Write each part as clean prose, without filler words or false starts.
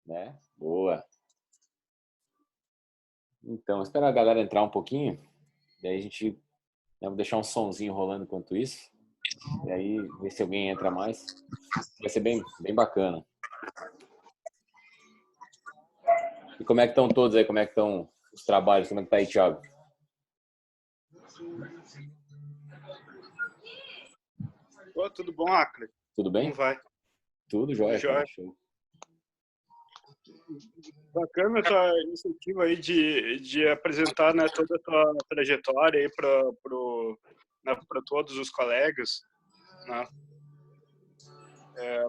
né? Boa. Então, esperar a galera entrar um pouquinho, daí a gente, né, vou deixar um sonzinho rolando enquanto isso, e aí ver se alguém entra mais. Vai ser bem bacana. E como é que estão todos aí? Como é que estão os trabalhos? Como é que tá aí, Thiago? Ô, tudo bom, Acre? Tudo Como bem? vai? Tudo Tudo jóia, cara. jóia. Show. Bacana a tua iniciativa aí de apresentar, né, toda a tua trajetória aí para todos os colegas, né?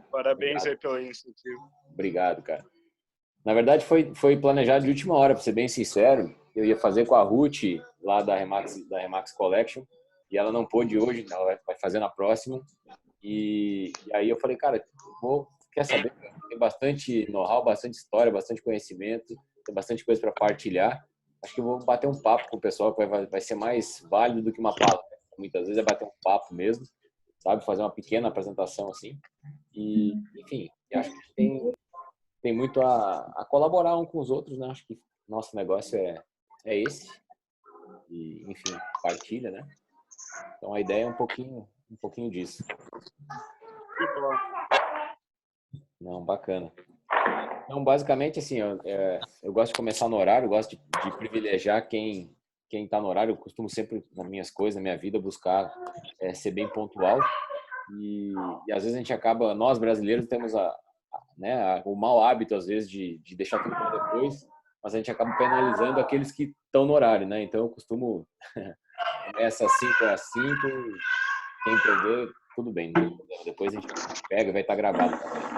Parabéns Obrigado. aí pela iniciativa. Obrigado, cara. Na verdade, foi planejado de última hora, para ser bem sincero. Eu ia fazer com a Ruth, lá da Remax Collection, e ela não pôde hoje, ela vai fazer na próxima. E aí eu falei, cara, quer saber? Tem bastante know-how, bastante história, bastante conhecimento, tem bastante coisa para partilhar. Acho que eu vou bater um papo com o pessoal, que vai ser mais válido do que uma palestra. Muitas vezes é bater um papo mesmo, sabe? Fazer uma pequena apresentação assim. E, enfim, acho que a gente tem muito a colaborar um com os outros, né? Acho que nosso negócio é esse. E, enfim, partilha, né? Então a ideia é um pouquinho disso. Que bom. Não, bacana. Então, basicamente, assim, eu gosto de começar no horário, eu gosto de privilegiar quem está no horário. Eu costumo sempre, nas minhas coisas, na minha vida, buscar ser bem pontual. E às vezes a gente acaba, nós brasileiros temos né, o mau hábito, às vezes, de deixar tudo para depois, mas a gente acaba penalizando aqueles que estão no horário, né? Então, eu costumo, começa às 5 é às 5, quem perder, tudo bem, não tem problema. Depois a gente pega, vai estar gravado também.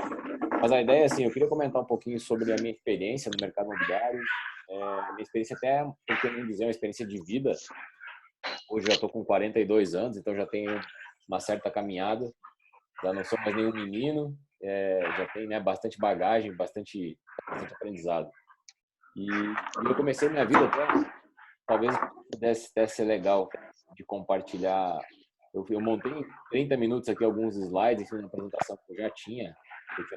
Mas a ideia é assim, eu queria comentar um pouquinho sobre a minha experiência no mercado imobiliário, minha experiência até, por que não dizer, uma experiência de vida. Hoje já estou com 42 anos, então já tenho uma certa caminhada, já não sou mais nenhum menino, já tenho, né, bastante bagagem, bastante aprendizado. E eu comecei minha vida até, talvez pudesse até ser legal de compartilhar. Eu montei em 30 minutos aqui alguns slides, enfim, uma apresentação que eu tinha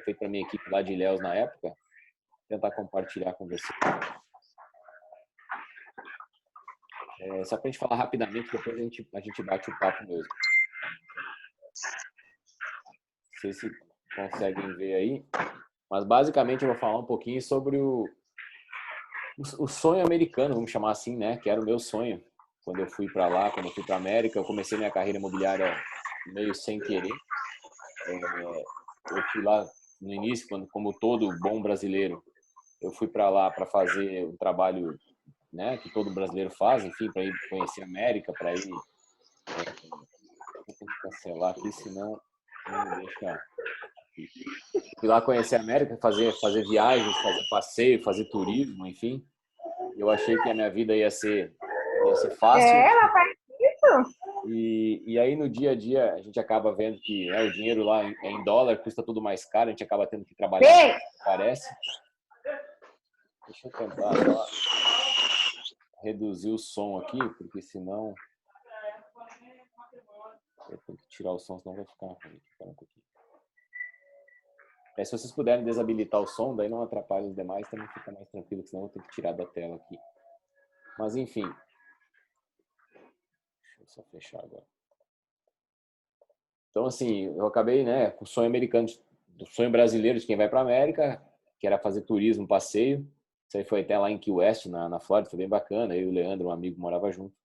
feito para minha equipe lá de Ilhéus na época, tentar compartilhar com você. Só para a gente falar rapidamente, depois a gente bate o papo mesmo. Não sei se conseguem ver aí, mas basicamente eu vou falar um pouquinho sobre o sonho americano, vamos chamar assim, né? Que era o meu sonho. Quando eu fui para lá, quando eu fui para a América, eu comecei minha carreira imobiliária meio sem querer. Eu fui lá no início, como todo bom brasileiro, eu fui para lá para fazer um trabalho, né, que todo brasileiro faz, enfim, para ir conhecer a América, para ir. Vou ter que cancelar aqui, senão não me deixa. Fui lá conhecer a América, fazer viagens, fazer passeio, fazer turismo, enfim. Eu achei que a minha vida ia ser fácil. Ela faz isso? E aí no dia a dia a gente acaba vendo que, né, o dinheiro lá é em dólar, custa tudo mais caro, a gente acaba tendo que trabalhar mais Bem, do que parece. Deixa eu tentar só reduzir o som aqui, porque senão eu tenho que tirar o som, senão vai ficar ruim. Espera um pouquinho. Se vocês puderem desabilitar o som, daí não atrapalha os demais, também fica mais tranquilo, senão eu tenho que tirar da tela aqui. Mas enfim, deixa eu só fechar agora. Então, assim, eu acabei, né, com o sonho americano, do sonho brasileiro de quem vai para a América, que era fazer turismo, passeio. Isso aí foi até lá em Key West, na Flórida, foi bem bacana. Eu e o Leandro, um amigo, morava junto.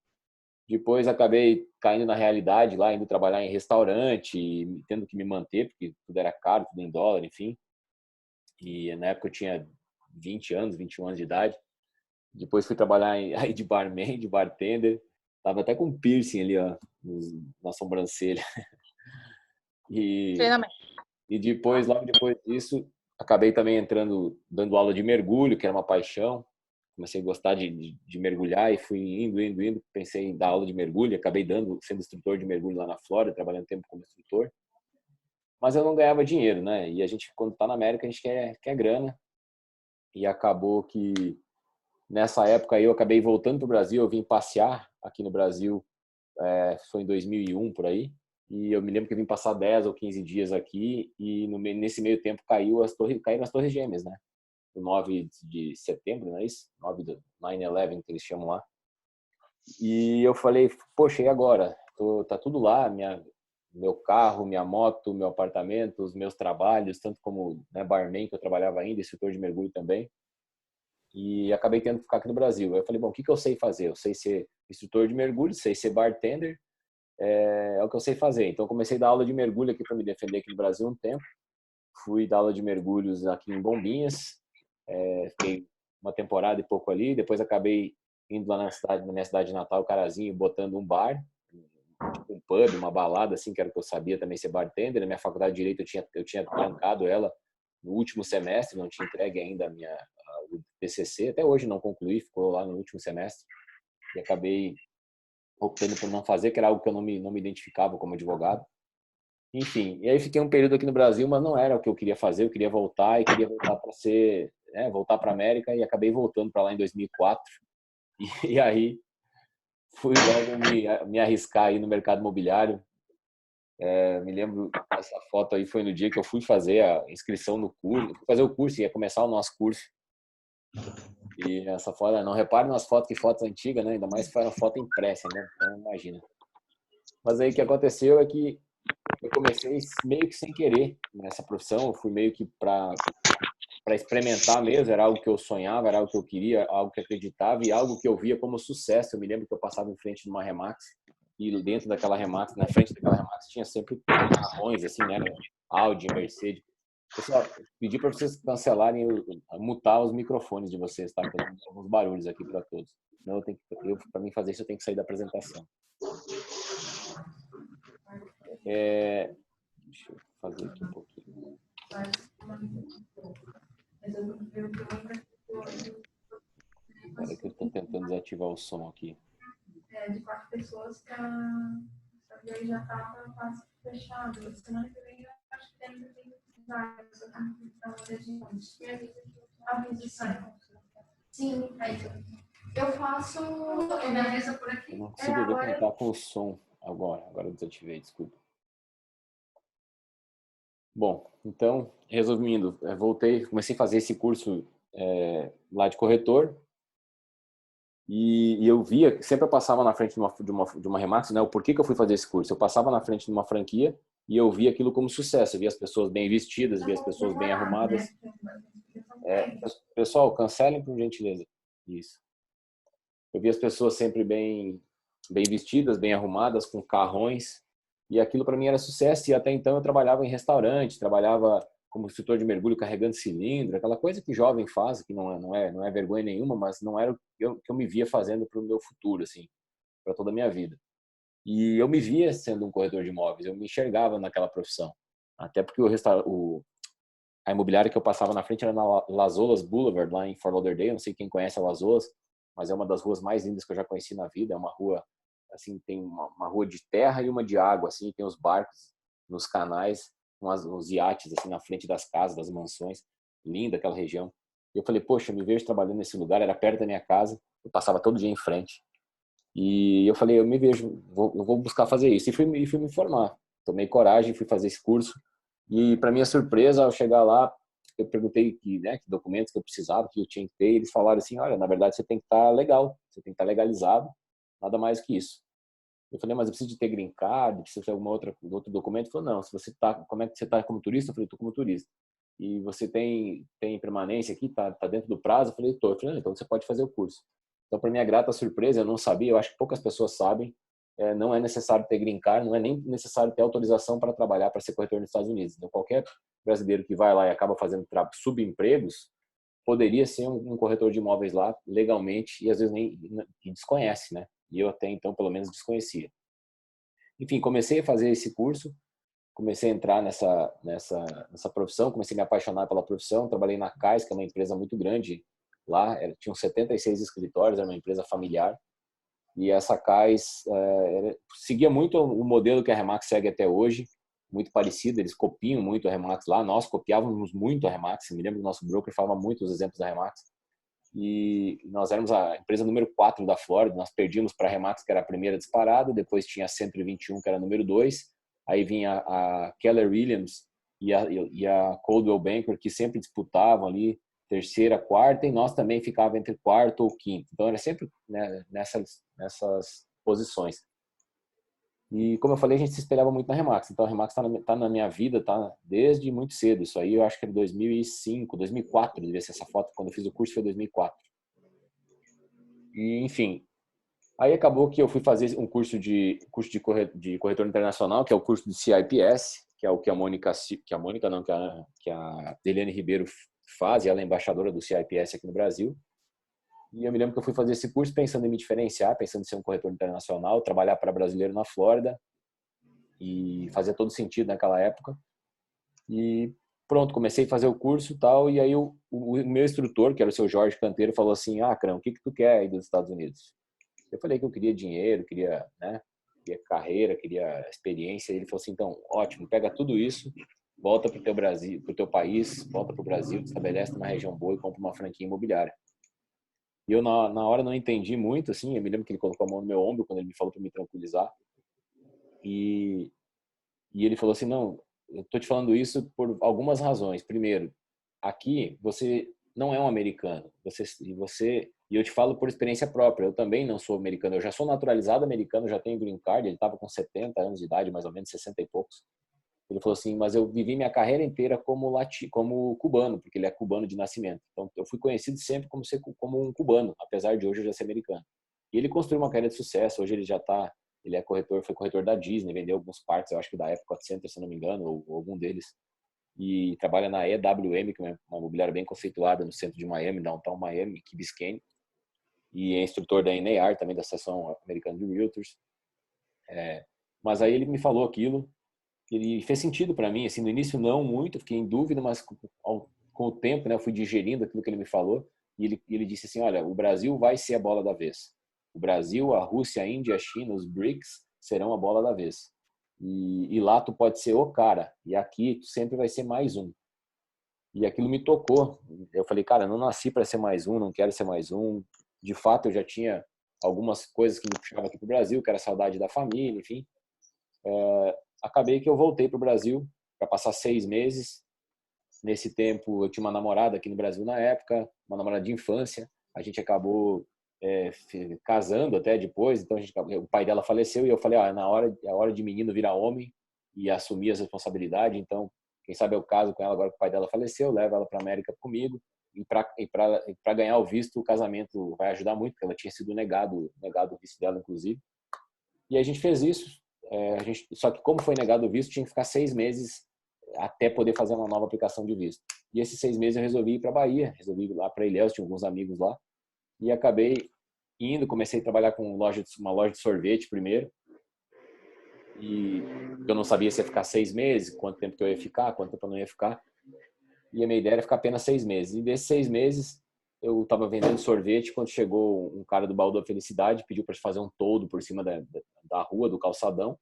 Depois acabei caindo na realidade lá, indo trabalhar em restaurante, tendo que me manter, porque tudo era caro, tudo em dólar, enfim. E na época eu tinha 20 anos, 21 anos de idade. Depois fui trabalhar aí de barman, de bartender. Tava até com piercing ali, ó, na sobrancelha. E, treinamento. e depois, logo depois disso, acabei também entrando, dando aula de mergulho, que era uma paixão. Comecei a gostar de mergulhar e fui indo. Pensei em dar aula de mergulho, acabei sendo instrutor de mergulho lá na Flórida, trabalhando tempo como instrutor. Mas eu não ganhava dinheiro, né? E a gente, quando tá na América, a gente quer grana. E acabou que, nessa época aí, eu acabei voltando para o Brasil. Eu vim passear aqui no Brasil, foi em 2001, por aí. E eu me lembro que eu vim passar 10 ou 15 dias aqui e nesse meio tempo caíram as Torres Gêmeas, né? o 9 de setembro, não é isso? 9/11 que eles chamam lá. E eu falei, poxa, e agora? Tá tudo lá, meu carro, minha moto, meu apartamento, os meus trabalhos, tanto como, né, barman, que eu trabalhava ainda, instrutor de mergulho também. E acabei tendo que ficar aqui no Brasil. Eu falei, bom, o que eu sei fazer? Eu sei ser instrutor de mergulho, sei ser bartender, é o que eu sei fazer. Então, comecei a dar aula de mergulho aqui para me defender aqui no Brasil um tempo. Fui dar aula de mergulhos aqui em Bombinhas, fiquei uma temporada e pouco ali. Depois acabei indo lá na minha cidade natal, Carazinho, botando um bar, tipo um pub, uma balada, assim, que era o que eu sabia também ser bartender. Na minha faculdade de Direito eu tinha trancado ela no último semestre, não tinha entregue ainda o TCC. Até hoje não concluí, ficou lá no último semestre. E acabei optando por não fazer, que era algo que eu não me identificava como advogado. Enfim, e aí fiquei um período aqui no Brasil, mas não era o que eu queria fazer. Eu queria voltar para ser, voltar para a América, e acabei voltando para lá em 2004. E aí fui logo me arriscar aí no mercado imobiliário. Me lembro, essa foto aí foi no dia que eu fui fazer a inscrição no curso, fui fazer o curso, ia começar o nosso curso. E essa foto, não repare nas fotos, que fotos antigas, né? Ainda mais se foi uma foto impressa, né? Então, imagina. Mas aí o que aconteceu é que eu comecei meio que sem querer nessa profissão. Eu fui meio que para experimentar mesmo. Era algo que eu sonhava, era algo que eu queria, algo que eu acreditava e algo que eu via como sucesso. Eu me lembro que eu passava em frente de uma Remax e dentro daquela Remax, na frente daquela Remax, tinha sempre carrões, assim, né? Audi, Mercedes. Pessoal, pedi para vocês cancelarem, mutar os microfones de vocês, tá? Porque eu tenho alguns barulhos aqui para todos. Não, para mim fazer isso, eu tenho que sair da apresentação. Deixa eu fazer aqui um pouquinho. Espera que eu estou tentando desativar o som aqui. De 4 pessoas e aí já estava quase fechado. Semana que vem eu acho que ainda tem vários. Sim, eu faço minha mesa por aqui. Eu não consigo ver como está com o som agora. Agora eu desativei, desculpa. Bom, então, resumindo, voltei, comecei a fazer esse curso lá de corretor. E eu via, sempre eu passava na frente de uma Remax, né? O porquê que eu fui fazer esse curso? Eu passava na frente de uma franquia e eu via aquilo como sucesso. Eu via as pessoas bem vestidas, via as pessoas bem arrumadas. Pessoal, cancelem por gentileza. Isso. Eu via as pessoas sempre bem vestidas, bem arrumadas, com carrões. E aquilo para mim era sucesso. E até então eu trabalhava em restaurante, trabalhava como instrutor de mergulho carregando cilindro, aquela coisa que jovem faz, que não é vergonha nenhuma, mas não era o que eu me via fazendo para o meu futuro, assim, para toda a minha vida. E eu me via sendo um corretor de imóveis, eu me enxergava naquela profissão. Até porque a imobiliária que eu passava na frente era na Las Olas Boulevard, lá em Fort Lauderdale. Não sei quem conhece a Las Olas, mas é uma das ruas mais lindas que eu já conheci na vida. É uma rua, assim, tem uma rua de terra e uma de água, assim, tem os barcos nos canais, uns iates, assim, na frente das casas, das mansões. Linda aquela região. E eu falei, poxa, eu me vejo trabalhando nesse lugar, era perto da minha casa, eu passava todo dia em frente. E eu falei, eu me vejo, eu vou buscar fazer isso. E fui me formar. Tomei coragem, fui fazer esse curso. E, para minha surpresa, ao chegar lá, eu perguntei que documentos que eu precisava, que eu tinha que ter. E eles falaram assim, olha, na verdade, você tem que estar legal, você tem que estar legalizado, nada mais que isso. Eu falei, mas eu preciso de ter green card, preciso de outro documento? Ele falou, não, se você tá, como é que você está como turista? Eu falei, estou como turista. E você tem permanência aqui, tá dentro do prazo? Eu falei, estou. Eu falei, então você pode fazer o curso. Então, para minha grata surpresa, eu não sabia, eu acho que poucas pessoas sabem, não é necessário ter green card, não é nem necessário ter autorização para trabalhar, para ser corretor nos Estados Unidos. Então, qualquer brasileiro que vai lá e acaba fazendo subempregos, poderia ser um corretor de imóveis lá legalmente e às vezes nem desconhece, né? E eu até então, pelo menos, desconhecia. Enfim, comecei a fazer esse curso, comecei a entrar nessa profissão, comecei a me apaixonar pela profissão. Trabalhei na CAIS, que é uma empresa muito grande lá, tinham 76 escritórios, era uma empresa familiar. E essa CAIS seguia muito o modelo que a Remax segue até hoje, muito parecido, eles copiam muito a Remax lá, nós copiávamos muito a Remax. Me lembro que o nosso broker falava muito os exemplos da Remax. E nós éramos a empresa número 4 da Flórida, nós perdíamos para a Remax, que era a primeira disparada, depois tinha a 121, que era a número 2, aí vinha a Keller Williams e a Coldwell Banker, que sempre disputavam ali, terceira, quarta, e nós também ficava entre quarto ou quinto. Então era sempre, né, nessas posições. E como eu falei, a gente se espelhava muito na Remax. Então a Remax tá na minha vida, tá desde muito cedo. Isso aí eu acho que era 2005, 2004, devia ser essa foto. Quando eu fiz o curso foi 2004. E enfim, aí acabou que eu fui fazer um curso de corretor internacional, que é o curso de CIPS, que é o que a Mônica não, que a Eliane Ribeiro faz, e ela é embaixadora do CIPS aqui no Brasil. E eu me lembro que eu fui fazer esse curso pensando em me diferenciar, pensando em ser um corretor internacional, trabalhar para brasileiro na Flórida, e fazia todo sentido naquela época. E pronto, comecei a fazer o curso e tal, e aí o meu instrutor, que era o seu Jorge Canteiro, falou assim: Crão, o que tu quer aí dos Estados Unidos? Eu falei que eu queria dinheiro, queria, né, queria carreira, queria experiência. E ele falou assim: então, ótimo, pega tudo isso, volta pro teu Brasil, pro teu país, volta pro Brasil, estabelece numa região boa e compra uma franquia imobiliária. E eu na hora não entendi muito, assim. Eu me lembro que ele colocou a mão no meu ombro quando ele me falou para me tranquilizar. E ele falou assim: não, eu tô te falando isso por algumas razões. Primeiro, aqui você não é um americano. E eu te falo por experiência própria. Eu também não sou americano. Eu já sou naturalizado americano, já tenho green card. Ele estava com 70 anos de idade, mais ou menos 60 e poucos. Ele falou assim: mas eu vivi minha carreira inteira como cubano, porque ele é cubano de nascimento. Então eu fui conhecido sempre como um cubano, apesar de hoje eu já ser americano. E ele construiu uma carreira de sucesso. Hoje ele é corretor, foi corretor da Disney, vendeu alguns parques, eu acho que da Epcot Center, se não me engano, ou algum deles. E trabalha na EWM, que é uma imobiliária bem conceituada no centro de Miami, downtown Miami, Key Biscayne. E é instrutor da NAR, também da Associação Americana de Realtors. Mas aí ele me falou aquilo, ele fez sentido para mim, assim, no início não muito, fiquei em dúvida, mas com o tempo, né, eu fui digerindo aquilo que ele me falou, e ele disse assim: olha, o Brasil vai ser a bola da vez. O Brasil, a Rússia, a Índia, a China, os BRICS serão a bola da vez. E lá tu pode ser o cara, e aqui tu sempre vai ser mais um. E aquilo me tocou. Eu falei: cara, eu não nasci para ser mais um, não quero ser mais um. De fato, eu já tinha algumas coisas que me puxavam aqui pro Brasil, que era a saudade da família, enfim. Acabei que eu voltei pro Brasil para passar 6 meses. Nesse tempo, eu tinha uma namorada aqui no Brasil na época, uma namorada de infância. A gente acabou casando até depois, então o pai dela faleceu e eu falei: é a hora de menino virar homem e assumir as responsabilidades. Então, quem sabe eu caso com ela agora que o pai dela faleceu, levo ela para América comigo, e para ganhar o visto, o casamento vai ajudar muito, porque ela tinha sido negado o visto dela, inclusive. E a gente fez isso. Só que como foi negado o visto, tinha que ficar 6 meses até poder fazer uma nova aplicação de visto. E esses 6 meses eu resolvi ir para Bahia, resolvi ir lá para Ilhéus, tinha alguns amigos lá, e acabei indo, comecei a trabalhar com uma loja de sorvete primeiro, e eu não sabia se ia ficar 6 meses, quanto tempo que eu ia ficar, quanto tempo eu não ia ficar, e a minha ideia era ficar apenas 6 meses. E desses 6 meses eu estava vendendo sorvete quando chegou um cara do Baú da Felicidade, pediu para fazer um toldo por cima da rua, do calçadão,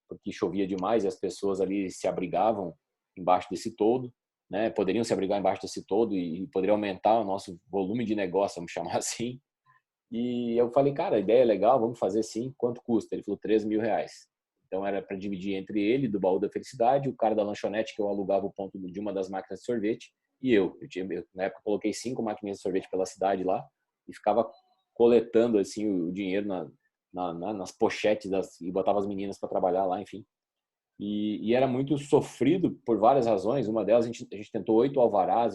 porque chovia demais e as pessoas ali se abrigavam embaixo desse toldo, né? Poderiam se abrigar embaixo desse toldo e poderia aumentar o nosso volume de negócio, vamos chamar assim. E eu falei: cara, a ideia é legal, vamos fazer sim. Quanto custa? Ele falou: R$13.000. Então era para dividir entre ele, do Baú da Felicidade, o cara da lanchonete, que eu alugava o ponto de uma das máquinas de sorvete, e eu na época coloquei 5 máquinas de sorvete pela cidade lá e ficava coletando assim o dinheiro nas pochetes e botava as meninas para trabalhar lá, enfim. E era muito sofrido por várias razões. Uma delas, a gente tentou 8 alvarás,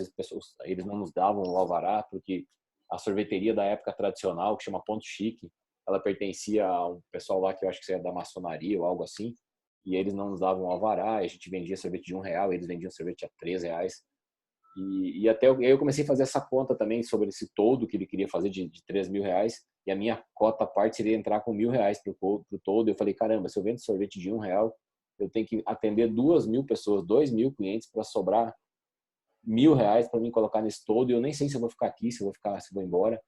eles não nos davam o alvará, porque a sorveteria da época tradicional, que chama Ponto Chique, ela pertencia a um pessoal lá que eu acho que era da maçonaria ou algo assim, e eles não nos davam o alvará. A gente vendia sorvete de R$1, eles vendiam sorvete a R$3. E até eu comecei a fazer essa conta também sobre esse todo que ele queria fazer de R$3.000, e a minha cota à parte seria entrar com R$1.000 pro todo. Eu falei: caramba, se eu vendo sorvete de R$1, eu tenho que atender 2.000 pessoas, 2.000 clientes para sobrar R$1.000 para mim colocar nesse todo. E eu nem sei se eu vou ficar aqui, se eu vou embora,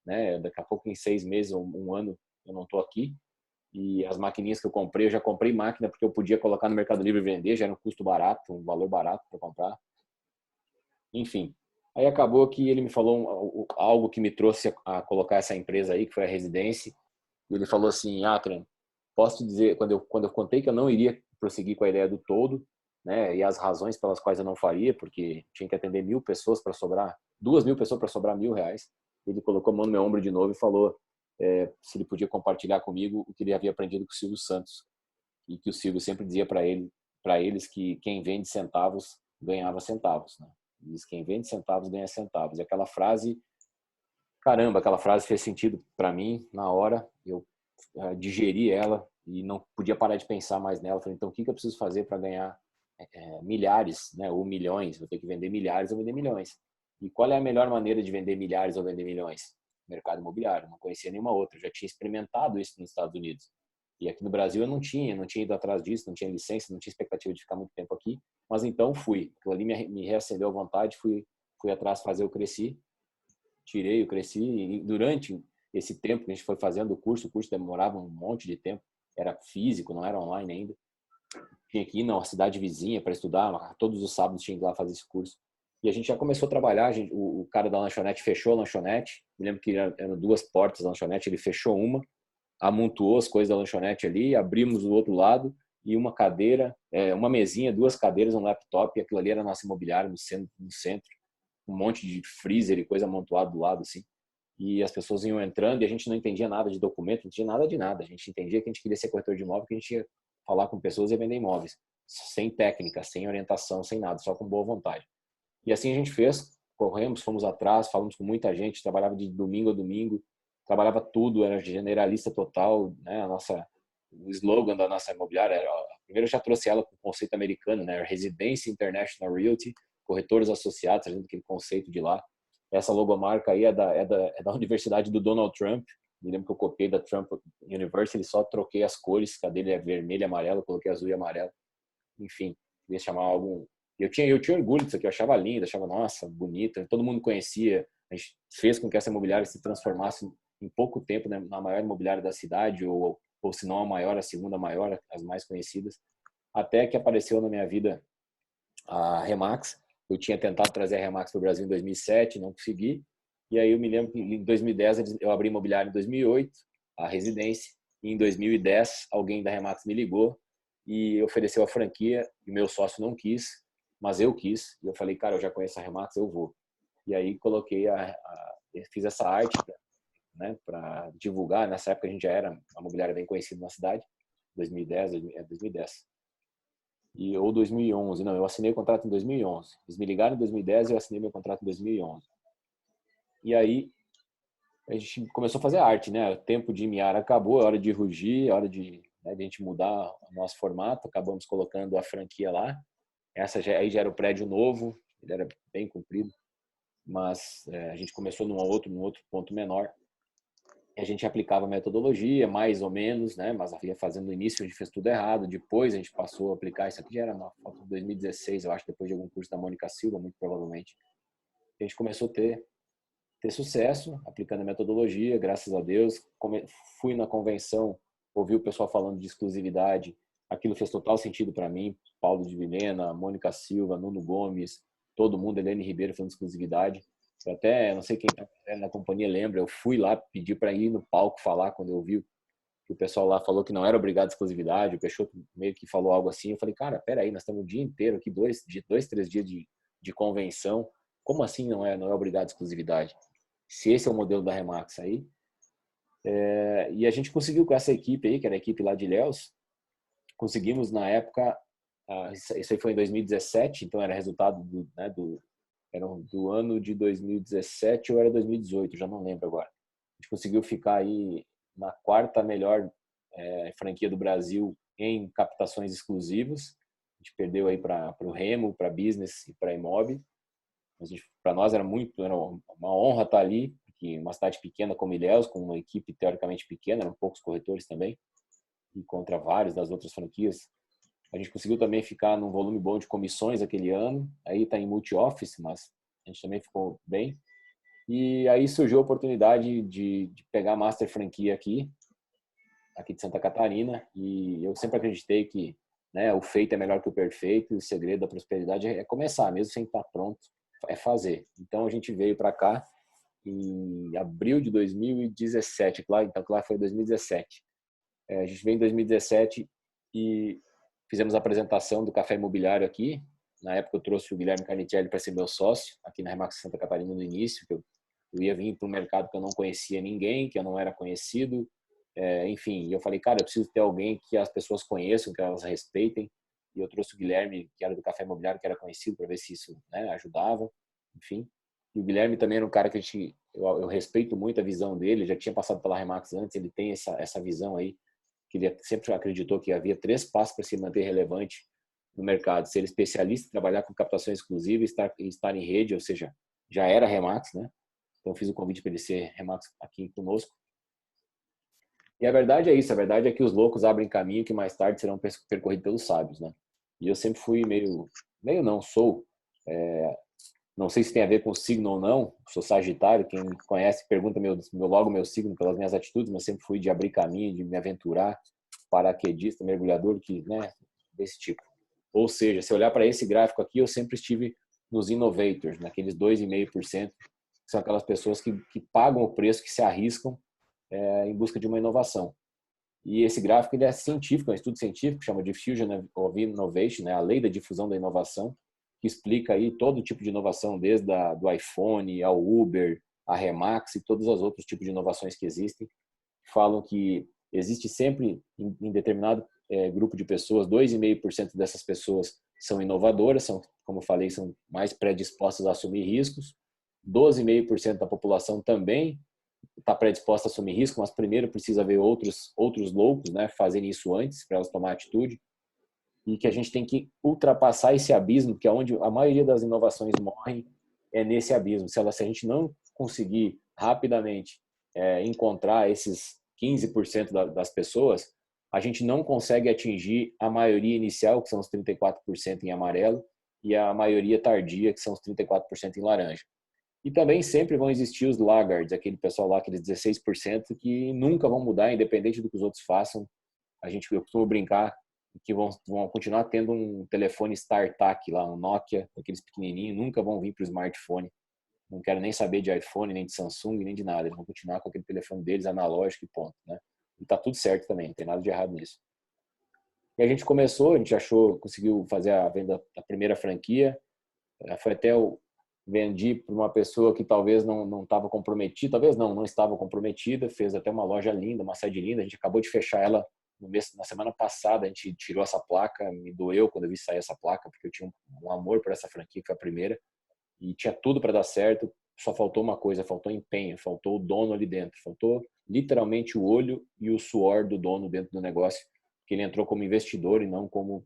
né? Daqui a pouco, em 6 meses ou um ano, eu não estou aqui. E as maquininhas que eu já comprei máquina porque eu podia colocar no Mercado Livre e vender, já era um custo barato, um valor barato para comprar. Enfim, aí acabou que ele me falou algo que me trouxe a colocar essa empresa aí, que foi a Residência. E ele falou assim: Akram, posso te dizer, quando eu contei que eu não iria prosseguir com a ideia do todo, né, e as razões pelas quais eu não faria, porque tinha que atender 1.000 pessoas para sobrar 2.000 pessoas para sobrar R$1.000. Ele colocou a mão no meu ombro de novo e falou se ele podia compartilhar comigo o que ele havia aprendido com o Silvio Santos. E que o Silvio sempre dizia para eles que quem vende centavos ganhava centavos, né? Diz quem vende centavos ganha centavos. E aquela frase, caramba, aquela frase fez sentido para mim na hora. Eu digeri ela e não podia parar de pensar mais nela. Falei, então o que eu preciso fazer para ganhar milhares, né, ou milhões? Vou ter que vender milhares ou vender milhões. E qual é a melhor maneira de vender milhares ou vender milhões? Mercado imobiliário. Não conhecia nenhuma outra. Eu já tinha experimentado isso nos Estados Unidos. E aqui no Brasil eu não tinha ido atrás disso, não tinha licença, não tinha expectativa de ficar muito tempo aqui. Mas então fui. Aquilo ali me reacendeu a vontade, fui atrás fazer o Cresci. Tirei o Cresci e durante esse tempo que a gente foi fazendo o curso demorava um monte de tempo. Era físico, não era online ainda. Tinha que ir na cidade vizinha para estudar. Todos os sábados tinha que ir lá fazer esse curso. E a gente já começou a trabalhar. O cara da lanchonete fechou a lanchonete. Me lembro que eram 2 portas da lanchonete, ele fechou uma, amontoou as coisas da lanchonete ali, abrimos o outro lado e uma cadeira, uma mesinha, 2 cadeiras, um laptop, e aquilo ali era nosso imobiliário no centro, um monte de freezer e coisa amontoada do lado, assim. E as pessoas iam entrando e a gente não entendia nada de documento, não entendia nada de nada. A gente entendia que a gente queria ser corretor de imóvel, que a gente ia falar com pessoas e vender imóveis, sem técnica, sem orientação, sem nada, só com boa vontade. E assim a gente fez, corremos, fomos atrás, falamos com muita gente, trabalhava de domingo a domingo, trabalhava tudo, era generalista total, né? O slogan da nossa imobiliária era, primeiro eu já trouxe ela com o conceito americano, né? Residência International Realty, corretores associados, trazendo aquele conceito de lá. Essa logomarca aí é da Universidade do Donald Trump. Me lembro que eu copiei da Trump University, só troquei as cores, que a dele é vermelho e amarelo, coloquei azul e amarelo. Enfim, queria chamar algum... Eu tinha orgulho disso aqui, eu achava lindo, achava, nossa, bonita, todo mundo conhecia. A gente fez com que essa imobiliária se transformasse em pouco tempo, né, na maior imobiliária da cidade, ou se não a maior, a segunda maior, as mais conhecidas. Até que apareceu na minha vida a Remax. Eu tinha tentado trazer a Remax para o Brasil em 2007, não consegui. E aí eu me lembro que em 2010 eu abri imobiliário em 2008, a residência. E em 2010 alguém da Remax me ligou e ofereceu a franquia. E meu sócio não quis, mas eu quis. E eu falei, cara, eu já conheço a Remax, eu vou. E aí coloquei fiz essa arte, né, para divulgar. Nessa época a gente já era uma imobiliária bem conhecida na cidade, 2010. Ou 2011, não, eu assinei o contrato em 2011. Eles me ligaram em 2010 e eu assinei meu contrato em 2011. E aí a gente começou a fazer arte, né? O tempo de miar acabou, é hora de rugir, é hora de a gente mudar o nosso formato. Acabamos colocando a franquia lá. Aí já era o prédio novo, ele era bem comprido, mas a gente começou num outro ponto menor. A gente aplicava a metodologia, mais ou menos, né? Mas ia fazendo no início, a gente fez tudo errado. Depois a gente passou a aplicar. Isso aqui já era uma foto de 2016, eu acho, depois de algum curso da Mônica Silva, muito provavelmente. A gente começou a ter sucesso aplicando a metodologia, graças a Deus. Fui na convenção, ouvi o pessoal falando de exclusividade. Aquilo fez total sentido para mim. Paulo de Vilhena, Mônica Silva, Nuno Gomes, todo mundo, Helene Ribeiro falando de exclusividade. Eu até, não sei quem na companhia lembra, eu fui lá pedir para ir no palco falar quando eu vi que o pessoal lá falou que não era obrigado a exclusividade, o Peixoto meio que falou algo assim. Eu falei, cara, peraí, nós estamos o dia inteiro aqui, 3 dias de convenção, como assim não é obrigado a exclusividade? Se esse é o modelo da Remax aí. E a gente conseguiu com essa equipe aí, que era a equipe lá de Ilhéus, conseguimos na época, isso aí foi em 2017, então era resultado era do ano de 2017 ou era 2018, já não lembro agora. A gente conseguiu ficar aí na 4ª melhor franquia do Brasil em captações exclusivas. A gente perdeu aí para o Remo, para Business e para Imob. Para nós era uma honra estar ali, porque uma cidade pequena como Ilhéus, com uma equipe teoricamente pequena, eram poucos corretores também, e contra vários das outras franquias. A gente conseguiu também ficar num volume bom de comissões aquele ano. Aí está em multi-office, mas a gente também ficou bem. E aí surgiu a oportunidade de pegar a Master Franquia aqui de Santa Catarina. E eu sempre acreditei que, né, o feito é melhor que o perfeito. E o segredo da prosperidade é começar, mesmo sem estar pronto, é fazer. Então a gente veio para cá em abril de 2017. Então, claro, foi 2017. A gente veio em 2017 e fizemos a apresentação do Café Imobiliário aqui. Na época eu trouxe o Guilherme Carnitielli para ser meu sócio aqui na Remax Santa Catarina no início, que eu ia vir para um mercado que eu não conhecia ninguém, que eu não era conhecido. Enfim, eu falei, cara, eu preciso ter alguém que as pessoas conheçam, que elas respeitem. E eu trouxe o Guilherme, que era do Café Imobiliário, que era conhecido, para ver se isso, né, ajudava. Enfim. E o Guilherme também era um cara que eu respeito muito a visão dele, já tinha passado pela Remax antes, ele tem essa visão aí, que ele sempre acreditou que havia 3 passos para se manter relevante no mercado: ser especialista, trabalhar com captação exclusiva e estar em rede, ou seja, já era Remax, né? Então fiz o convite para ele ser Remax aqui conosco. E a verdade é isso, a verdade é que os loucos abrem caminho que mais tarde serão percorridos pelos sábios, né? E eu sempre fui meio não, sou, não sei se tem a ver com o signo ou não, sou Sagitário, quem me conhece pergunta logo meu signo pelas minhas atitudes, mas sempre fui de abrir caminho, de me aventurar, paraquedista, mergulhador, né, desse tipo. Ou seja, se olhar para esse gráfico aqui, eu sempre estive nos innovators, naqueles 2,5%, que são aquelas pessoas que pagam o preço, que se arriscam em busca de uma inovação. E esse gráfico ele é científico, é um estudo científico, chama Diffusion of Innovation, né, a lei da difusão da inovação, que explica aí todo tipo de inovação, desde do iPhone ao Uber, a Remax e todos os outros tipos de inovações que existem. Falam que existe sempre, em determinado grupo de pessoas, 2,5% dessas pessoas são inovadoras, como eu falei, são mais predispostas a assumir riscos. 12,5% da população também está predisposta a assumir risco, mas primeiro precisa ver outros loucos, né, fazerem isso antes para elas tomar atitude. E que a gente tem que ultrapassar esse abismo, que é onde a maioria das inovações morrem, é nesse abismo. Se a gente não conseguir rapidamente encontrar esses 15% das pessoas, a gente não consegue atingir a maioria inicial, que são os 34% em amarelo, e a maioria tardia, que são os 34% em laranja. E também sempre vão existir os laggards, aquele pessoal lá, aqueles 16% que nunca vão mudar, independente do que os outros façam. Eu costumo brincar que vão continuar tendo um telefone StarTAC lá, um Nokia, aqueles pequenininhos, nunca vão vir para o smartphone. Não quero nem saber de iPhone, nem de Samsung, nem de nada. Eles vão continuar com aquele telefone deles analógico e ponto, né? E tá tudo certo também, não tem nada de errado nisso. E a gente conseguiu fazer a venda da primeira franquia. Foi até vendi para uma pessoa que talvez não estava comprometida, talvez não estava comprometida, fez até uma loja linda, uma sede linda. A gente acabou de fechar ela na semana passada, a gente tirou essa placa, me doeu quando eu vi sair essa placa, porque eu tinha um amor por essa franquia, que foi a primeira, e tinha tudo para dar certo, só faltou uma coisa, faltou empenho, faltou o dono ali dentro, faltou literalmente o olho e o suor do dono dentro do negócio, que ele entrou como investidor e não como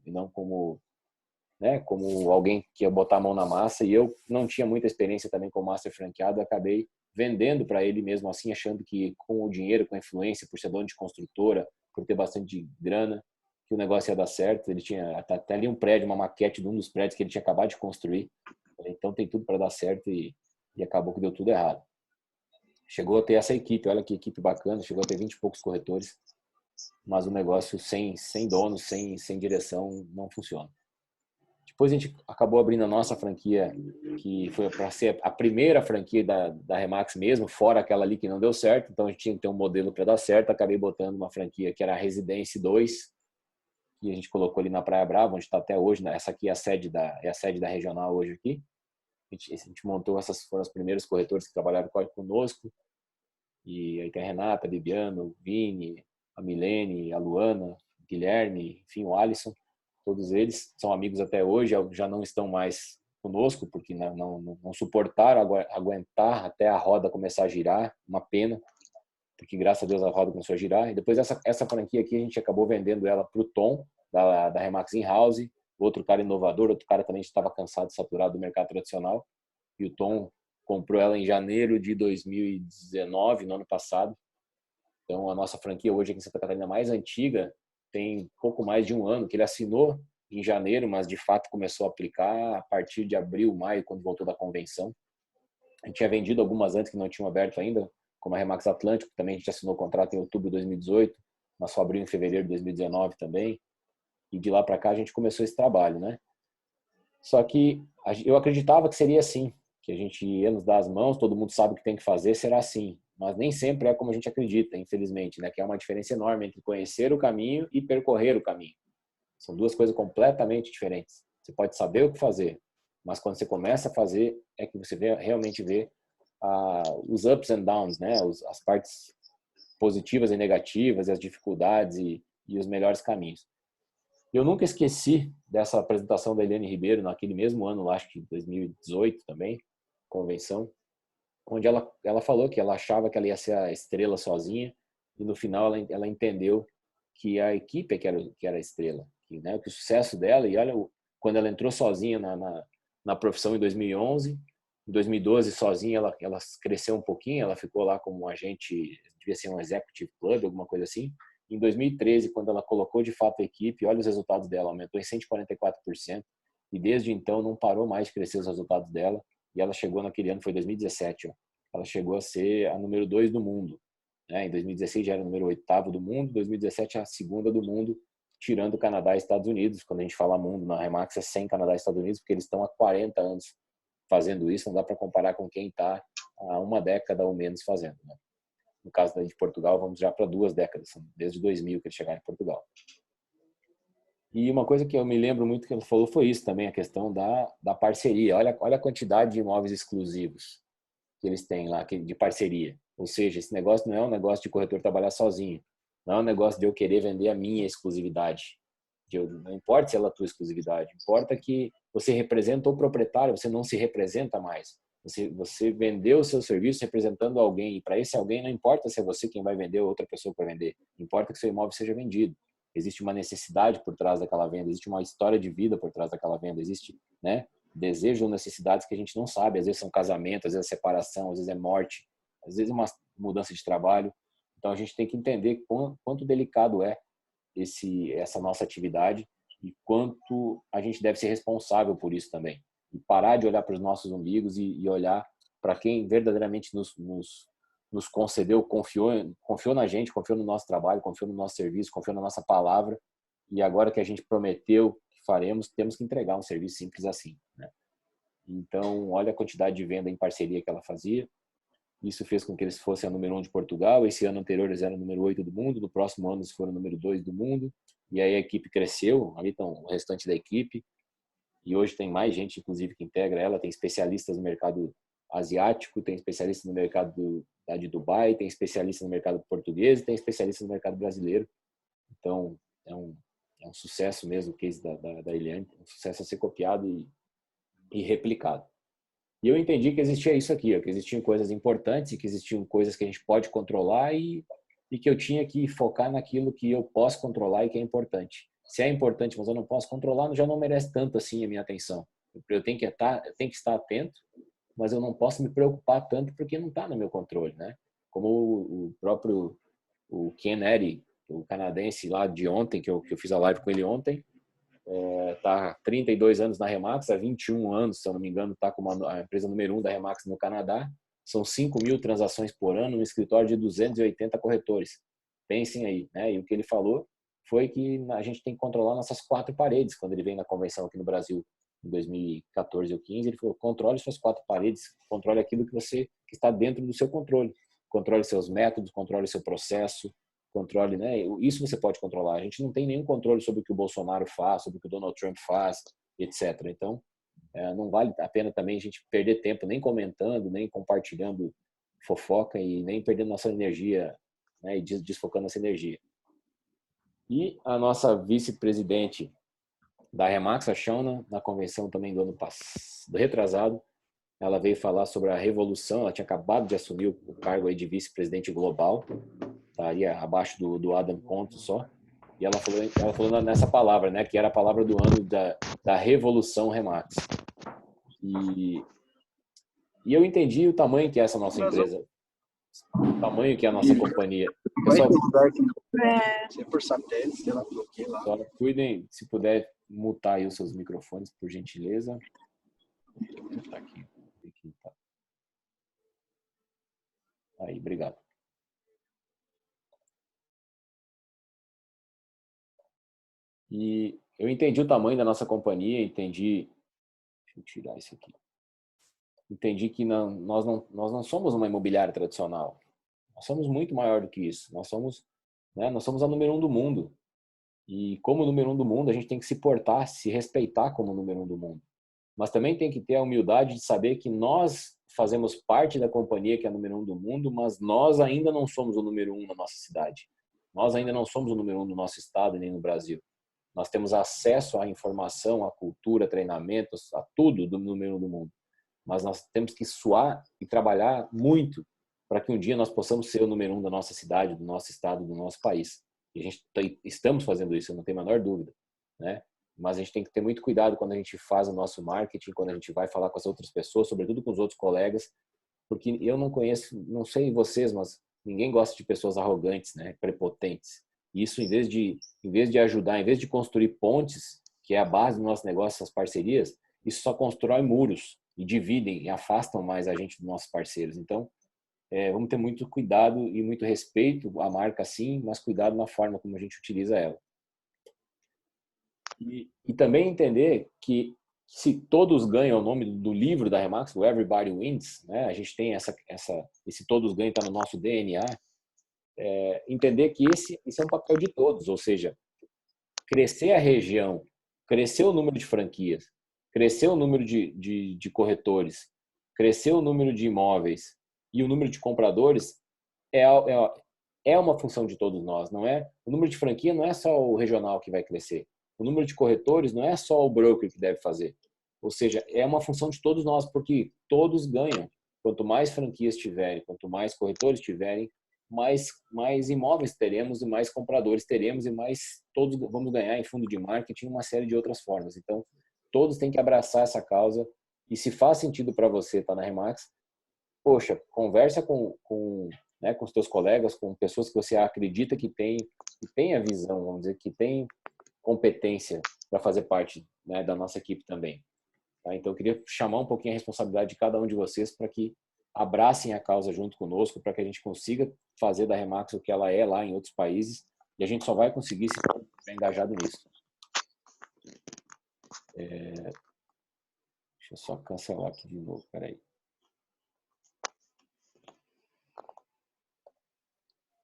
né, como alguém que ia botar a mão na massa, e eu não tinha muita experiência também com master franqueado, acabei vendendo para ele mesmo assim, achando que com o dinheiro, com a influência, por ser dono de construtora, por ter bastante grana, que o negócio ia dar certo. Ele tinha até ali um prédio, uma maquete de um dos prédios que ele tinha acabado de construir. Então tem tudo para dar certo e acabou que deu tudo errado. Chegou a ter essa equipe, olha que equipe bacana, chegou a ter 20 e poucos corretores, mas o negócio sem dono, sem direção, não funciona. Depois a gente acabou abrindo a nossa franquia, que foi para ser a primeira franquia da Remax mesmo, fora aquela ali que não deu certo. Então a gente tinha que ter um modelo para dar certo. Acabei botando uma franquia que era a Residência 2, que a gente colocou ali na Praia Brava, onde está até hoje. Essa aqui é a sede da regional hoje aqui. A gente montou, essas foram os primeiros corretores que trabalharam conosco. E aí tem a Renata, a Bibiano, o Vini, a Milene, a Luana, o Guilherme, enfim, o Alisson. Todos eles são amigos até hoje, já não estão mais conosco, porque não suportaram aguentar até a roda começar a girar. Uma pena, porque graças a Deus a roda começou a girar. E depois essa franquia aqui a gente acabou vendendo ela para o Tom, da Remax In-House, outro cara inovador, outro cara também estava cansado, saturado do mercado tradicional. E o Tom comprou ela em janeiro de 2019, no ano passado. Então a nossa franquia hoje aqui em Santa Catarina mais antiga, tem pouco mais de um ano, que ele assinou em janeiro, mas de fato começou a aplicar a partir de abril, maio, quando voltou da convenção. A gente tinha vendido algumas antes que não tinham aberto ainda, como a Remax Atlântico, também a gente assinou o contrato em outubro de 2018, nós só abriu em fevereiro de 2019 também, e de lá para cá a gente começou esse trabalho, né? Só que eu acreditava que seria assim, que a gente ia nos dar as mãos, todo mundo sabe o que tem que fazer, será assim. Mas nem sempre é como a gente acredita, infelizmente, né? Que é uma diferença enorme entre conhecer o caminho e percorrer o caminho. São duas coisas completamente diferentes. Você pode saber o que fazer, mas quando você começa a fazer, é que você realmente vê os ups and downs, né? As partes positivas e negativas, e as dificuldades e os melhores caminhos. Eu nunca esqueci dessa apresentação da Eliane Ribeiro, naquele mesmo ano, acho que 2018 também, convenção, onde ela falou que ela achava que ela ia ser a estrela sozinha, e no final ela entendeu que a equipe que era a estrela, né, que o sucesso dela, e olha, quando ela entrou sozinha na profissão em 2011, em 2012 sozinha ela cresceu um pouquinho, ela ficou lá como um agente, devia ser um executive club, alguma coisa assim. Em 2013, quando ela colocou de fato a equipe, olha os resultados dela, aumentou em 144%, e desde então não parou mais de crescer os resultados dela, e ela chegou naquele ano, foi 2017, ó, ela chegou a ser a número 2 do mundo. Em 2016 já era o número 8º do mundo, 2017 a segunda do mundo, tirando o Canadá e Estados Unidos. Quando a gente fala mundo, na Remax é sem Canadá e Estados Unidos, porque eles estão há 40 anos fazendo isso, não dá para comparar com quem está há uma década ou menos fazendo. Né? No caso de Portugal, vamos já para 2 décadas, desde 2000 que eles chegaram em Portugal. E uma coisa que eu me lembro muito que ele falou foi isso também, a questão da parceria. Olha a quantidade de imóveis exclusivos que eles têm lá, de parceria. Ou seja, esse negócio não é um negócio de corretor trabalhar sozinho. Não é um negócio de eu querer vender a minha exclusividade. Não importa se ela é a tua exclusividade. Importa que você representa o proprietário, você não se representa mais. Você vendeu o seu serviço representando alguém. E para esse alguém não importa se é você quem vai vender ou outra pessoa que vai vender. Importa que seu imóvel seja vendido. Existe uma necessidade por trás daquela venda. Existe uma história de vida por trás daquela venda. Existe, né, desejo ou necessidades que a gente não sabe. Às vezes são casamentos, às vezes é separação, às vezes é morte, às vezes é uma mudança de trabalho. Então a gente tem que entender quanto delicado é essa nossa atividade e quanto a gente deve ser responsável por isso também. E parar de olhar para os nossos umbigos e olhar para quem verdadeiramente nos concedeu, confiou na gente, confiou no nosso trabalho, confiou no nosso serviço, confiou na nossa palavra. E agora que a gente prometeu que faremos, temos que entregar um serviço simples assim. Né? Então, olha a quantidade de venda em parceria que ela fazia. Isso fez com que eles fossem a número 1 de Portugal. Esse ano anterior eles eram o número 8 do mundo. No próximo ano eles foram o número 2 do mundo. E aí a equipe cresceu. Ali estão o restante da equipe. E hoje tem mais gente, inclusive, que integra ela. Tem especialistas no mercado asiático, tem especialistas no mercado de Dubai, tem especialistas no mercado português, tem especialistas no mercado brasileiro. Então, é um sucesso mesmo o case da Eliane. Um sucesso a ser copiado e replicado. E eu entendi que existia isso aqui, que existiam coisas importantes e que existiam coisas que a gente pode controlar e que eu tinha que focar naquilo que eu posso controlar e que é importante. Se é importante, mas eu não posso controlar, já não merece tanto assim a minha atenção. Eu tenho que estar atento, mas eu não posso me preocupar tanto porque não está no meu controle, né? Como o próprio Ken Eddy, o canadense lá de ontem, que eu fiz a live com ele ontem, está há 32 anos na Remax, há 21 anos, se eu não me engano, está como a empresa número 1 da Remax no Canadá. São 5.000 transações por ano, no escritório de 280 corretores. Pensem aí, né? E o que ele falou foi que a gente tem que controlar nossas 4 paredes. Quando ele veio na convenção aqui no Brasil, em 2014 ou 15, ele falou: controle suas 4 paredes, controle aquilo que está dentro do seu controle. Controle seus métodos, controle seu processo, controle, né? Isso você pode controlar. A gente não tem nenhum controle sobre o que o Bolsonaro faz, sobre o que o Donald Trump faz, etc. Então, não vale a pena também a gente perder tempo nem comentando, nem compartilhando fofoca e nem perdendo nossa energia, né? E desfocando nossa energia. E a nossa vice-presidente da Remax, a Shauna, na convenção também do ano passado, retrasado, ela veio falar sobre a revolução. Ela tinha acabado de assumir o cargo aí de vice-presidente global, estaria abaixo do Adam Conto só. E ela falou nessa palavra, né, que era a palavra do ano da revolução Remax. E eu entendi o tamanho que é essa nossa empresa, o tamanho que é a nossa companhia. Pessoal, só cuidem, se puder mutar aí os seus microfones, por gentileza. Tá aqui. Aí, obrigado. E eu entendi o tamanho da nossa companhia, deixa eu tirar isso aqui. Entendi que nós não somos uma imobiliária tradicional. Nós somos muito maior do que isso. Nós somos a número 1 do mundo. E como número 1 do mundo, a gente tem que se portar, se respeitar como número 1 do mundo. Mas também tem que ter a humildade de saber que nós fazemos parte da companhia que é a número 1 do mundo, mas nós ainda não somos o número 1 na nossa cidade. Nós ainda não somos o número 1 do nosso estado nem no Brasil. Nós temos acesso à informação, à cultura, treinamentos, a tudo do número 1 do mundo. Mas nós temos que suar e trabalhar muito para que um dia nós possamos ser o número 1 da nossa cidade, do nosso estado, do nosso país. E a gente estamos fazendo isso, eu não tenho a menor dúvida, né? Mas a gente tem que ter muito cuidado quando a gente faz o nosso marketing, quando a gente vai falar com as outras pessoas, sobretudo com os outros colegas, porque eu não conheço, não sei vocês, mas ninguém gosta de pessoas arrogantes, né, prepotentes. E isso, em vez de ajudar, em vez de construir pontes, que é a base do nosso negócio, essas parcerias, isso só constrói muros e dividem e afastam mais a gente dos nossos parceiros. Então, vamos ter muito cuidado e muito respeito à marca, sim, mas cuidado na forma como a gente utiliza ela. E também entender que se todos ganham, o nome do livro da Remax, o Everybody Wins, né? A gente tem esse todos ganham, está no nosso DNA, entender que esse é um papel de todos, ou seja, crescer a região, crescer o número de franquias, crescer o número de corretores, crescer o número de imóveis e o número de compradores é uma função de todos nós, não é? O número de franquia não é só o regional que vai crescer. O número de corretores não é só o broker que deve fazer. Ou seja, é uma função de todos nós, porque todos ganham. Quanto mais franquias tiverem, quanto mais corretores tiverem, mais imóveis teremos e mais compradores teremos e mais todos vamos ganhar em fundo de marketing e uma série de outras formas. Então, todos têm que abraçar essa causa e se faz sentido para você estar na Remax, poxa, conversa com os teus colegas, com pessoas que você acredita que tem a visão, vamos dizer, que tem competência para fazer parte, né, da nossa equipe também. Tá? Então, eu queria chamar um pouquinho a responsabilidade de cada um de vocês para que abracem a causa junto conosco, para que a gente consiga fazer da Remax o que ela é lá em outros países, e a gente só vai conseguir se for engajado nisso. Deixa eu só cancelar aqui de novo, peraí.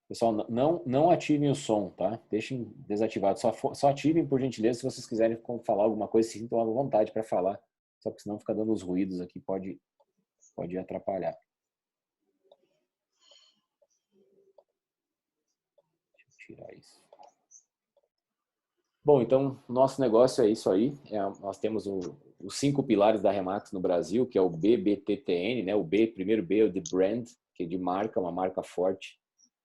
Pessoal, não ativem o som, tá? Deixem desativado. Só ativem, por gentileza, se vocês quiserem falar alguma coisa, se sintam à vontade para falar. Só porque senão fica dando os ruídos aqui, pode atrapalhar. Deixa eu tirar isso. Bom, então, nosso negócio é isso aí. Nós temos os 5 pilares da Remax no Brasil, que é o BBTTN, né? O primeiro B é o de brand, que é de marca, uma marca forte.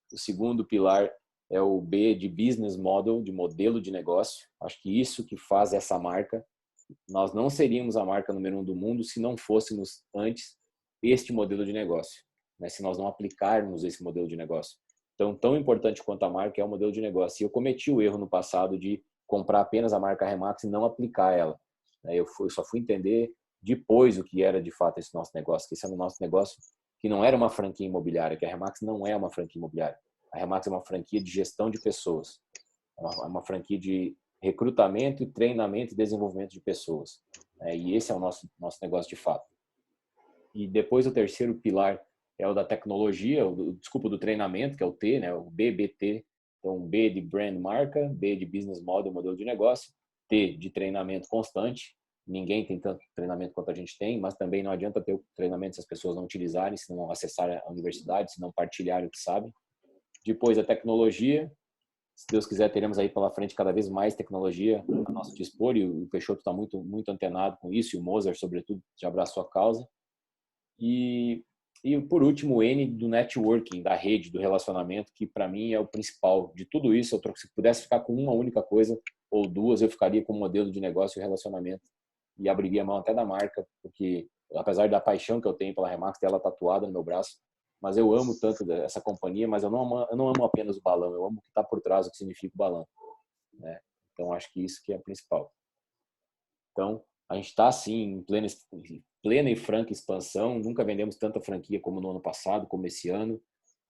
O segundo pilar é o B de business model, de modelo de negócio. Acho que isso que faz essa marca. Nós não seríamos a marca número 1 do mundo se não fôssemos antes este modelo de negócio, né? Se nós não aplicarmos esse modelo de negócio. Então, tão importante quanto a marca é o modelo de negócio. E eu cometi o erro no passado de comprar apenas a marca Remax e não aplicar ela. Eu só fui entender depois o que era de fato esse nosso negócio, que esse é o nosso negócio que não era uma franquia imobiliária, que a Remax não é uma franquia imobiliária. A Remax é uma franquia de gestão de pessoas. É uma franquia de recrutamento, treinamento e desenvolvimento de pessoas. E esse é o nosso negócio de fato. E depois o terceiro pilar é o da tecnologia, do treinamento, que é o T, né? O BBT. Então, B de brand marca, B de business model, modelo de negócio, T de treinamento constante. Ninguém tem tanto treinamento quanto a gente tem, mas também não adianta ter o treinamento se as pessoas não utilizarem, se não acessarem a universidade, se não partilharem o que sabem. Depois a tecnologia. Se Deus quiser, teremos aí pela frente cada vez mais tecnologia a nosso dispor, e o Peixoto está muito, muito antenado com isso, e o Mozart, sobretudo, já abraçou a causa. E por último, o N do networking, da rede, do relacionamento, que para mim é o principal de tudo isso. Se pudesse ficar com uma única coisa ou duas, eu ficaria com o modelo de negócio e relacionamento e abriria a mão até da marca, porque apesar da paixão que eu tenho pela Remax, dela tatuada no meu braço, mas eu amo tanto essa companhia, mas eu não amo apenas o balão, eu amo o que está por trás, o que significa o balão, né? Então acho que isso que é o principal. Então a gente está assim em plena e franca expansão. Nunca vendemos tanta franquia como no ano passado, como esse ano.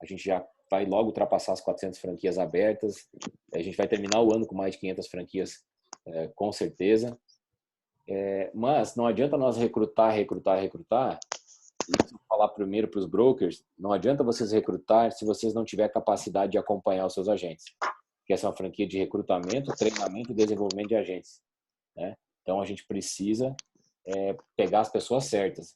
A gente já vai logo ultrapassar as 400 franquias abertas. A gente vai terminar o ano com mais de 500 franquias, com certeza. Mas não adianta nós recrutar. E vou falar primeiro para os brokers, não adianta vocês recrutar se vocês não tiverem capacidade de acompanhar os seus agentes. porque essa é uma franquia de recrutamento, treinamento e desenvolvimento de agentes, né? Então, a gente precisa pegar as pessoas certas.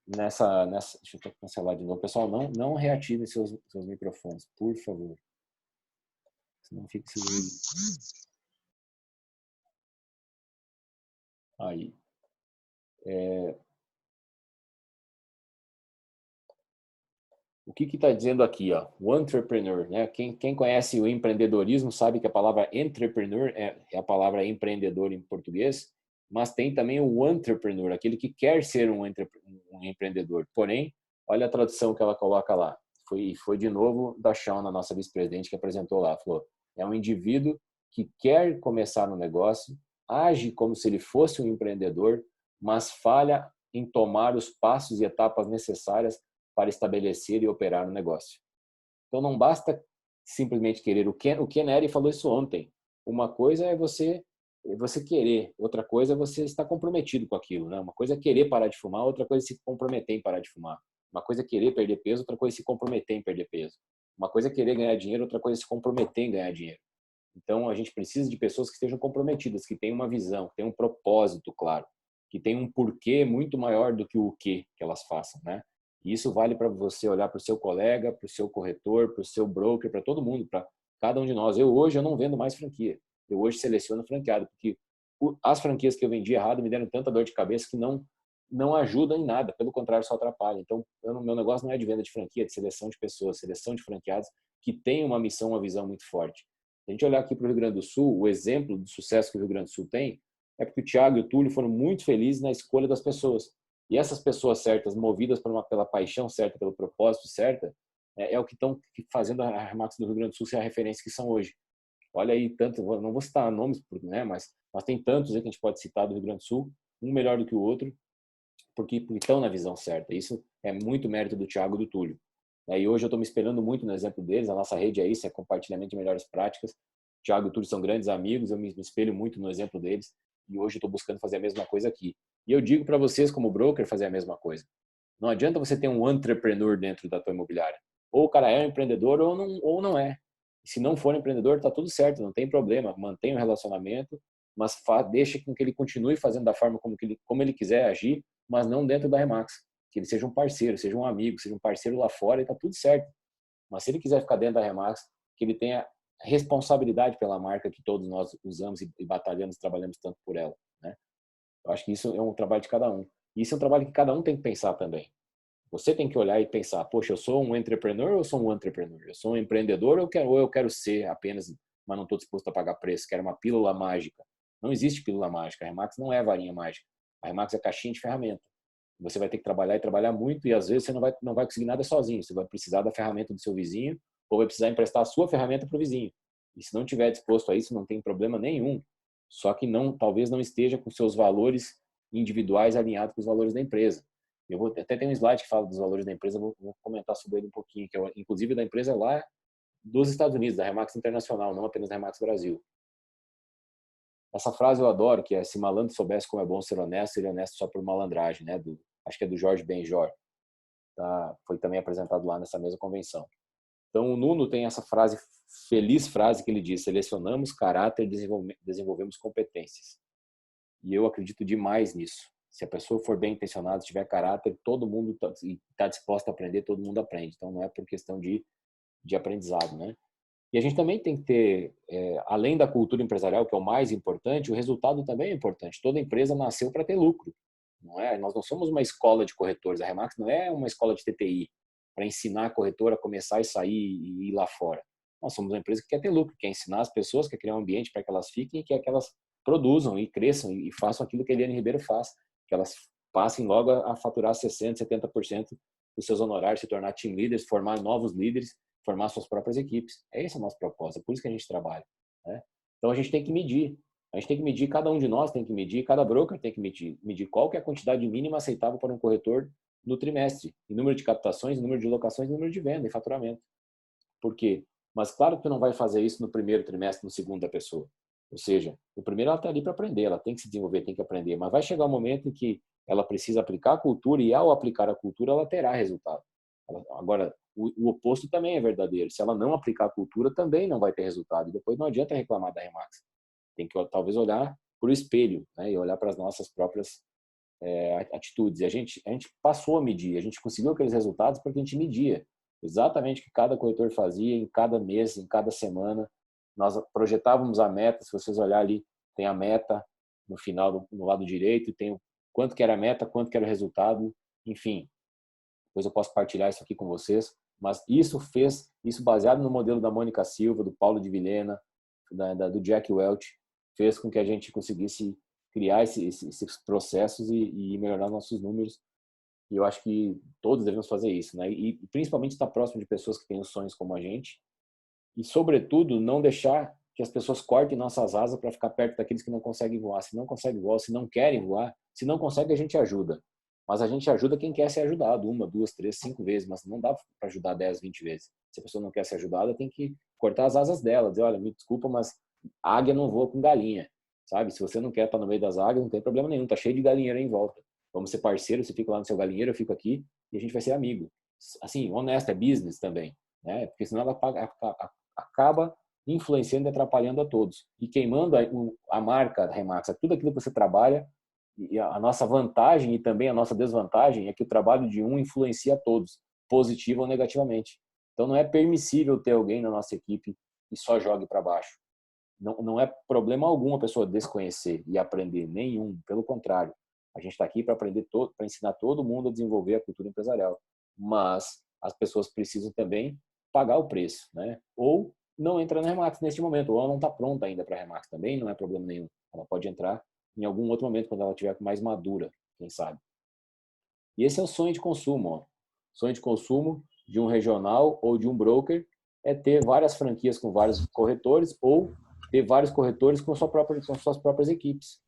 Deixa eu cancelar de novo. Pessoal, não reativem seus microfones, por favor. Senão fica esse ruído. Aí. O que está dizendo aqui, ó? O entrepreneur, né? Quem conhece o empreendedorismo sabe que a palavra entrepreneur é a palavra empreendedor em português, mas tem também o entrepreneur, aquele que quer ser um empreendedor. Porém, olha a tradução que ela coloca lá. Foi de novo da Shauna, nossa vice-presidente, que apresentou lá. Falou, é um indivíduo que quer começar um negócio, age como se ele fosse um empreendedor, mas falha em tomar os passos e etapas necessárias para estabelecer e operar um negócio. Então, não basta simplesmente querer. O Ken Neri falou isso ontem. Uma coisa é você querer, outra coisa é você estar comprometido com aquilo, né? Uma coisa é querer parar de fumar, outra coisa é se comprometer em parar de fumar. Uma coisa é querer perder peso, outra coisa é se comprometer em perder peso. Uma coisa é querer ganhar dinheiro, outra coisa é se comprometer em ganhar dinheiro. Então, a gente precisa de pessoas que estejam comprometidas, que tenham uma visão, que tenham um propósito claro, que tenham um porquê muito maior do que o que elas façam, né? E isso vale para você olhar para o seu colega, para o seu corretor, para o seu broker, para todo mundo, para cada um de nós. Hoje eu não vendo mais franquia. Eu hoje seleciono franqueado, porque as franquias que eu vendi errado me deram tanta dor de cabeça que não ajudam em nada, pelo contrário, só atrapalham. Então, meu negócio não é de venda de franquia, é de seleção de pessoas, seleção de franqueados que têm uma missão, uma visão muito forte. Se a gente olhar aqui para o Rio Grande do Sul, o exemplo do sucesso que o Rio Grande do Sul tem é porque o Thiago e o Túlio foram muito felizes na escolha das pessoas. E essas pessoas certas, movidas pela paixão certa, pelo propósito certo, é o que estão fazendo a Remax do Rio Grande do Sul ser a referência que são hoje. Olha aí, tanto, não vou citar nomes, né, mas tem tantos aí que a gente pode citar do Rio Grande do Sul, um melhor do que o outro, porque estão na visão certa. Isso é muito mérito do Thiago e do Túlio. E hoje eu estou me espelhando muito no exemplo deles, a nossa rede é isso, é compartilhamento de melhores práticas. O Thiago e o Túlio são grandes amigos, eu me espelho muito no exemplo deles, e hoje eu estou buscando fazer a mesma coisa aqui. E eu digo para vocês, como broker, fazer a mesma coisa. Não adianta você ter um entrepreneur dentro da tua imobiliária. Ou o cara é um empreendedor ou não é. E se não for empreendedor, está tudo certo, não tem problema. Mantenha o relacionamento, mas deixe com que ele continue fazendo da forma como ele quiser agir, mas não dentro da Remax. Que ele seja um parceiro, seja um amigo, seja um parceiro lá fora e está tudo certo. Mas se ele quiser ficar dentro da Remax, que ele tenha responsabilidade pela marca que todos nós usamos e batalhamos, trabalhamos tanto por ela, né? Eu acho que isso é um trabalho de cada um. E isso é um trabalho que cada um tem que pensar também. Você tem que olhar e pensar, poxa, eu sou um entrepreneur ou eu sou um entrepreneur? Eu sou um empreendedor ou eu quero ser apenas, mas não estou disposto a pagar preço, quero uma pílula mágica. Não existe pílula mágica. A Remax não é varinha mágica. A Remax é caixinha de ferramenta. Você vai ter que trabalhar e trabalhar muito e às vezes você não vai conseguir nada sozinho. Você vai precisar da ferramenta do seu vizinho ou vai precisar emprestar a sua ferramenta para o vizinho. E se não estiver disposto a isso, não tem problema nenhum. Só que talvez não esteja com seus valores individuais alinhados com os valores da empresa. Eu até ter um slide que fala dos valores da empresa, vou comentar sobre ele um pouquinho, que é inclusive da empresa lá dos Estados Unidos, da Remax Internacional, não apenas da Remax Brasil. Essa frase eu adoro, que é: se malandro soubesse como é bom ser honesto, seria honesto só por malandragem, né? Acho que é do Jorge Benjor. Tá? Foi também apresentado lá nessa mesma convenção. Então, o Nuno tem essa feliz frase que ele diz: selecionamos caráter e desenvolvemos competências. E eu acredito demais nisso. Se a pessoa for bem intencionada, tiver caráter, todo mundo está disposto a aprender, todo mundo aprende. Então, não é por questão de aprendizado, né? E a gente também tem que ter, além da cultura empresarial, que é o mais importante, o resultado também é importante. Toda empresa nasceu para ter lucro, não é? Nós não somos uma escola de corretores. A Remax não é uma escola de TTI para ensinar a corretora a começar e sair e ir lá fora. Nós somos uma empresa que quer ter lucro, quer ensinar as pessoas, quer criar um ambiente para que elas fiquem e quer que elas produzam e cresçam e façam aquilo que a Eliane Ribeiro faz, que elas passem logo a faturar 60%, 70% dos seus honorários, se tornar team leaders, formar novos líderes, formar suas próprias equipes. Esse é o nosso propósito, é por isso que a gente trabalha, né? Então a gente tem que medir. A gente tem que medir, cada um de nós tem que medir, cada broker tem que medir qual que é a quantidade mínima aceitável para um corretor no trimestre, em número de captações, em número de locações, em número de venda e faturamento. Por quê? Mas claro que tu não vai fazer isso no primeiro trimestre, no segundo da pessoa. Ou seja, no primeiro ela está ali para aprender, ela tem que se desenvolver, tem que aprender, mas vai chegar um momento em que ela precisa aplicar a cultura e ao aplicar a cultura ela terá resultado. Agora, o oposto também é verdadeiro. Se ela não aplicar a cultura, também não vai ter resultado. E depois não adianta reclamar da Remax. Tem que talvez olhar para o espelho, né? E olhar para as nossas próprias atitudes. E a gente passou a medir, a gente conseguiu aqueles resultados porque a gente media exatamente o que cada corretor fazia em cada mês, em cada semana. Nós projetávamos a meta, se vocês olharem ali, tem a meta no final, no lado direito, tem quanto que era a meta, quanto que era o resultado, enfim. Depois eu posso partilhar isso aqui com vocês, mas isso baseado no modelo da Mônica Silva, do Paulo de Vilhena, do Jack Welch, fez com que a gente conseguisse criar esses processos e melhorar nossos números. E eu acho que todos devemos fazer isso, né? E principalmente estar próximo de pessoas que têm os sonhos como a gente. E, sobretudo, não deixar que as pessoas cortem nossas asas para ficar perto daqueles que não conseguem voar. Se não conseguem voar, se não querem voar, se não consegue, a gente ajuda. Mas a gente ajuda quem quer ser ajudado, 1, 2, 3, 5 vezes, mas não dá para ajudar 10, 20 vezes. Se a pessoa não quer ser ajudada, tem que cortar as asas dela, dizer, olha, me desculpa, mas águia não voa com galinha, sabe? Se você não quer estar no meio das águias, não tem problema nenhum, tá cheio de galinheiro em volta. Vamos ser parceiro, você fica lá no seu galinheiro, eu fico aqui e a gente vai ser amigo. Assim, honesto, é business também, né? Porque senão ela acaba influenciando e atrapalhando a todos. E queimando a marca da Remax, tudo aquilo que você trabalha, e a nossa vantagem e também a nossa desvantagem é que o trabalho de um influencia a todos, positivo ou negativamente. Então não é permissível ter alguém na nossa equipe que só jogue para baixo. Não é problema algum a pessoa desconhecer e aprender, nenhum, pelo contrário. A gente está aqui para aprender, para ensinar todo mundo a desenvolver a cultura empresarial. Mas as pessoas precisam também pagar o preço, né? Ou não entra na Remax neste momento, ou ela não está pronta ainda para a Remax também, não é problema nenhum. Ela pode entrar em algum outro momento, quando ela estiver mais madura, quem sabe. E esse é o sonho de consumo. Ó. Sonho de consumo de um regional ou de um broker é ter várias franquias com vários corretores ou ter vários corretores com suas próprias equipes.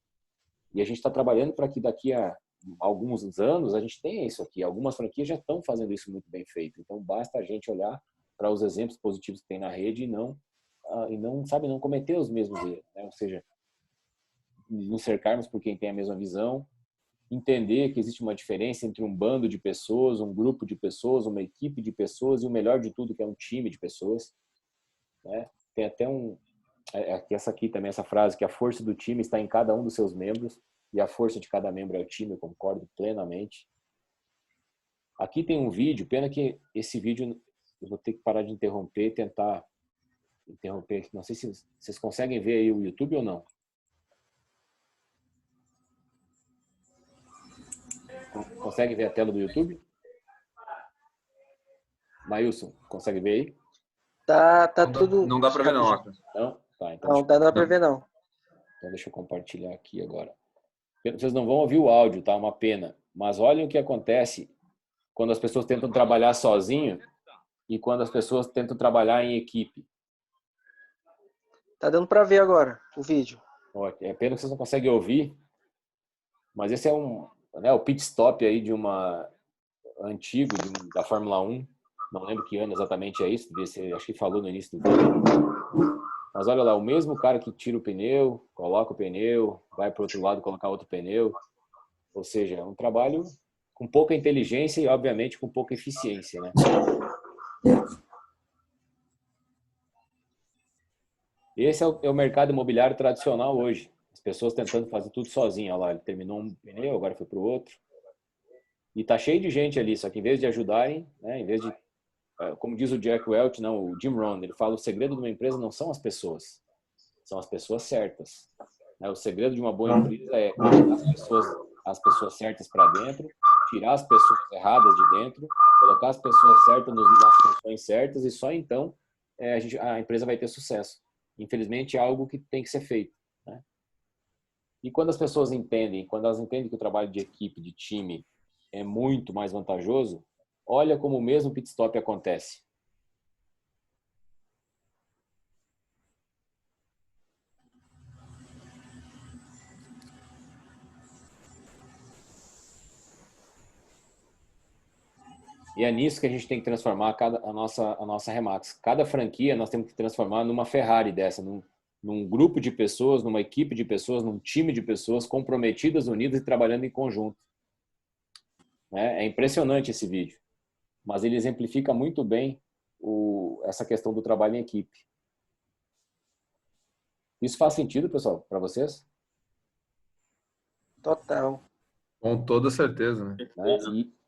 E a gente está trabalhando para que daqui a alguns anos a gente tenha isso aqui. Algumas franquias já estão fazendo isso muito bem feito. Então basta a gente olhar para os exemplos positivos que tem na rede e não cometer os mesmos erros, né? Ou seja, nos cercarmos por quem tem a mesma visão, entender que existe uma diferença entre um bando de pessoas, um grupo de pessoas, uma equipe de pessoas e o melhor de tudo que é um time de pessoas, né? Tem até essa aqui também, essa frase, que a força do time está em cada um dos seus membros e a força de cada membro é o time, eu concordo plenamente. Aqui tem um vídeo, pena que esse vídeo eu vou ter que parar de interromper e tentar interromper. Não sei se vocês conseguem ver aí o YouTube ou não. Consegue ver a tela do YouTube? Maílson, consegue ver aí? Tá Não tudo. não dá para ver, não, Ocra. Não? Tá, então Não, dá pra ver, não. Então deixa eu compartilhar aqui agora. Vocês não vão ouvir o áudio, tá? Uma pena. Mas olhem o que acontece quando as pessoas tentam trabalhar sozinho e quando as pessoas tentam trabalhar em equipe. Tá dando pra ver agora o vídeo. É pena que vocês não conseguem ouvir, mas esse é o pit stop aí de antigo da Fórmula 1. Não lembro que ano exatamente é isso, acho que falou no início do vídeo. Mas olha lá, o mesmo cara que tira o pneu, coloca o pneu, vai para o outro lado colocar outro pneu. Ou seja, é um trabalho com pouca inteligência e, obviamente, com pouca eficiência, né? Esse é o mercado imobiliário tradicional hoje. As pessoas tentando fazer tudo sozinho. Olha lá, ele terminou um pneu, agora foi para o outro. E tá cheio de gente ali, só que em vez de ajudarem, né, em vez de, como diz o Jack Welch, não, o Jim Rohn, ele fala, o segredo de uma empresa não são as pessoas, são as pessoas certas. O segredo de uma boa empresa é colocar as pessoas certas para dentro, tirar as pessoas erradas de dentro, colocar as pessoas certas nas funções certas e só então a empresa vai ter sucesso. Infelizmente é algo que tem que ser feito, né? E quando as pessoas entendem, quando elas entendem que o trabalho de equipe, de time é muito mais vantajoso, olha como o mesmo pit stop acontece. E é nisso que a gente tem que transformar a nossa Remax. Cada franquia nós temos que transformar numa Ferrari dessa, num grupo de pessoas, numa equipe de pessoas, num time de pessoas comprometidas, unidas e trabalhando em conjunto. É impressionante esse vídeo. mas ele exemplifica muito bem essa questão do trabalho em equipe. Isso faz sentido, pessoal, para vocês? Total. Com toda certeza, né?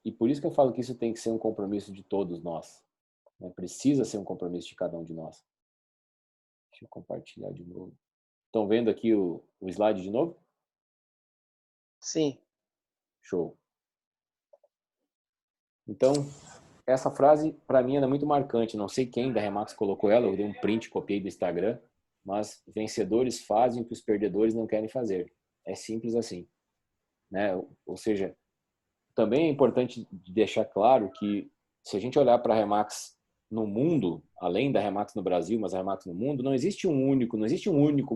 E por isso que eu falo que isso tem que ser um compromisso de todos nós. Né? Precisa ser um compromisso de cada um de nós. Deixa eu compartilhar de novo. Estão vendo aqui o slide de novo? Sim. Show. Então, essa frase, para mim, é muito marcante. Não sei quem da Remax colocou ela, eu dei um print, copiei do Instagram, mas vencedores fazem o que os perdedores não querem fazer. É simples assim. Né? Ou seja, também é importante deixar claro que se a gente olhar para a Remax no mundo, além da Remax no Brasil, mas a Remax no mundo, não existe um único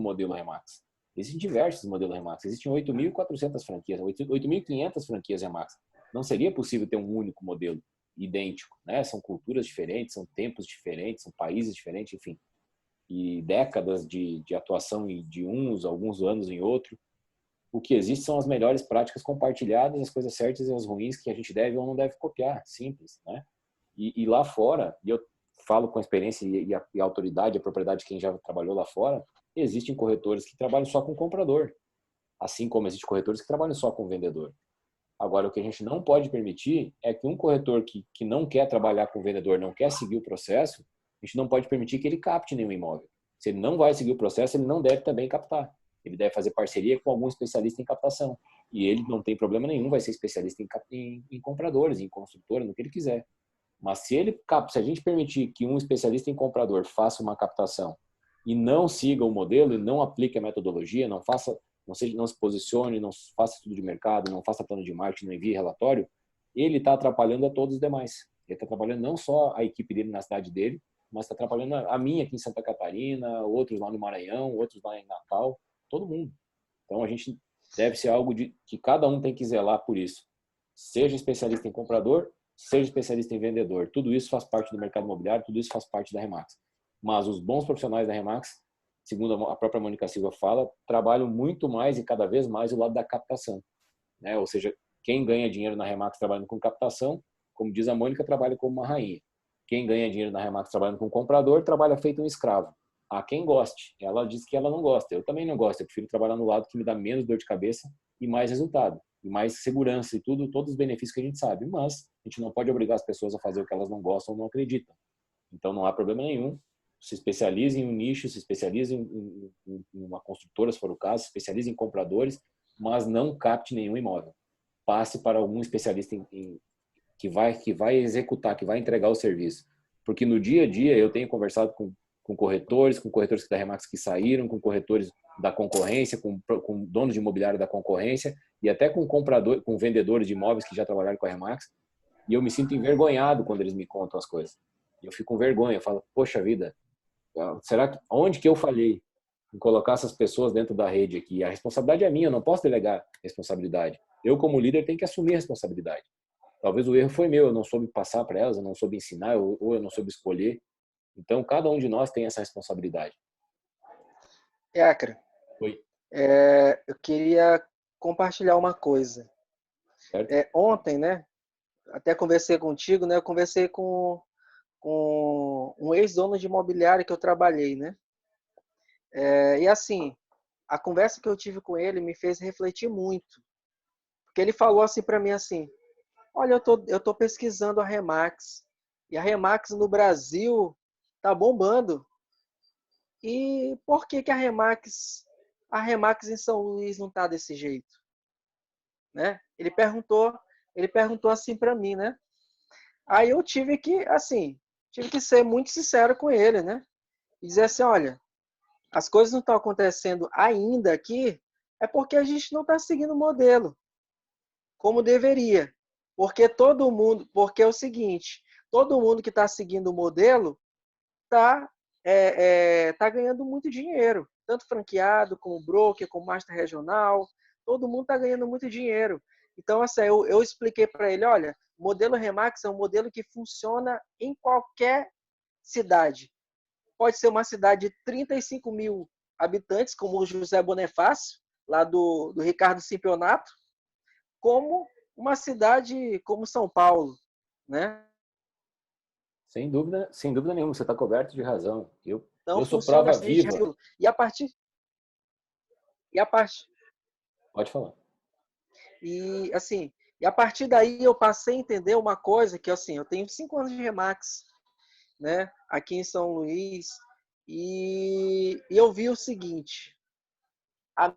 modelo Remax. Existem diversos modelos Remax. Existem 8.400 franquias, 8.500 franquias Remax. Não seria possível ter um único modelo idêntico, né? São culturas diferentes, são tempos diferentes, são países diferentes, enfim. E décadas de atuação de uns, alguns anos em outro. O que existe são as melhores práticas compartilhadas, as coisas certas e as ruins que a gente deve ou não deve copiar, simples, né? E lá fora, e eu falo com a experiência e a autoridade, a propriedade de quem já trabalhou lá fora, existem corretores que trabalham só com comprador, assim como existem corretores que trabalham só com vendedor. Agora, o que a gente não pode permitir é que um corretor que não quer trabalhar com vendedor, não quer seguir o processo, a gente não pode permitir que ele capte nenhum imóvel. Se ele não vai seguir o processo, ele não deve também captar. Ele deve fazer parceria com algum especialista em captação. E ele não tem problema nenhum, vai ser especialista em compradores, em construtora, no que ele quiser. Mas se a gente permitir que um especialista em comprador faça uma captação e não siga o modelo e não aplique a metodologia, não se posicione, não faça estudo de mercado, não faça plano de marketing, não envie relatório, ele está atrapalhando a todos os demais. Ele está atrapalhando não só a equipe dele na cidade dele, mas está atrapalhando a minha aqui em Santa Catarina, outros lá no Maranhão, outros lá em Natal, todo mundo. Então a gente deve ser algo que cada um tem que zelar por isso. Seja especialista em comprador, seja especialista em vendedor. Tudo isso faz parte do mercado imobiliário, tudo isso faz parte da Remax. Mas os bons profissionais da Remax, segundo a própria Mônica Silva fala, trabalham muito mais e cada vez mais o lado da captação. Né? Ou seja, quem ganha dinheiro na Remax trabalhando com captação, como diz a Mônica, trabalha como uma rainha. Quem ganha dinheiro na Remax trabalhando com comprador, trabalha feito um escravo. Há quem goste. Ela diz que ela não gosta. Eu também não gosto. Eu prefiro trabalhar no lado que me dá menos dor de cabeça e mais resultado. E mais segurança e todos os benefícios que a gente sabe. Mas a gente não pode obrigar as pessoas a fazer o que elas não gostam ou não acreditam. Então não há problema nenhum. Se especialize em um nicho, se especialize em uma construtora, se for o caso, se especialize em compradores, mas não capte nenhum imóvel. Passe para algum especialista que vai executar, que vai entregar o serviço. Porque no dia a dia eu tenho conversado com corretores da Remax que saíram, com corretores da concorrência, com donos de imobiliário da concorrência e até com vendedores de imóveis que já trabalharam com a Remax. E eu me sinto envergonhado quando eles me contam as coisas. Eu fico com vergonha, eu falo, poxa vida, onde que eu falhei em colocar essas pessoas dentro da rede aqui? A responsabilidade é minha, eu não posso delegar responsabilidade. Eu, como líder, tenho que assumir a responsabilidade. Talvez o erro foi meu, eu não soube passar para elas, eu não soube ensinar, ou eu não soube escolher. Então, cada um de nós tem essa responsabilidade. Acra, Oi. eu queria compartilhar uma coisa. Ontem, né, até conversei contigo, né, eu conversei com um ex-dono de imobiliário que eu trabalhei, né? E assim, a conversa que eu tive com ele me fez refletir muito. Porque ele falou assim para mim assim, olha, eu tô pesquisando a Remax. E a Remax no Brasil tá bombando. E por que a Remax em São Luís não tá desse jeito? Né? Ele perguntou assim para mim, né? Aí eu tive que ser muito sincero com ele, né? E dizer assim, olha, as coisas não estão acontecendo ainda aqui, é porque a gente não está seguindo o modelo como deveria. Porque é o seguinte, todo mundo que está seguindo o modelo está tá ganhando muito dinheiro. Tanto franqueado, como broker, como master regional, todo mundo está ganhando muito dinheiro. Então, assim, eu expliquei para ele, olha, o modelo Remax é um modelo que funciona em qualquer cidade. Pode ser uma cidade de 35 mil habitantes, como o José Bonifácio, lá do Ricardo Cimpionato, como uma cidade como São Paulo, né? Sem dúvida nenhuma, você está coberto de razão. Então Eu sou funciona prova assim, viva. e a partir Pode falar. e assim, e a partir daí eu passei a entender uma coisa que assim, eu tenho 5 anos de Remax, né, aqui em São Luís, e eu vi o seguinte, a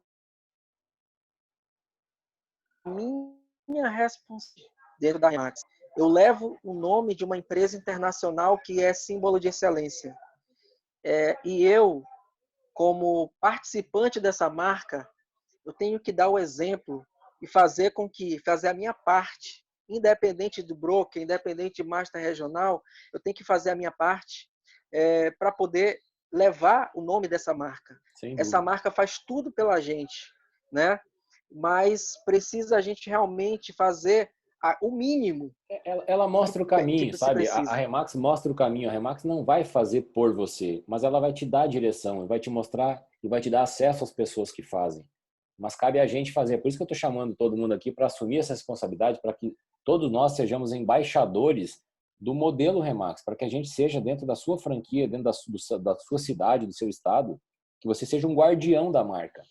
minha responsabilidade dentro da Remax, eu levo o nome de uma empresa internacional que é símbolo de excelência. E eu, como participante dessa marca, eu tenho que dar o exemplo e fazer a minha parte, independente do broker, independente de master regional, eu tenho que fazer a minha parte para poder levar o nome dessa marca. Sem Essa dúvida. marca faz tudo pela gente, né? Mas precisa a gente realmente fazer o mínimo Ela mostra o caminho, que se sabe? A precisa. Remax mostra o caminho. A Remax não vai fazer por você, mas ela vai te dar a direção, vai te mostrar e vai te dar acesso às pessoas que fazem. Mas cabe a gente fazer. Por isso que eu estou chamando todo mundo aqui para assumir essa responsabilidade, para que todos nós sejamos embaixadores do modelo Remax, para que a gente seja dentro da sua franquia, dentro da sua cidade, do seu estado, que você seja um guardião da marca.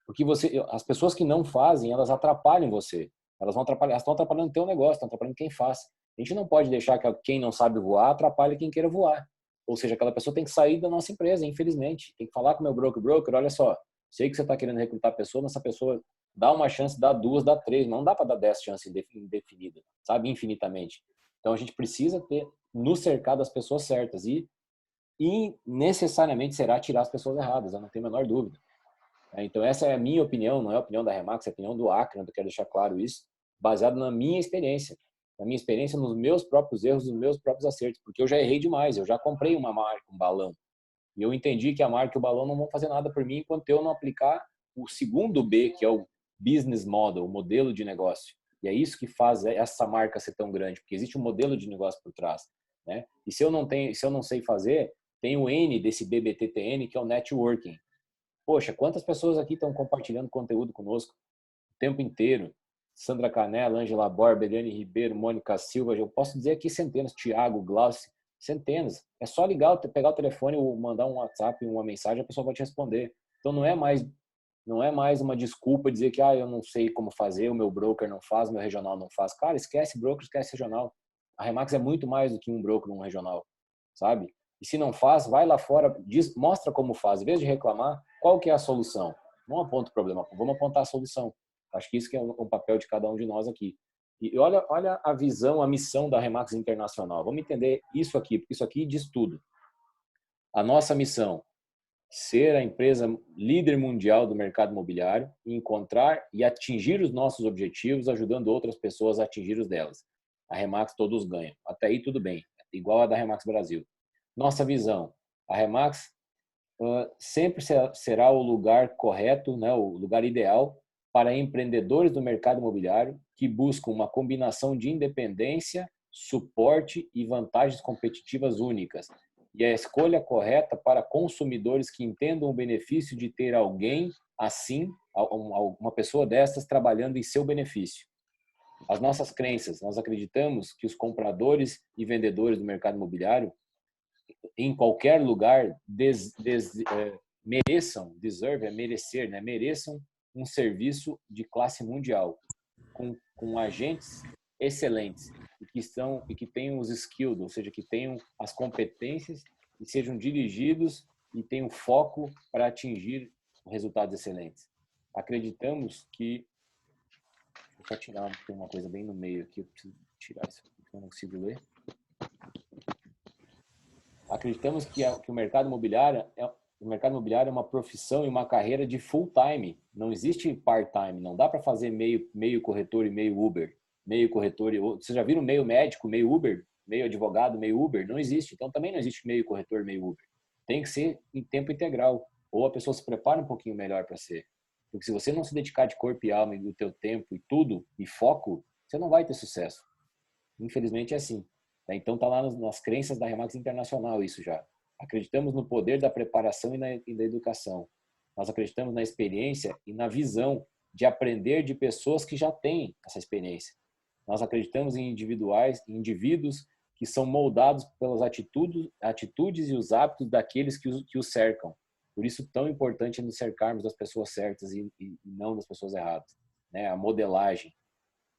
Porque as pessoas que não fazem, elas atrapalham você. Elas estão atrapalhando o teu negócio, estão atrapalhando quem faz. A gente não pode deixar que quem não sabe voar atrapalhe quem queira voar. Ou seja, aquela pessoa tem que sair da nossa empresa, infelizmente. Tem que falar com o meu broker, olha só, sei que você está querendo recrutar a pessoa, mas essa pessoa dá uma chance, dá duas, dá três, mas não dá para dar 10 chances indefinidas, sabe? Infinitamente. Então a gente precisa nos cercar das pessoas certas e necessariamente será tirar as pessoas erradas, eu não tenho a menor dúvida. Então essa é a minha opinião, não é a opinião da Remax, é a opinião do Acre, eu quero deixar claro isso, baseado na minha experiência, nos meus próprios erros, nos meus próprios acertos, porque eu já errei demais, eu já comprei uma marca, um balão, e eu entendi que a marca e o balão não vão fazer nada por mim enquanto eu não aplicar o segundo B, que é o business model, o modelo de negócio. E é isso que faz essa marca ser tão grande, porque existe um modelo de negócio por trás, né? E se eu não sei fazer, tem o N desse BBTTN, que é o networking. Poxa, quantas pessoas aqui estão compartilhando conteúdo conosco o tempo inteiro? Sandra Canella, Ângela Borba, Eliane Ribeiro, Mônica Silva, eu posso dizer aqui centenas, Thiago, Glaucio, centenas. É só ligar, pegar o telefone ou mandar um WhatsApp, uma mensagem, a pessoa vai te responder. Então não é mais uma desculpa dizer que eu não sei como fazer, o meu broker não faz, o meu regional não faz. Cara, esquece broker, esquece regional. A Remax é muito mais do que um broker, um regional, sabe? E se não faz, vai lá fora, mostra como faz. Em vez de reclamar, qual que é a solução? Não aponta o problema, vamos apontar a solução. Acho que isso que é o papel de cada um de nós aqui. E olha a visão, a missão da Remax Internacional. Vamos entender isso aqui, porque isso aqui diz tudo. A nossa missão, ser a empresa líder mundial do mercado imobiliário e encontrar e atingir os nossos objetivos, ajudando outras pessoas a atingir os delas. A Remax todos ganham. Até aí tudo bem, igual a da Remax Brasil. Nossa visão, a Remax sempre será o lugar correto, né, o lugar ideal para empreendedores do mercado imobiliário que buscam uma combinação de independência, suporte e vantagens competitivas únicas. E a escolha correta para consumidores que entendam o benefício de ter alguém assim, uma pessoa dessas trabalhando em seu benefício. As nossas crenças, nós acreditamos que os compradores e vendedores do mercado imobiliário em qualquer lugar mereçam, merecer, né? Mereçam um serviço de classe mundial com agentes excelentes e que tenham os skills, ou seja, que tenham as competências e sejam dirigidos e tenham foco para atingir resultados excelentes. Acreditamos que vou só tirar, tem uma coisa bem no meio aqui, eu preciso tirar isso aqui, eu não consigo ler. Acreditamos que o mercado imobiliário é uma profissão e uma carreira de full time. Não existe part time. Não dá para fazer meio corretor e meio Uber, meio corretor e vocês já viram meio médico, meio Uber, meio advogado, meio Uber? Não existe. Então também não existe meio corretor, meio Uber. Tem que ser em tempo integral. Ou a pessoa se prepara um pouquinho melhor para ser. Porque se você não se dedicar de corpo e alma e do teu tempo e tudo e foco, você não vai ter sucesso. Infelizmente é assim. Então está lá nas crenças da Remax Internacional isso já. Acreditamos no poder da preparação e da educação. Nós acreditamos na experiência e na visão de aprender de pessoas que já têm essa experiência. Nós acreditamos em indivíduos que são moldados pelas atitudes e os hábitos daqueles que os cercam. Por isso, tão importante é nos cercarmos das pessoas certas e não das pessoas erradas. Né? A modelagem,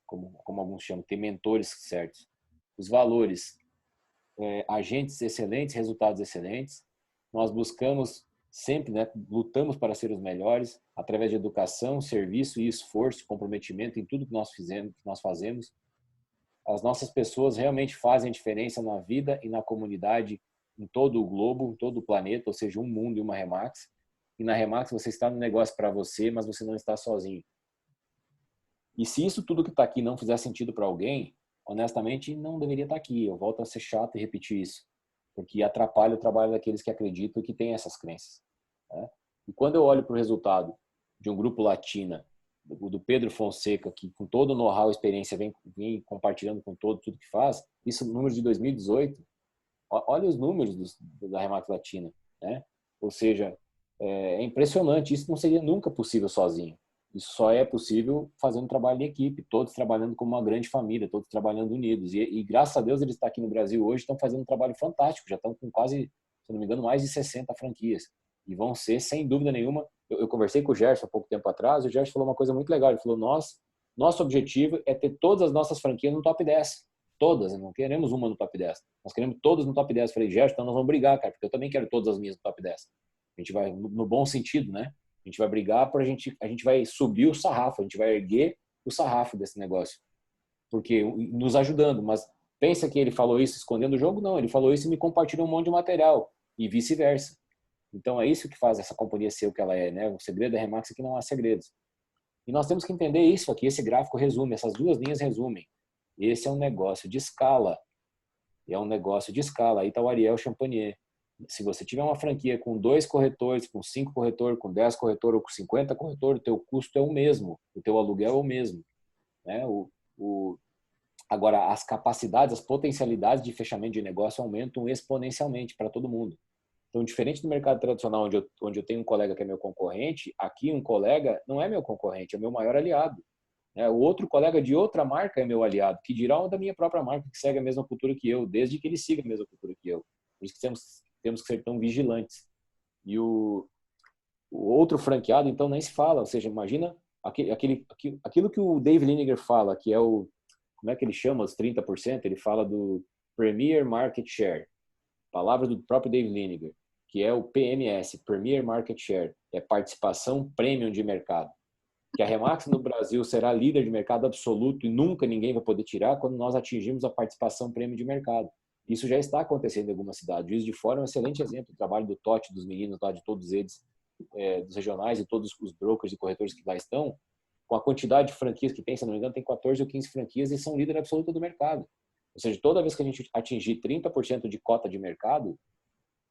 como alguns chamam, ter mentores certos. Os valores, agentes excelentes, resultados excelentes. Nós buscamos sempre, né, lutamos para ser os melhores através de educação, serviço e esforço, comprometimento em tudo que nós fazemos. As nossas pessoas realmente fazem diferença na vida e na comunidade em todo o globo, em todo o planeta, ou seja, um mundo e uma Remax. E na Remax você está no negócio para você, mas você não está sozinho. E se isso tudo que está aqui não fizer sentido para alguém, honestamente, não deveria estar aqui. Eu volto a ser chato e repetir isso, porque atrapalha o trabalho daqueles que acreditam e que têm essas crenças. Né? E quando eu olho para o resultado de um grupo Latina, do Pedro Fonseca, que com todo o know-how e experiência vem compartilhando com tudo que faz, isso números de 2018, olha os números da Remax Latina. Né? Ou seja, é impressionante, isso não seria nunca possível sozinho. Isso só é possível fazendo trabalho em equipe, todos trabalhando como uma grande família, todos trabalhando unidos. E graças a Deus eles estão aqui no Brasil hoje, estão fazendo um trabalho fantástico, já estão com quase, se não me engano, mais de 60 franquias. E vão ser, sem dúvida nenhuma, eu conversei com o Gerson há pouco tempo atrás, o Gerson falou uma coisa muito legal, ele falou, nosso objetivo é ter todas as nossas franquias no top 10. Todas, não queremos uma no top 10. Nós queremos todas no top 10. Eu falei, Gerson, então nós vamos brigar, cara, porque eu também quero todas as minhas no top 10. A gente vai, no bom sentido, né? A gente vai brigar, a gente vai subir o sarrafo, a gente vai erguer o sarrafo desse negócio. Porque nos ajudando, mas pensa que ele falou isso escondendo o jogo? Não, ele falou isso e me compartilhou um monte de material e vice-versa. Então é isso que faz essa companhia ser o que ela é, né? O segredo da Remax é que não há segredos. E nós temos que entender isso aqui, esse gráfico resume, essas duas linhas resumem. Esse é um negócio de escala. É um negócio de escala. Aí está o Ariel Champagnier. Se você tiver uma franquia com 2 corretores, com 5 corretores, com 10 corretores ou com 50 corretores, o teu custo é o mesmo, o teu aluguel é o mesmo. Né? Agora, as capacidades, as potencialidades de fechamento de negócio aumentam exponencialmente para todo mundo. Então, diferente do mercado tradicional, onde eu tenho um colega que é meu concorrente, aqui um colega não é meu concorrente, é meu maior aliado. O outro colega de outra marca é meu aliado, que dirá o da minha própria marca, que segue a mesma cultura que eu, desde que ele siga a mesma cultura que eu. Por isso que temos que ser tão vigilantes. E o outro franqueado, então, nem se fala. Ou seja, imagina aquilo que o Dave Liniger fala, que é como é que ele chama os 30%? Ele fala do Premier Market Share. Palavra do próprio Dave Liniger, que é o PMS, Premier Market Share. É participação premium de mercado. Que a Remax no Brasil será líder de mercado absoluto e nunca ninguém vai poder tirar quando nós atingirmos a participação premium de mercado. Isso já está acontecendo em algumas cidades. Juiz de Fora é um excelente exemplo. O trabalho do Totti, dos meninos lá, de todos eles, dos regionais e todos os brokers e corretores que lá estão, com a quantidade de franquias que tem, se não me engano, tem 14 ou 15 franquias e são líder absoluto do mercado. Ou seja, toda vez que a gente atingir 30% de cota de mercado,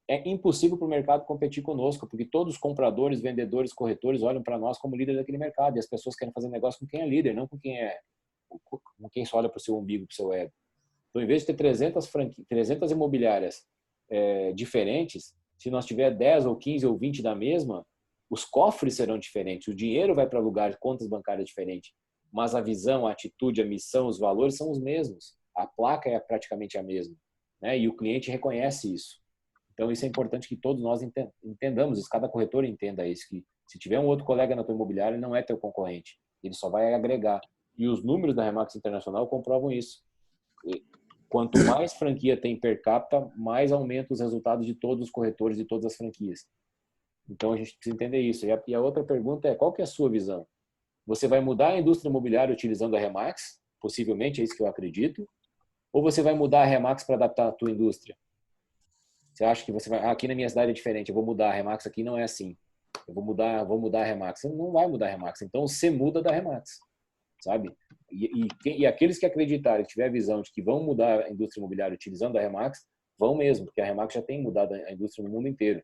é impossível para o mercado competir conosco, porque todos os compradores, vendedores, corretores olham para nós como líder daquele mercado e as pessoas querem fazer negócio com quem é líder, não com quem só olha para o seu umbigo, para o seu ego. Então, em vez de ter 300 imobiliárias diferentes, se nós tiver 10 ou 15 ou 20 da mesma, os cofres serão diferentes, o dinheiro vai para lugares, contas bancárias diferentes, mas a visão, a atitude, a missão, os valores são os mesmos. A placa é praticamente a mesma, né? E o cliente reconhece isso. Então, isso é importante que todos nós entendamos isso, cada corretor entenda isso, que se tiver um outro colega na tua imobiliária, ele não é teu concorrente, ele só vai agregar. E os números da Remax Internacional comprovam isso. E quanto mais franquia tem per capita, mais aumenta os resultados de todos os corretores e todas as franquias. Então, a gente precisa entender isso. E a outra pergunta é, qual que é a sua visão? Você vai mudar a indústria imobiliária utilizando a Remax? Possivelmente, é isso que eu acredito. Ou você vai mudar a Remax para adaptar a tua indústria? Você acha que você vai... aqui na minha cidade é diferente, eu vou mudar a Remax, aqui não é assim. Eu vou mudar a Remax. Você não vai mudar a Remax, então você muda da Remax, sabe? E aqueles que acreditarem, que tiver a visão de que vão mudar a indústria imobiliária utilizando a Remax, vão mesmo, porque a Remax já tem mudado a indústria no mundo inteiro.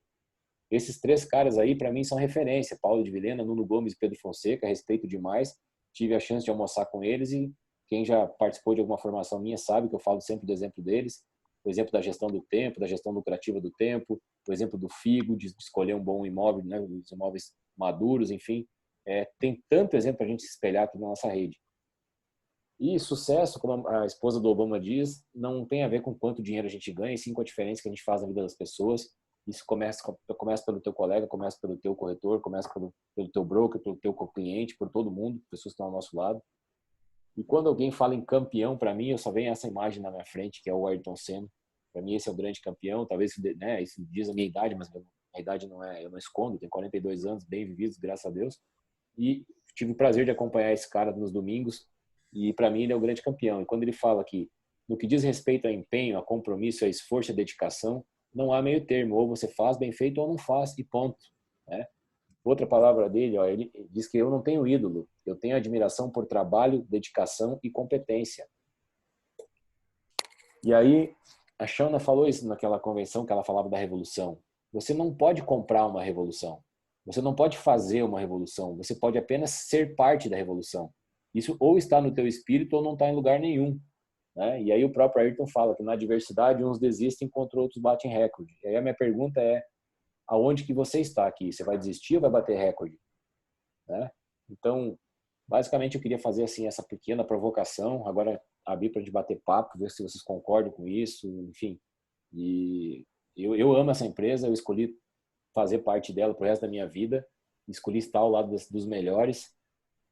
Esses 3 caras aí, para mim, são referência. Paulo de Vilhena, Nuno Gomes e Pedro Fonseca, respeito demais. Tive a chance de almoçar com eles e quem já participou de alguma formação minha sabe que eu falo sempre do exemplo deles. O exemplo da gestão do tempo, da gestão lucrativa do tempo, o exemplo do FIGO, de escolher um bom imóvel, né, os imóveis maduros, enfim. Tem tanto exemplo para a gente se espelhar aqui na nossa rede. E sucesso, como a esposa do Obama diz, não tem a ver com quanto dinheiro a gente ganha, e sim com a diferença que a gente faz na vida das pessoas. Isso começa pelo teu colega, começa pelo teu corretor, começa pelo teu broker, pelo teu cliente, por todo mundo, pessoas que estão ao nosso lado. E quando alguém fala em campeão, para mim, eu só venho essa imagem na minha frente, que é o Ayrton Senna. Para mim, esse é o grande campeão. Talvez, né, isso diz a minha idade, mas a idade não é, eu não escondo. Tenho 42 anos, bem vividos, graças a Deus. E tive o prazer de acompanhar esse cara nos domingos. E para mim, ele é o grande campeão. E quando ele fala que, no que diz respeito a empenho, a compromisso, a esforço, a dedicação, não há meio termo. Ou você faz bem feito ou não faz, e ponto. Né? Outra palavra dele, ó, ele diz que eu não tenho ídolo, eu tenho admiração por trabalho, dedicação e competência. E aí, a Shauna falou isso naquela convenção que ela falava da revolução. Você não pode comprar uma revolução. Você não pode fazer uma revolução. Você pode apenas ser parte da revolução. Isso ou está no teu espírito ou não está em lugar nenhum. Né? E aí o próprio Ayrton fala que na adversidade uns desistem enquanto outros batem recorde. E aí a minha pergunta é, aonde que você está aqui? Você vai desistir ou vai bater recorde? Né? Então, basicamente eu queria fazer assim essa pequena provocação, agora abrir para a gente bater papo, ver se vocês concordam com isso, enfim. E eu amo essa empresa, eu escolhi fazer parte dela pro resto da minha vida, escolhi estar ao lado dos melhores.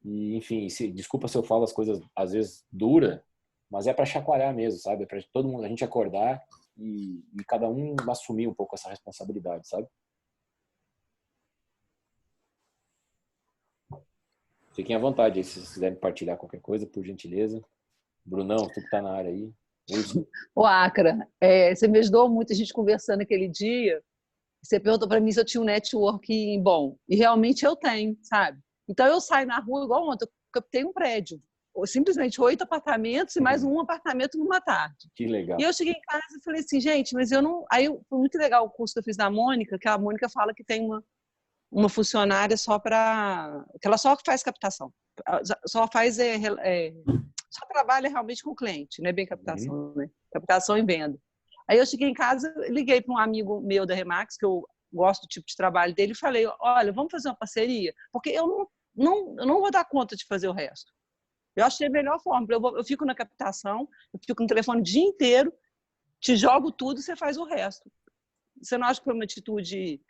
E, enfim, desculpa se eu falo as coisas às vezes dura, mas é para chacoalhar mesmo, sabe? É para todo mundo a gente acordar e cada um assumir um pouco essa responsabilidade, sabe? Fiquem à vontade aí, se vocês quiserem partilhar qualquer coisa, por gentileza. Brunão, tu que tá na área aí. Ô, Acra, você me ajudou muito a gente conversando aquele dia. Você perguntou para mim se eu tinha um networking bom. E realmente eu tenho, sabe? Então eu saio na rua igual ontem, eu captei um prédio. Simplesmente 8 apartamentos e mais um apartamento numa tarde. Que legal. E eu cheguei em casa e falei assim, gente, mas eu não... Aí foi muito legal o curso que eu fiz da Mônica, que a Mônica fala que tem uma funcionária só para... que ela só faz captação. Só faz... só trabalha realmente com o cliente, não é bem captação, né? Captação e venda. Aí eu cheguei em casa, liguei para um amigo meu da Remax, que eu gosto do tipo de trabalho dele, e falei, olha, vamos fazer uma parceria? Porque eu não vou dar conta de fazer o resto. Eu achei a melhor forma. Eu fico na captação, eu fico no telefone o dia inteiro, te jogo tudo e você faz o resto. Você não acha que foi uma atitude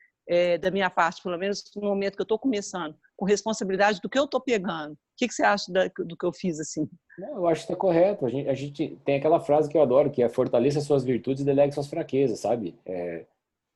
da minha parte, pelo menos no momento que eu estou começando, com responsabilidade do que eu estou pegando? O que você acha do que eu fiz assim? Não, eu acho que está correto. A gente tem aquela frase que eu adoro, que é fortaleça suas virtudes e delegue suas fraquezas, sabe?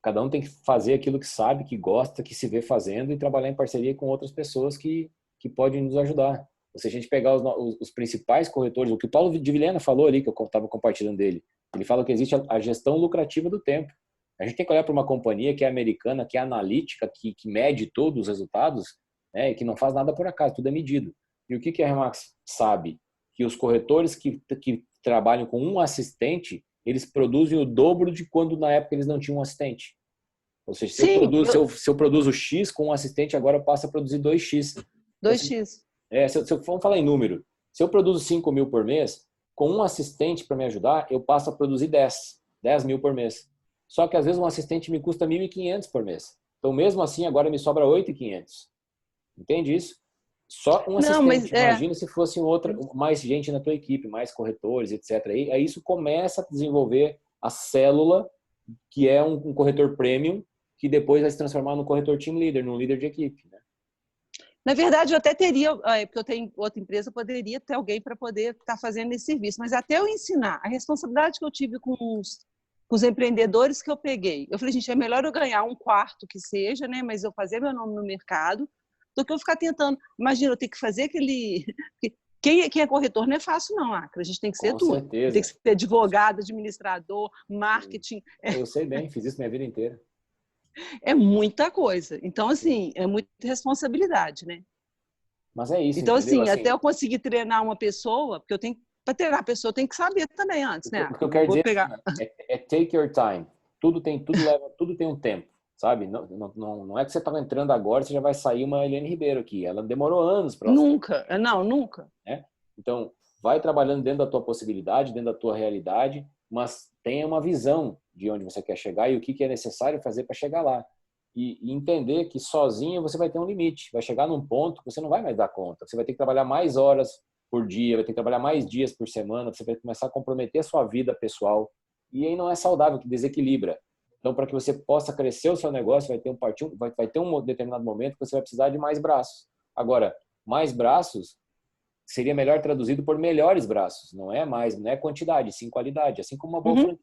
Cada um tem que fazer aquilo que sabe, que gosta, que se vê fazendo e trabalhar em parceria com outras pessoas que podem nos ajudar. Se a gente pegar os principais corretores, o que o Paulo de Vilhena falou ali, que eu estava compartilhando dele, ele fala que existe a gestão lucrativa do tempo. A gente tem que olhar para uma companhia que é americana, que é analítica, que mede todos os resultados, né, e que não faz nada por acaso, tudo é medido. E o que a Remax sabe? Que os corretores que trabalham com um assistente, eles produzem o dobro de quando na época eles não tinham um assistente. Ou seja, se eu produzo X com um assistente, agora eu passo a produzir 2X. 2X. Se eu for falar em número, se eu produzo 5 mil por mês, com um assistente para me ajudar, eu passo a produzir 10 mil por mês. Só que às vezes um assistente me custa 1.500 por mês. Então mesmo assim agora me sobra 8.500. Entende isso? Só um assistente. Não, mas imagina se fosse mais gente na tua equipe, mais corretores, etc. Aí isso começa a desenvolver a célula, que é um corretor premium, que depois vai se transformar num corretor team leader, num líder de equipe, né? Na verdade, eu até teria, porque eu tenho outra empresa, poderia ter alguém para poder estar fazendo esse serviço. Mas até eu ensinar, a responsabilidade que eu tive com os empreendedores que eu peguei, eu falei, gente, é melhor eu ganhar um quarto que seja, né? Mas eu fazer meu nome no mercado, do que eu ficar tentando. Imagina, eu ter que fazer aquele... Quem é corretor não é fácil, não, Acra. A gente tem que ser tudo. Certeza. Tem que ser advogado, administrador, marketing. Eu sei bem, fiz isso minha vida inteira. É muita coisa. Então, assim, é muita responsabilidade, né? Mas é isso, então, entendeu? assim, até eu conseguir treinar uma pessoa, porque para treinar a pessoa, eu tenho que saber também antes, né? O que eu quero dizer é take your time. Tudo tem um tempo, sabe? Não é que você está entrando agora, você já vai sair uma Eliane Ribeiro aqui. Ela demorou anos para... Nunca. Né? Então, vai trabalhando dentro da tua possibilidade, dentro da tua realidade, mas tenha uma visão de onde você quer chegar e o que é necessário fazer para chegar lá. E entender que sozinho você vai ter um limite. Vai chegar num ponto que você não vai mais dar conta. Você vai ter que trabalhar mais horas, por dia, vai ter que trabalhar mais dias por semana, você vai começar a comprometer a sua vida pessoal. E aí não é saudável, que desequilibra. Então, para que você possa crescer o seu negócio, vai ter um determinado momento que você vai precisar de mais braços. Agora, mais braços seria melhor traduzido por melhores braços. Não é quantidade, sim qualidade. Assim como uma boa franquia.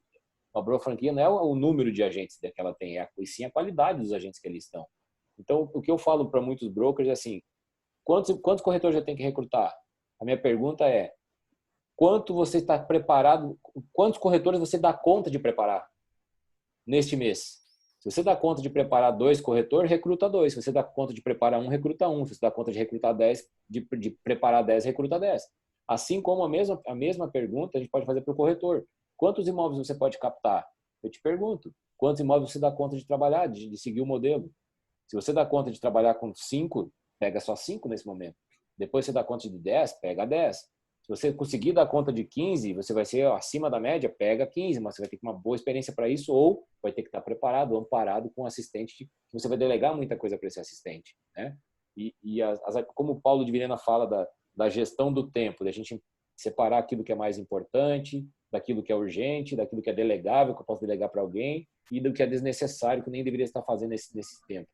Uma boa franquia não é o número de agentes que ela tem, e sim a qualidade dos agentes que ali estão. Então, o que eu falo para muitos brokers é assim, quantos corretores já tem que recrutar? A minha pergunta é, quanto você está preparado, quantos corretores você dá conta de preparar neste mês? Se você dá conta de preparar 2 corretores, recruta 2. Se você dá conta de preparar 1, recruta 1. Se você dá conta de recrutar 10, de preparar 10, recruta 10. Assim como a mesma pergunta a gente pode fazer para o corretor. Quantos imóveis você pode captar? Eu te pergunto. Quantos imóveis você dá conta de trabalhar, de seguir o modelo? Se você dá conta de trabalhar com 5, pega só 5 nesse momento. Depois você dá conta de 10, pega 10. Se você conseguir dar conta de 15, você vai ser acima da média, pega 15, mas você vai ter que ter uma boa experiência para isso ou vai ter que estar preparado, amparado com um assistente, que você vai delegar muita coisa para esse assistente, né? Como o Paulo de Vilhena fala da gestão do tempo, da gente separar aquilo que é mais importante, daquilo que é urgente, daquilo que é delegável, que eu posso delegar para alguém, e do que é desnecessário, que eu nem deveria estar fazendo nesse tempo.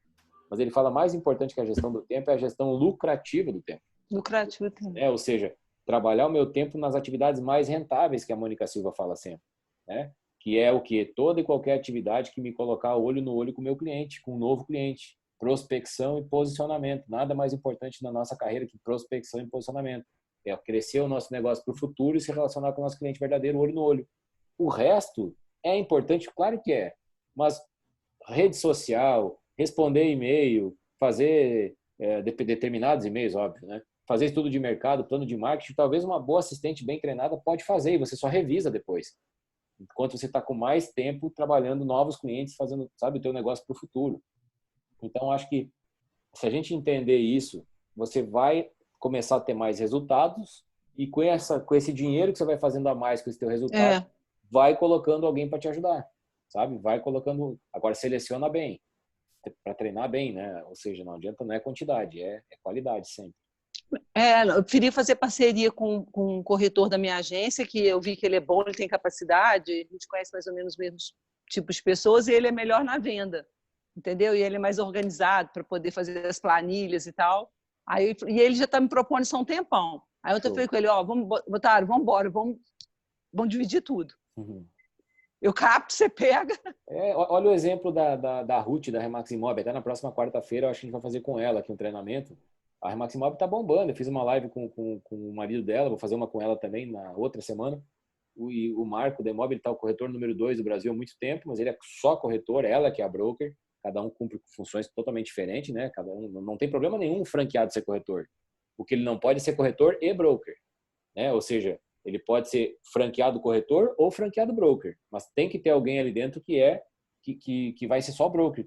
Mas ele fala mais importante que a gestão do tempo é a gestão lucrativa do tempo. Lucrativo também. Ou seja, trabalhar o meu tempo nas atividades mais rentáveis, que a Mônica Silva fala sempre, né? Que é o que? Toda e qualquer atividade que me colocar olho no olho com o meu cliente, com um novo cliente. Prospecção e posicionamento. Nada mais importante na nossa carreira que prospecção e posicionamento. É crescer o nosso negócio para o futuro e se relacionar com o nosso cliente verdadeiro, olho no olho. O resto é importante, claro que é. Mas rede social, responder e-mail, fazer determinados e-mails, óbvio, né? Fazer estudo de mercado, plano de marketing, talvez uma boa assistente bem treinada pode fazer e você só revisa depois. Enquanto você está com mais tempo trabalhando novos clientes, fazendo, sabe, o teu negócio para o futuro. Então, acho que se a gente entender isso, você vai começar a ter mais resultados e com esse dinheiro que você vai fazendo a mais com esse teu resultado, vai colocando alguém para te ajudar, sabe? Vai colocando, agora seleciona bem, para treinar bem, né? Ou seja, não adianta, não é quantidade, é qualidade sempre. Eu queria fazer parceria com um corretor da minha agência, que eu vi que ele é bom, ele tem capacidade, a gente conhece mais ou menos os mesmos tipos de pessoas e ele é melhor na venda, entendeu? E ele é mais organizado para poder fazer as planilhas e tal. E ele já está me propondo isso há um tempão. Aí eu falei com ele, vamos embora, vamos dividir tudo. Uhum. Eu capto, você pega. Olha o exemplo da Ruth, da Remax Imóvel. Até na próxima quarta-feira, eu acho que a gente vai fazer com ela aqui um treinamento. A Remax Imóvel tá bombando. Eu fiz uma live com o marido dela, vou fazer uma com ela também na outra semana. O Marco da Imóvel está o corretor número 2 do Brasil há muito tempo, mas ele é só corretor, ela que é a broker. Cada um cumpre funções totalmente diferentes, né? Cada um, não tem problema nenhum franqueado ser corretor. O que ele não pode ser corretor e broker, né? Ou seja, ele pode ser franqueado corretor ou franqueado broker, mas tem que ter alguém ali dentro que vai ser só broker,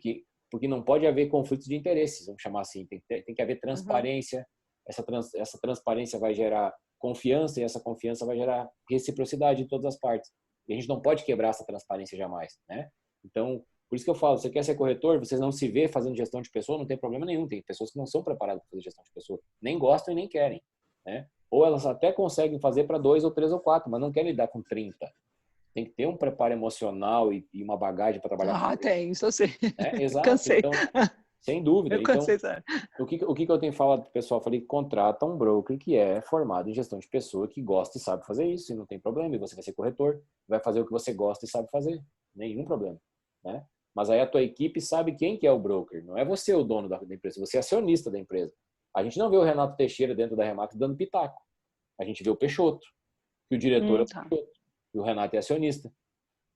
porque não pode haver conflitos de interesses, vamos chamar assim. Tem que haver transparência. Essa transparência vai gerar confiança e essa confiança vai gerar reciprocidade em todas as partes. E a gente não pode quebrar essa transparência jamais, né? Então, por isso que eu falo, você quer ser corretor, vocês não se vê fazendo gestão de pessoa, não tem problema nenhum. Tem pessoas que não são preparadas para fazer gestão de pessoa, nem gostam e nem querem, né? Ou elas até conseguem fazer para 2 ou 3 ou 4, mas não querem lidar com 30. Tem que ter um preparo emocional e uma bagagem para trabalhar. Tem, isso eu sei. Exato. Cansei. Então, sem dúvida. Eu cansei, sabe? O que eu tenho falado para o pessoal? Eu falei, contrata um broker que é formado em gestão de pessoa, que gosta e sabe fazer isso, e não tem problema. E você vai ser corretor, vai fazer o que você gosta e sabe fazer. Nenhum problema, né? Mas aí a tua equipe sabe quem que é o broker. Não é você o dono da empresa, você é acionista da empresa. A gente não vê o Renato Teixeira dentro da Remax dando pitaco. A gente vê o Peixoto, que o diretor é o Peixoto, e o Renato é acionista.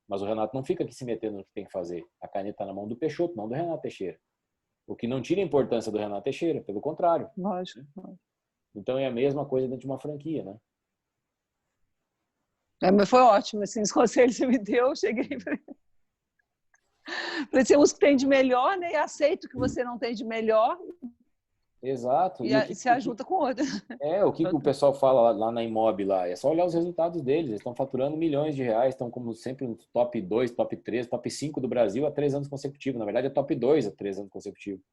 Mas o Renato não fica aqui se metendo no que tem que fazer. A caneta está na mão do Peixoto, não do Renato Teixeira. O que não tira a importância do Renato Teixeira, pelo contrário. Lógico. Então é a mesma coisa dentro de uma franquia, né? Mas foi ótimo, assim, os conselhos que você me deu, eu cheguei e falei, você usa o que tem de melhor, né? E aceita o que você não tem de melhor. Exato. E se ajuda com o outro. O que o pessoal fala lá na Imob lá? É só olhar os resultados deles. Eles estão faturando milhões de reais, estão como sempre no top 2, top 3, top 5 do Brasil há 3 anos consecutivos. Na verdade, é top 2 há 3 anos consecutivos.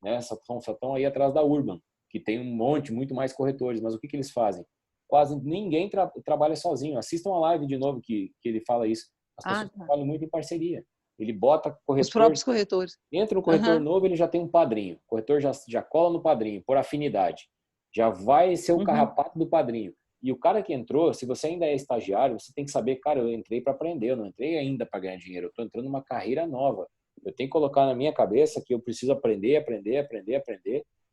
Né? Só estão aí atrás da Urban, que tem um monte, muito mais corretores. Mas o que eles fazem? quase ninguém trabalha sozinho. Assistam a live de novo que ele fala isso. As pessoas trabalham muito em parceria. Ele bota corretor... Os próprios corretores. Entra um corretor novo, ele já tem um padrinho. O corretor já cola no padrinho, por afinidade. Já vai ser o carrapato do padrinho. E o cara que entrou, se você ainda é estagiário, você tem que saber, cara, eu entrei para aprender, eu não entrei ainda para ganhar dinheiro. Eu estou entrando numa carreira nova. Eu tenho que colocar na minha cabeça que eu preciso aprender.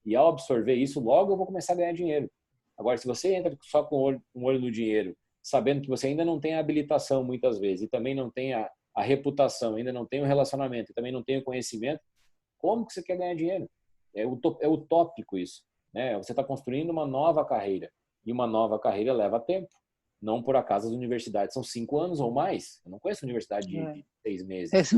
E ao absorver isso, logo eu vou começar a ganhar dinheiro. Agora, se você entra só com um olho no dinheiro, sabendo que você ainda não tem a habilitação muitas vezes, e também não tem a reputação, ainda não tem o relacionamento, e também não tem o conhecimento, como que você quer ganhar dinheiro? É utópico isso, né? Você está construindo uma nova carreira. E uma nova carreira leva tempo. Não por acaso as universidades são 5 anos ou mais. Eu não conheço universidade de 6 meses.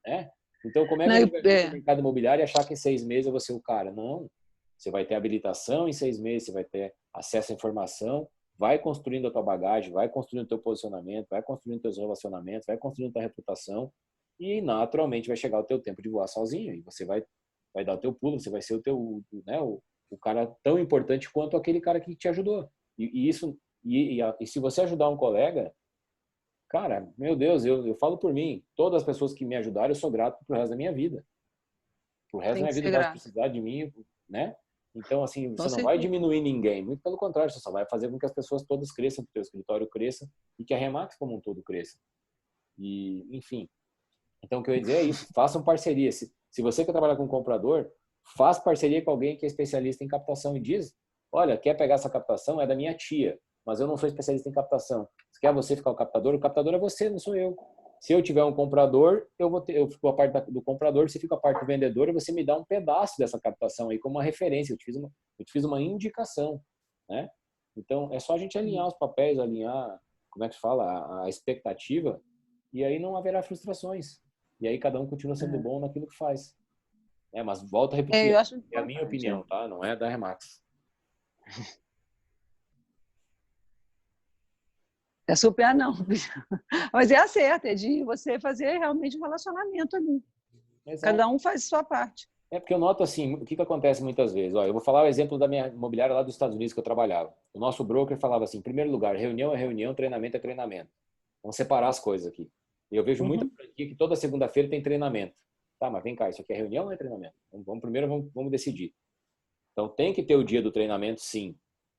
Né? Então, como é que a gente vai vir no mercado imobiliário e achar que em 6 meses eu vou ser o cara? Não. Você vai ter habilitação em 6 meses, você vai ter acesso à informação, vai construindo a tua bagagem, vai construindo o teu posicionamento, vai construindo teus relacionamentos, vai construindo a tua reputação e naturalmente vai chegar o teu tempo de voar sozinho e você vai dar o teu pulo, você vai ser o teu, né, o cara tão importante quanto aquele cara que te ajudou. E se você ajudar um colega, cara, meu Deus, eu falo por mim, todas as pessoas que me ajudaram, eu sou grato pro resto da minha vida. Pro resto da minha vida vai precisar de mim, né? Então, assim, você não vai diminuir ninguém, muito pelo contrário, você só vai fazer com que as pessoas todas cresçam, que o teu escritório cresça e que a Remax como um todo cresça. E, enfim. Então, o que eu ia dizer é isso, façam parceria. Se você quer trabalhar com um comprador, faz parceria com alguém que é especialista em captação e diz, olha, quer pegar essa captação? É da minha tia, mas eu não sou especialista em captação. Se quer você ficar o captador é você, não sou eu. Se eu tiver um comprador, eu fico a parte do comprador, você fica a parte do vendedor e você me dá um pedaço dessa captação aí como uma referência. Eu te fiz uma indicação, né? Então, é só a gente alinhar os papéis, alinhar, como é que fala, a expectativa, e aí não haverá frustrações. E aí cada um continua sendo bom naquilo que faz. Mas volto a repetir, é a minha opinião, tá? Não é da Remax. É super não. Mas é a certa, é de você fazer realmente um relacionamento ali. Exato. Cada um faz a sua parte. É porque eu noto assim, o que acontece muitas vezes. Ó, eu vou falar o exemplo da minha imobiliária lá dos Estados Unidos que eu trabalhava. O nosso broker falava assim, em primeiro lugar, reunião é reunião, treinamento é treinamento. Vamos separar as coisas aqui. E eu vejo muita franquia que toda segunda-feira tem treinamento. Tá, mas vem cá, isso aqui é reunião ou é treinamento? Vamos decidir. Então tem que ter o dia do treinamento, sim.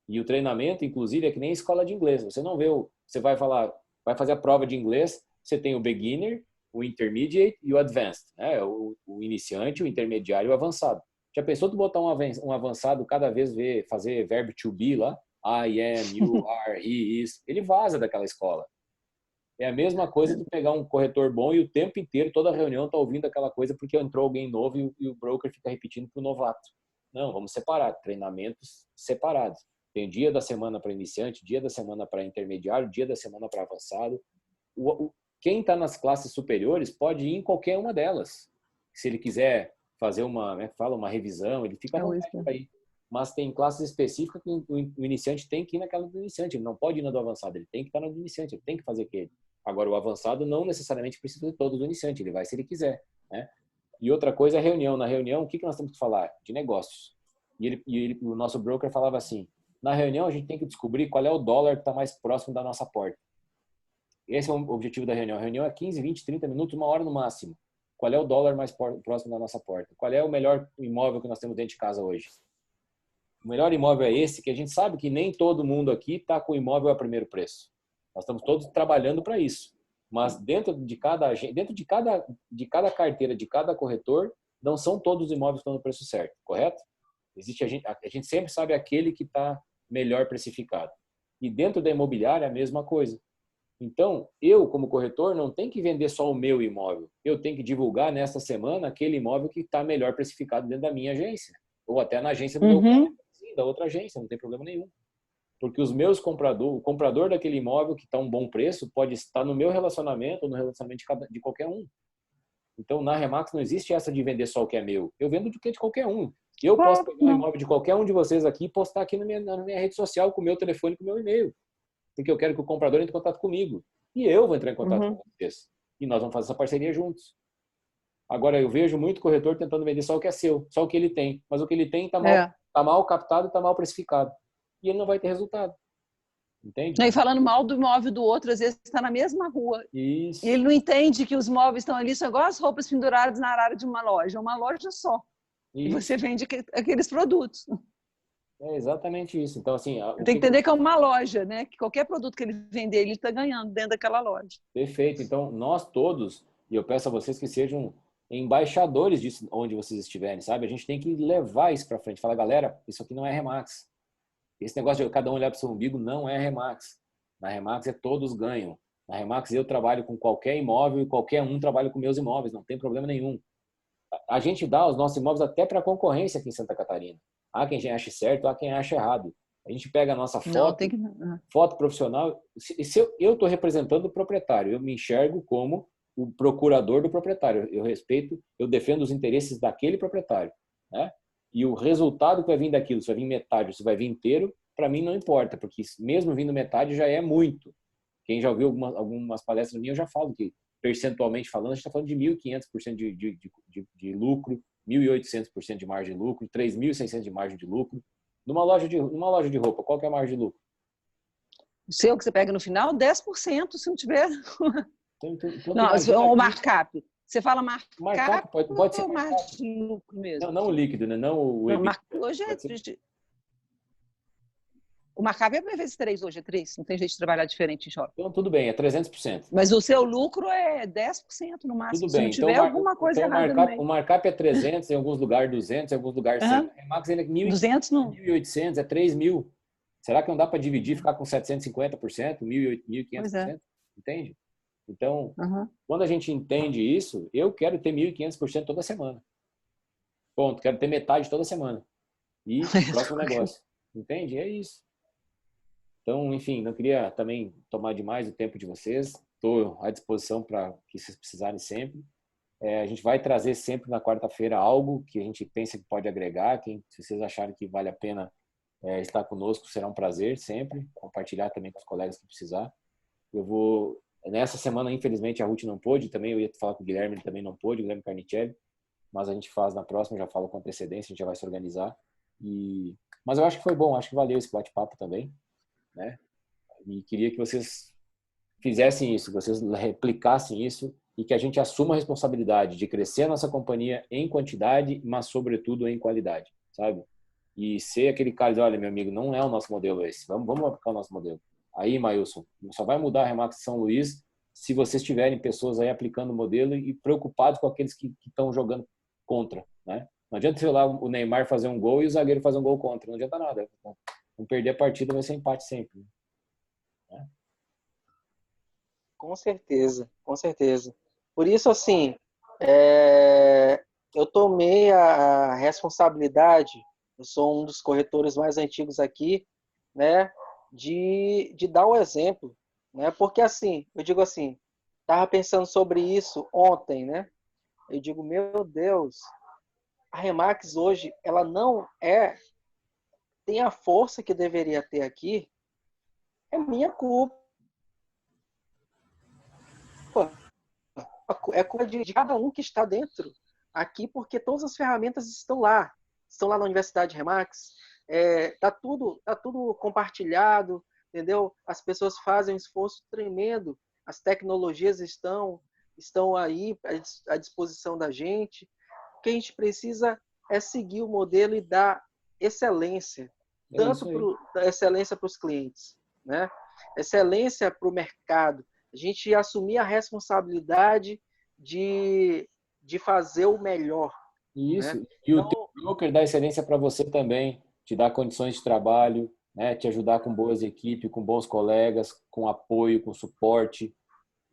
E o treinamento, inclusive, é que nem escola de inglês. Você não vê você vai fazer a prova de inglês, você tem o beginner, o intermediate e o advanced, né? O iniciante, o intermediário e o avançado. Já pensou tu botar um avançado cada vez fazer verbo to be lá? I am, you are, he is. Ele vaza daquela escola. É a mesma coisa de pegar um corretor bom e o tempo inteiro, toda reunião tá ouvindo aquela coisa porque entrou alguém novo e o broker fica repetindo pro novato. Não, vamos separar, treinamentos separados. Tem dia da semana para iniciante, dia da semana para intermediário, dia da semana para avançado. Quem está nas classes superiores pode ir em qualquer uma delas. Se ele quiser fazer uma revisão, ele fica à vontade para ir. Mas tem classes específicas que o iniciante tem que ir naquela do iniciante. Ele não pode ir na do avançado, ele tem que estar na do iniciante, ele tem que fazer aquele. Agora, o avançado não necessariamente precisa de todo do iniciante, ele vai se ele quiser, né? E outra coisa é a reunião. Na reunião, o que nós temos que falar? De negócios. O nosso broker falava assim, na reunião a gente tem que descobrir qual é o dólar que está mais próximo da nossa porta. Esse é o objetivo da reunião. A reunião é 15, 20, 30 minutos, 1 hora no máximo. Qual é o dólar mais próximo da nossa porta? Qual é o melhor imóvel que nós temos dentro de casa hoje? O melhor imóvel é esse, que a gente sabe que nem todo mundo aqui está com o imóvel a primeiro preço. Nós estamos todos trabalhando para isso. Mas dentro de cada carteira, de cada corretor, não são todos os imóveis que estão no preço certo, correto? A gente sempre sabe aquele que está melhor precificado. E dentro da imobiliária, a mesma coisa. Então, eu, como corretor, não tenho que vender só o meu imóvel. Eu tenho que divulgar nesta semana aquele imóvel que está melhor precificado dentro da minha agência. Ou até na agência do meu pai, da outra agência, não tem problema nenhum. Porque o comprador daquele imóvel que está a um bom preço pode estar no meu relacionamento ou no relacionamento de qualquer um. Então, na Remax não existe essa de vender só o que é meu. Eu vendo do que é de qualquer um. Eu posso pegar um imóvel de qualquer um de vocês aqui e postar aqui na minha rede social com o meu telefone, com o meu e-mail. Porque eu quero que o comprador entre em contato comigo. E eu vou entrar em contato com vocês. E nós vamos fazer essa parceria juntos. Agora, eu vejo muito corretor tentando vender só o que é seu, só o que ele tem. Mas o que ele tem está mal captado e está mal precificado. E ele não vai ter resultado. Entende? E falando mal do imóvel do outro, às vezes está na mesma rua. Isso. E ele não entende que os móveis estão ali, são igual as roupas penduradas na área de uma loja só. Isso. E você vende aqueles produtos. É exatamente isso. Então, assim... Tem que entender que é uma loja, né? Que qualquer produto que ele vender, ele está ganhando dentro daquela loja. Perfeito. Então, nós todos, e eu peço a vocês que sejam embaixadores disso onde vocês estiverem, sabe? A gente tem que levar isso para frente. Falar, galera, isso aqui não é Remax. Esse negócio de cada um olhar para o seu umbigo não é Remax. Na Remax é todos ganham. Na Remax eu trabalho com qualquer imóvel e qualquer um trabalha com meus imóveis. Não tem problema nenhum. A gente dá os nossos imóveis até para concorrência aqui em Santa Catarina. Há quem ache certo, há quem ache errado. A gente pega a nossa foto, foto profissional. Se eu estou representando o proprietário, eu me enxergo como o procurador do proprietário. Eu respeito, eu defendo os interesses daquele proprietário, né? E o resultado que vai vir daquilo, se vai vir metade ou se vai vir inteiro, para mim não importa, porque mesmo vindo metade já é muito. Quem já ouviu algumas palestras minhas, eu já falo que, percentualmente falando, a gente está falando de 1.500% de lucro, 1.800% de margem de lucro, 3.600% de margem de lucro. Numa loja de roupa, qual que é a margem de lucro? O seu que você pega no final, 10%, se não tiver... Então, não, o markup. Você fala markup pode ser margem de lucro mesmo? Não o líquido, né? Não o EBITDA. Hoje é... O markup é vezes 3 hoje, é 3. Não tem jeito de trabalhar diferente em shopping. Então, tudo bem, é 300%. Mas o seu lucro é 10% no máximo. Tudo bem. Se não tiver alguma coisa errada no meio. O markup é 300, em alguns lugares 200, em alguns lugares 100. A Remax ele é 200 não. 1.800, é 3.000. Será que não dá para dividir e ficar com 750%, 1.500%? Entende? Então, quando a gente entende isso, eu quero ter 1.500% toda semana. Ponto. Quero ter metade toda semana. E próximo negócio. Entende? É isso. Então, enfim, não queria também tomar demais o tempo de vocês. Estou à disposição para que vocês precisarem sempre. A gente vai trazer sempre na quarta-feira algo que a gente pensa que pode agregar. Se vocês acharem que vale a pena estar conosco, será um prazer sempre. Compartilhar também com os colegas que precisar. Nessa semana, infelizmente, a Ruth não pôde. Também eu ia falar com o Guilherme, ele também não pôde, o Guilherme Carnicelli. Mas a gente faz na próxima, já falo com antecedência, a gente já vai se organizar. Mas eu acho que foi bom, acho que valeu esse bate-papo também, né? E queria que vocês fizessem isso, que vocês replicassem isso e que a gente assuma a responsabilidade de crescer a nossa companhia em quantidade, mas sobretudo em qualidade, sabe? E ser aquele cara de, olha, meu amigo, não é o nosso modelo esse, vamos aplicar o nosso modelo. Aí, Mailson, só vai mudar a Remax São Luís se vocês tiverem pessoas aí aplicando o modelo e preocupados com aqueles que estão jogando contra, né? Não adianta, sei lá, o Neymar fazer um gol e o zagueiro fazer um gol contra, não adianta nada. Não perder a partida vai ser empate sempre. Né? Com certeza, com certeza. Por isso, assim, eu tomei a responsabilidade, eu sou um dos corretores mais antigos aqui, né, de dar o exemplo, né, porque assim, eu digo assim, estava pensando sobre isso ontem, né, eu digo, meu Deus, a Remax hoje, ela não tem a força que deveria ter aqui, é minha culpa. É culpa de cada um que está dentro aqui, porque todas as ferramentas estão lá na Universidade Remax, tá tudo compartilhado, entendeu? As pessoas fazem um esforço tremendo, as tecnologias estão aí à disposição da gente. O que a gente precisa é seguir o modelo e dar excelência, excelência para os clientes, né? Excelência para o mercado. A gente assumir a responsabilidade de fazer o melhor. Isso. Né? E o teu broker dá excelência para você também, te dá condições de trabalho, né? Te ajudar com boas equipes, com bons colegas, com apoio, com suporte.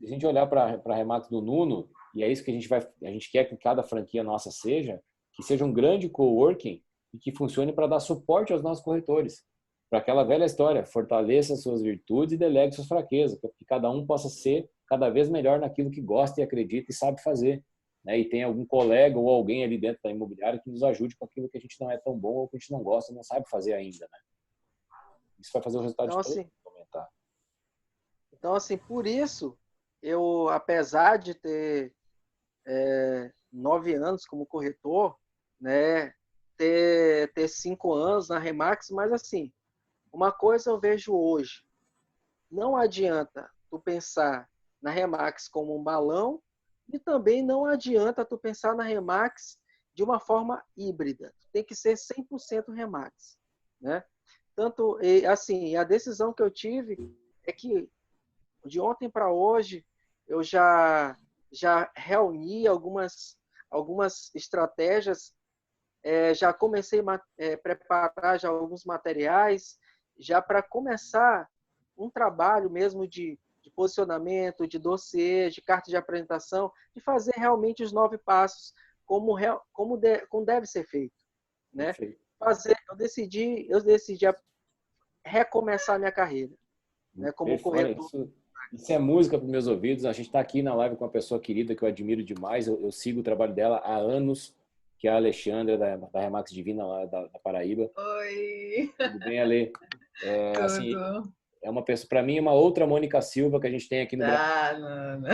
Se a gente olhar para a Remax do Nuno, e é isso que a gente quer que cada franquia nossa seja, que seja um grande coworking e que funcione para dar suporte aos nossos corretores. Para aquela velha história, fortaleça suas virtudes e delegue suas fraquezas, para que cada um possa ser cada vez melhor naquilo que gosta e acredita e sabe fazer. Né? E tem algum colega ou alguém ali dentro da imobiliária que nos ajude com aquilo que a gente não é tão bom ou que a gente não gosta, não sabe fazer ainda. Né? Isso vai fazer o resultado então, de todo assim, aumentar. Então, assim, por isso, eu, apesar de ter 9 anos como corretor, né, ter 5 anos na Remax, mas assim, uma coisa eu vejo hoje, não adianta tu pensar na Remax como um balão e também não adianta tu pensar na Remax de uma forma híbrida. Tem que ser 100% Remax, né? Tanto, assim, a decisão que eu tive é que de ontem para hoje eu já reuni algumas estratégias, já comecei a preparar já alguns materiais, já para começar um trabalho mesmo de posicionamento, de dossiê, de carta de apresentação, de fazer realmente os 9 passos como deve ser feito, né? Eu decidi recomeçar minha carreira, né, como corretor. Isso é música para os meus ouvidos. A gente está aqui na live com uma pessoa querida que eu admiro demais. Eu sigo o trabalho dela há anos, que é a Alexandra, da Remax Divina, lá da Paraíba. Oi! Tudo bem, Ale? Tudo. Assim, é uma pessoa, para mim, é uma outra Mônica Silva que a gente tem aqui no Brasil. Não.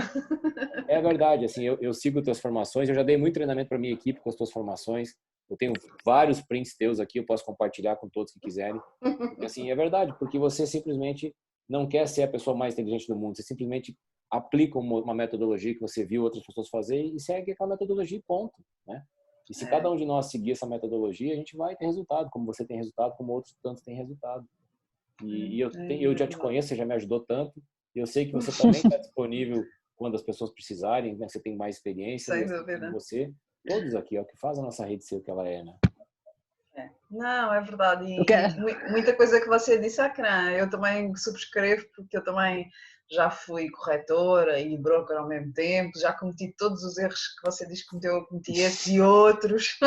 É verdade, assim, eu sigo tuas formações, eu já dei muito treinamento para minha equipe com as tuas formações. Eu tenho vários prints teus aqui, eu posso compartilhar com todos que quiserem. Porque, assim, é verdade, porque você simplesmente não quer ser a pessoa mais inteligente do mundo, você simplesmente aplica uma metodologia que você viu outras pessoas fazer e segue aquela metodologia e ponto, né? E se cada um de nós seguir essa metodologia, a gente vai ter resultado, como você tem resultado, como outros tantos têm resultado. E eu já te conheço, você já me ajudou tanto, e eu sei que você também está disponível quando as pessoas precisarem, né? Você tem mais experiência. Sem dúvida. Você, todos aqui, é o que faz a nossa rede ser o que ela é, né? Não, é verdade. E muita coisa que você disse, Akran, eu também subscrevo, porque eu também já fui corretora e broker ao mesmo tempo, já cometi todos os erros que você diz que cometeu, eu cometi esses e outros,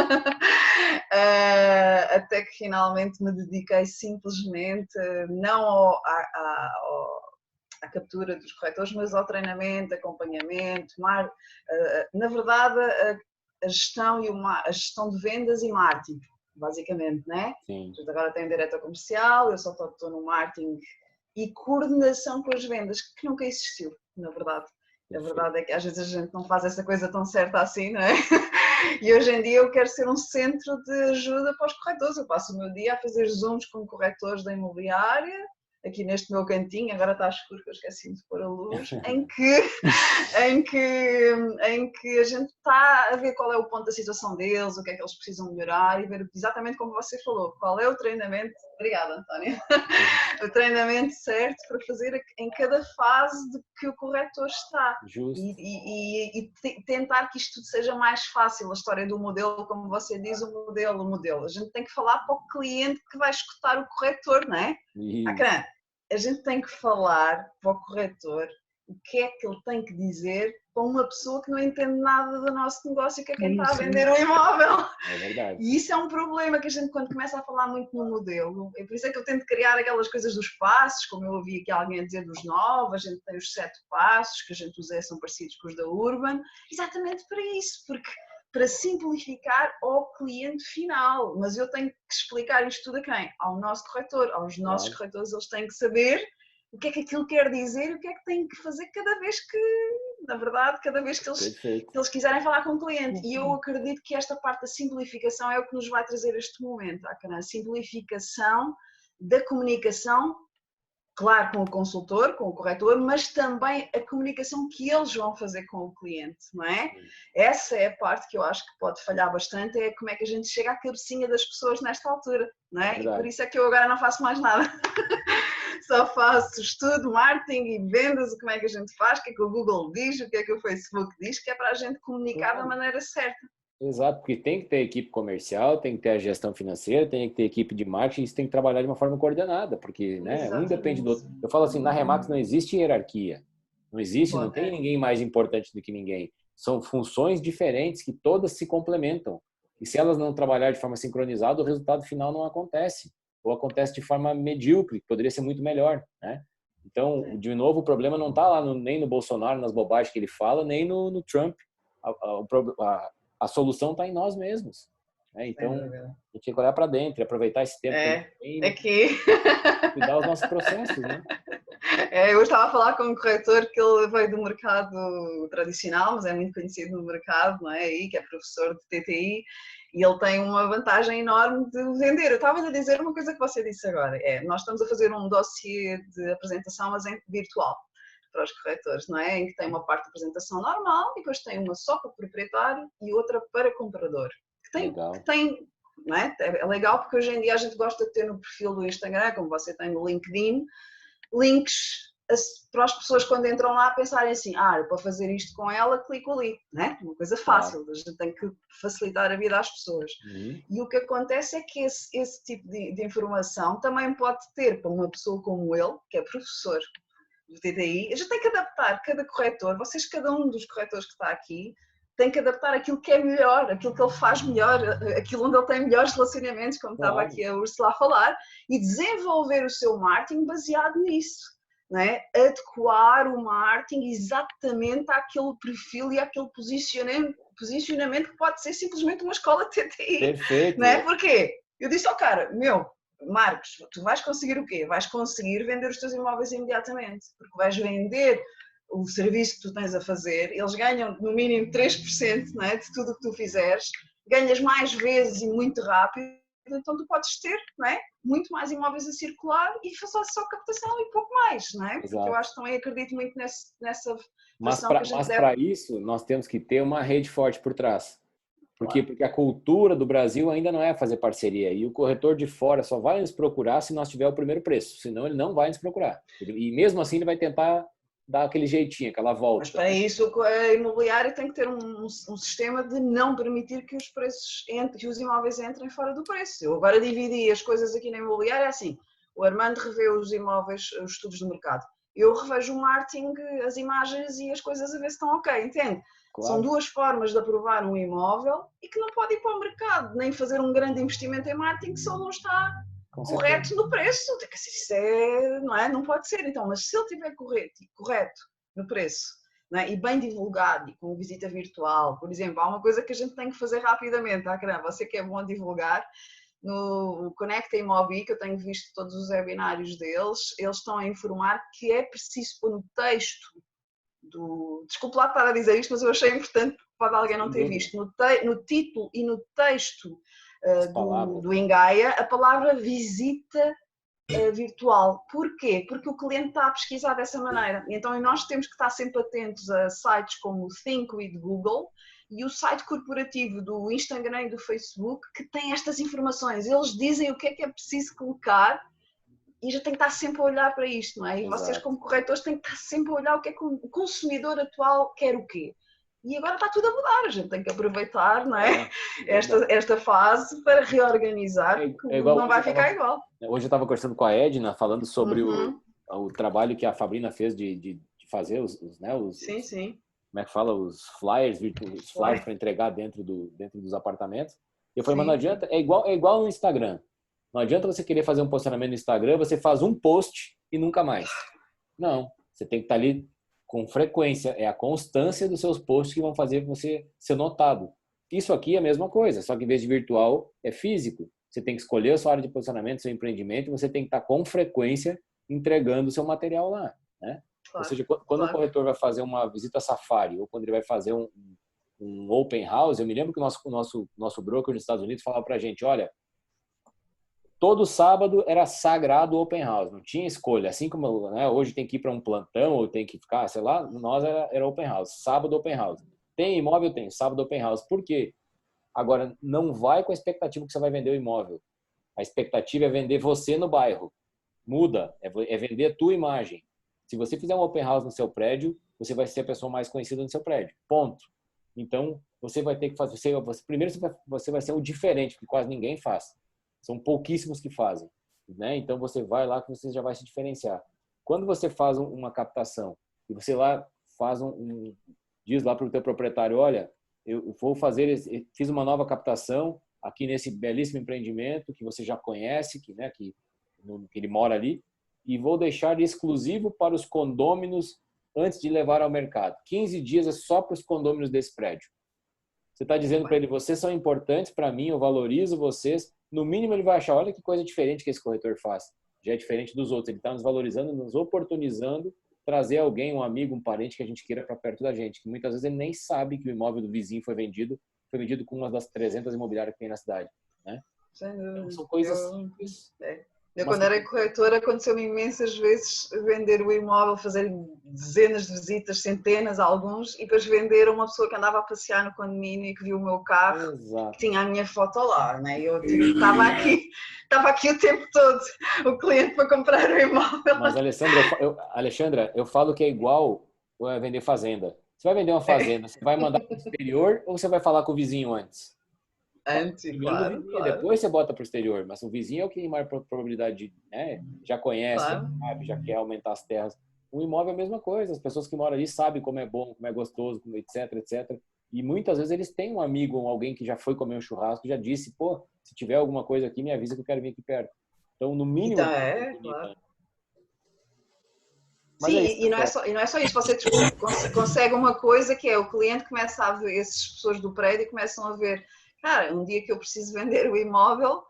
até que finalmente me dediquei simplesmente não à captura dos corretores, mas ao treinamento, acompanhamento, na verdade a gestão de vendas e marketing, basicamente, né? Sim. Agora tenho diretor comercial, eu só estou no marketing e coordenação com as vendas, que nunca existiu, na verdade. A verdade é que às vezes a gente não faz essa coisa tão certa assim, não é? E hoje em dia eu quero ser um centro de ajuda para os corretores. Eu passo o meu dia a fazer zooms com corretores da imobiliária, aqui neste meu cantinho, agora está escuro que eu esqueci de pôr a luz, em que a gente está a ver qual é o ponto da situação deles, o que é que eles precisam melhorar e ver exatamente como você falou, qual é o treinamento, obrigada Antónia, o treinamento certo para fazer em cada fase de que o corretor está. Justo. E tentar que isto tudo seja mais fácil, a história do modelo, como você diz, o modelo. A gente tem que falar para o cliente que vai escutar o corretor, não é? Akran, a gente tem que falar para o corretor o que é que ele tem que dizer para uma pessoa que não entende nada do nosso negócio, que é quem está a vender um imóvel. É verdade. E isso é um problema que a gente, quando começa a falar muito no modelo, é por isso é que eu tento criar aquelas coisas dos passos, como eu ouvi aqui alguém dizer dos 9, a gente tem os 7 passos, que a gente usa, são parecidos com os da Urban, exatamente para isso, porque para simplificar ao cliente final. Mas eu tenho que explicar isto tudo a quem? Ao nosso corretor. Aos nossos corretores, eles têm que saber o que é que aquilo quer dizer e o que é que têm que fazer cada vez que, na verdade, cada vez que eles quiserem falar com o cliente. E eu acredito que esta parte da simplificação é o que nos vai trazer este momento, a simplificação da comunicação, claro, com o consultor, com o corretor, mas também a comunicação que eles vão fazer com o cliente, não é? Essa é a parte que eu acho que pode falhar bastante, é como é que a gente chega à cabecinha das pessoas nesta altura, não é? E por isso é que eu agora não faço mais nada. Só faço estudo, marketing e vendas, como é que a gente faz, o que é que o Google diz, o que é que o Facebook diz, que é para a gente comunicar da maneira certa. Exato, porque tem que ter equipe comercial, tem que ter a gestão financeira, tem que ter equipe de marketing, isso tem que trabalhar de uma forma coordenada, porque né, um depende do outro. Eu falo assim, na Remax não existe hierarquia, não existe, não tem ninguém mais importante do que ninguém. São funções diferentes que todas se complementam. E se elas não trabalharem de forma sincronizada, o resultado final não acontece. Ou acontece de forma medíocre, que poderia ser muito melhor, né? Então, de novo, o problema não está lá nem no Bolsonaro, nas bobagens que ele fala, nem no Trump. A solução está em nós mesmos, né? Então, a gente tem que olhar para dentro, aproveitar esse tempo aqui. cuidar dos nossos processos, né? Eu estava a falar com um corretor que ele veio do mercado tradicional, mas é muito conhecido no mercado, não é? Aí, que é professor de TTI, E ele tem uma vantagem enorme de vender. Eu estava a dizer uma coisa que você disse agora, nós estamos a fazer um dossiê de apresentação, mas em virtual, para os corretores, não é? Em que tem uma parte de apresentação normal e depois tem uma só para o proprietário e outra para comprador. Que tem, não é? É legal porque hoje em dia a gente gosta de ter no perfil do Instagram, como você tem no LinkedIn, links para as pessoas quando entram lá pensarem assim, para fazer isto com ela, clico ali, né? Uma coisa fácil, a gente tem que facilitar a vida às pessoas. E o que acontece é que esse tipo de informação também pode ter para uma pessoa como ele, que é professor do TDI, a gente tem que adaptar cada corretor, cada um dos corretores que está aqui, tem que adaptar aquilo que é melhor, aquilo que ele faz melhor, aquilo onde ele tem melhores relacionamentos, como estava aqui a Úrsula a falar, e desenvolver o seu marketing baseado nisso. Não é? Adequar o marketing exatamente àquele perfil e àquele posicionamento que pode ser simplesmente uma escola TTI. Perfeito. Não é? Porquê? Eu disse ao cara, Marcos, tu vais conseguir o quê? Vais conseguir vender os teus imóveis imediatamente, porque vais vender o serviço que tu tens a fazer, eles ganham no mínimo 3%, não é? De tudo o que tu fizeres, ganhas mais vezes e muito rápido, então tu podes ter, não é? Muito mais imóveis a circular e fazer só captação e pouco mais, não é? Porque eu acho que também acredito muito nessa mas para isso nós temos que ter uma rede forte por trás. Por quê? Porque a cultura do Brasil ainda não é fazer parceria. E o corretor de fora só vai nos procurar se nós tiver o primeiro preço. Senão ele não vai nos procurar. E mesmo assim ele vai tentar dar aquele jeitinho, aquela volta. Mas para isso a imobiliária tem que ter um sistema de não permitir que os preços que os imóveis entrem fora do preço. Eu agora dividi as coisas aqui na imobiliária assim. O Armando revê os imóveis, os estudos de mercado. Eu revejo o marketing, as imagens e as coisas a ver se estão ok, entende? Claro. São duas formas de aprovar um imóvel e que não pode ir para o mercado, nem fazer um grande investimento em marketing se ele não está correto no preço. Isso não é? Não pode ser. Então, mas se ele estiver correto no preço, não é? E bem divulgado, e com visita virtual, por exemplo, há uma coisa que a gente tem que fazer rapidamente. Caramba, você que é bom a divulgar, no Conecta Imobi, que eu tenho visto todos os webinários deles, eles estão a informar que é preciso pôr no texto desculpe lá estar a dizer isto, mas eu achei importante, pode alguém não ter visto, no título e no texto do Engaia, a palavra visita virtual. Porquê? Porque o cliente está a pesquisar dessa maneira. Então nós temos que estar sempre atentos a sites como o Think with Google e o site corporativo do Instagram e do Facebook que tem estas informações. Eles dizem o que é preciso colocar e já tem que estar sempre a olhar para isto, não é? E vocês como corretores têm que estar sempre a olhar o que é que o consumidor atual quer o quê. E agora está tudo a mudar, a gente tem que aproveitar, não é? Esta fase para reorganizar, porque não vai ficar igual. Hoje eu estava conversando com a Edna, falando sobre o trabalho que a Fabrina fez de fazer sim, sim. Como é que fala? Os flyers para entregar dentro dos apartamentos. E eu falei, mas não adianta, é igual no Instagram. Não adianta você querer fazer um posicionamento no Instagram, você faz um post e nunca mais. Não, você tem que estar ali com frequência. É a constância dos seus posts que vão fazer você ser notado. Isso aqui é a mesma coisa, só que em vez de virtual, é físico. Você tem que escolher a sua área de posicionamento, seu empreendimento, e você tem que estar com frequência entregando o seu material lá, né? Claro, ou seja, quando o corretor vai fazer uma visita safari ou quando ele vai fazer um open house, eu me lembro que o nosso broker nos Estados Unidos falava pra gente, olha, todo sábado era sagrado o open house, não tinha escolha. Assim como, né, hoje tem que ir para um plantão ou tem que ficar, sei lá, nós era open house, sábado open house. Tem imóvel? Tem, sábado open house. Por quê? Agora, não vai com a expectativa que você vai vender o imóvel. A expectativa é vender você no bairro. Muda, é vender a tua imagem. Se você fizer um open house no seu prédio, você vai ser a pessoa mais conhecida no seu prédio. Ponto. Então, você vai ter que fazer... Primeiro, você vai ser o diferente, que quase ninguém faz. São pouquíssimos que fazem, né? Então você vai lá que você já vai se diferenciar. Quando você faz uma captação e você lá faz diz lá para o teu proprietário, olha, eu vou fiz uma nova captação aqui nesse belíssimo empreendimento que você já conhece, que ele mora ali, e vou deixar exclusivo para os condôminos antes de levar ao mercado. 15 dias é só para os condôminos desse prédio. Você está dizendo para ele, vocês são importantes para mim, eu valorizo vocês. No mínimo ele vai achar, olha que coisa diferente que esse corretor faz. Já é diferente dos outros. Ele está nos valorizando, nos oportunizando, trazer alguém, um amigo, um parente que a gente queira para perto da gente. Que muitas vezes ele nem sabe que o imóvel do vizinho foi vendido foi vendido com uma das 300 imobiliárias que tem na cidade, né? Então, são coisas simples. Eu, quando era corretora, aconteceu-me imensas vezes vender o imóvel, fazer dezenas de visitas, centenas, alguns, e depois vender a uma pessoa que andava a passear no condomínio e que viu o meu carro, que tinha a minha foto lá, né? Eu estava aqui o tempo todo, o cliente para comprar o imóvel. Mas, Alexandra, eu falo que é igual a vender fazenda. Você vai vender uma fazenda, você vai mandar para o exterior ou você vai falar com o vizinho antes? Antes, claro. Depois você bota para o exterior, mas o vizinho é o que tem maior probabilidade de, né, já conhece, sabe, já quer aumentar as terras. O imóvel é a mesma coisa, as pessoas que moram ali sabem como é bom, como é gostoso, etc, etc. E muitas vezes eles têm um amigo ou alguém que já foi comer um churrasco, já disse, pô, se tiver alguma coisa aqui, me avisa que eu quero vir aqui perto. Então, no mínimo... Então, claro. Sim, e não é só isso, você consegue uma coisa que é o cliente começa a ver, essas pessoas do prédio começam a ver, cara, um dia que eu preciso vender o imóvel,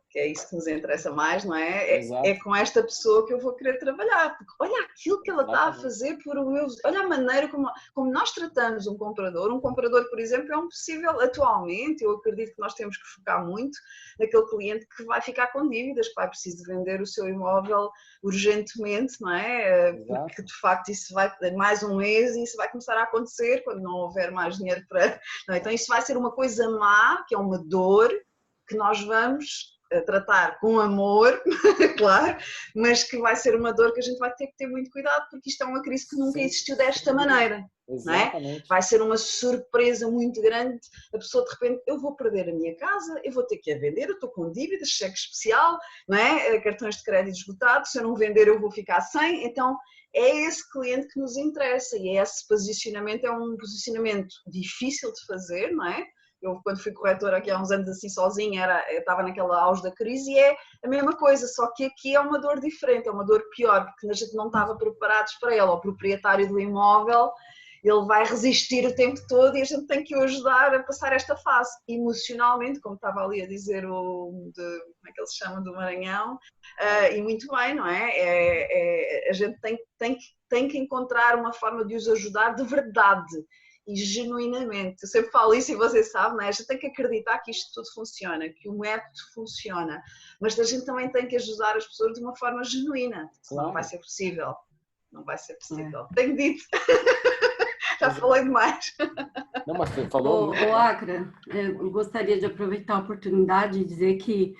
que é isso que nos interessa mais, não é? É com esta pessoa que eu vou querer trabalhar, porque olha aquilo que ela está a fazer por o meu... Olha a maneira como nós tratamos um comprador, por exemplo, é um possível, atualmente, eu acredito que nós temos que focar muito naquele cliente que vai ficar com dívidas, que vai precisar vender o seu imóvel urgentemente, não é? Porque de facto isso vai mais um mês e isso vai começar a acontecer quando não houver mais dinheiro para... Não, então isso vai ser uma coisa má, que é uma dor, que nós vamos tratar com amor, claro, mas que vai ser uma dor que a gente vai ter que ter muito cuidado, porque isto é uma crise que nunca existiu desta maneira. Não é? Vai ser uma surpresa muito grande, a pessoa de repente, eu vou perder a minha casa, eu vou ter que a vender, eu estou com dívidas, cheque especial, não é? Cartões de crédito esgotados, se eu não vender eu vou ficar sem, então é esse cliente que nos interessa e esse posicionamento é um posicionamento difícil de fazer, não é? Eu, quando fui corretora aqui há uns anos assim sozinha, eu estava naquela auge da crise e é a mesma coisa, só que aqui é uma dor diferente, é uma dor pior, porque a gente não estava preparados para ela. O proprietário do imóvel, ele vai resistir o tempo todo e a gente tem que o ajudar a passar esta fase emocionalmente, como estava ali a dizer como é que ele se chama, do Maranhão, e muito bem, não é? A gente tem que encontrar uma forma de os ajudar de verdade. E genuinamente, eu sempre falo isso e vocês sabem, né? A gente tem que acreditar que isto tudo funciona, que o método funciona, mas a gente também tem que ajudar as pessoas de uma forma genuína, senão não vai ser possível. Não vai ser possível. Tenho dito. Já falei demais. Não, mas você falou... Ô, Acra, eu gostaria de aproveitar a oportunidade e dizer que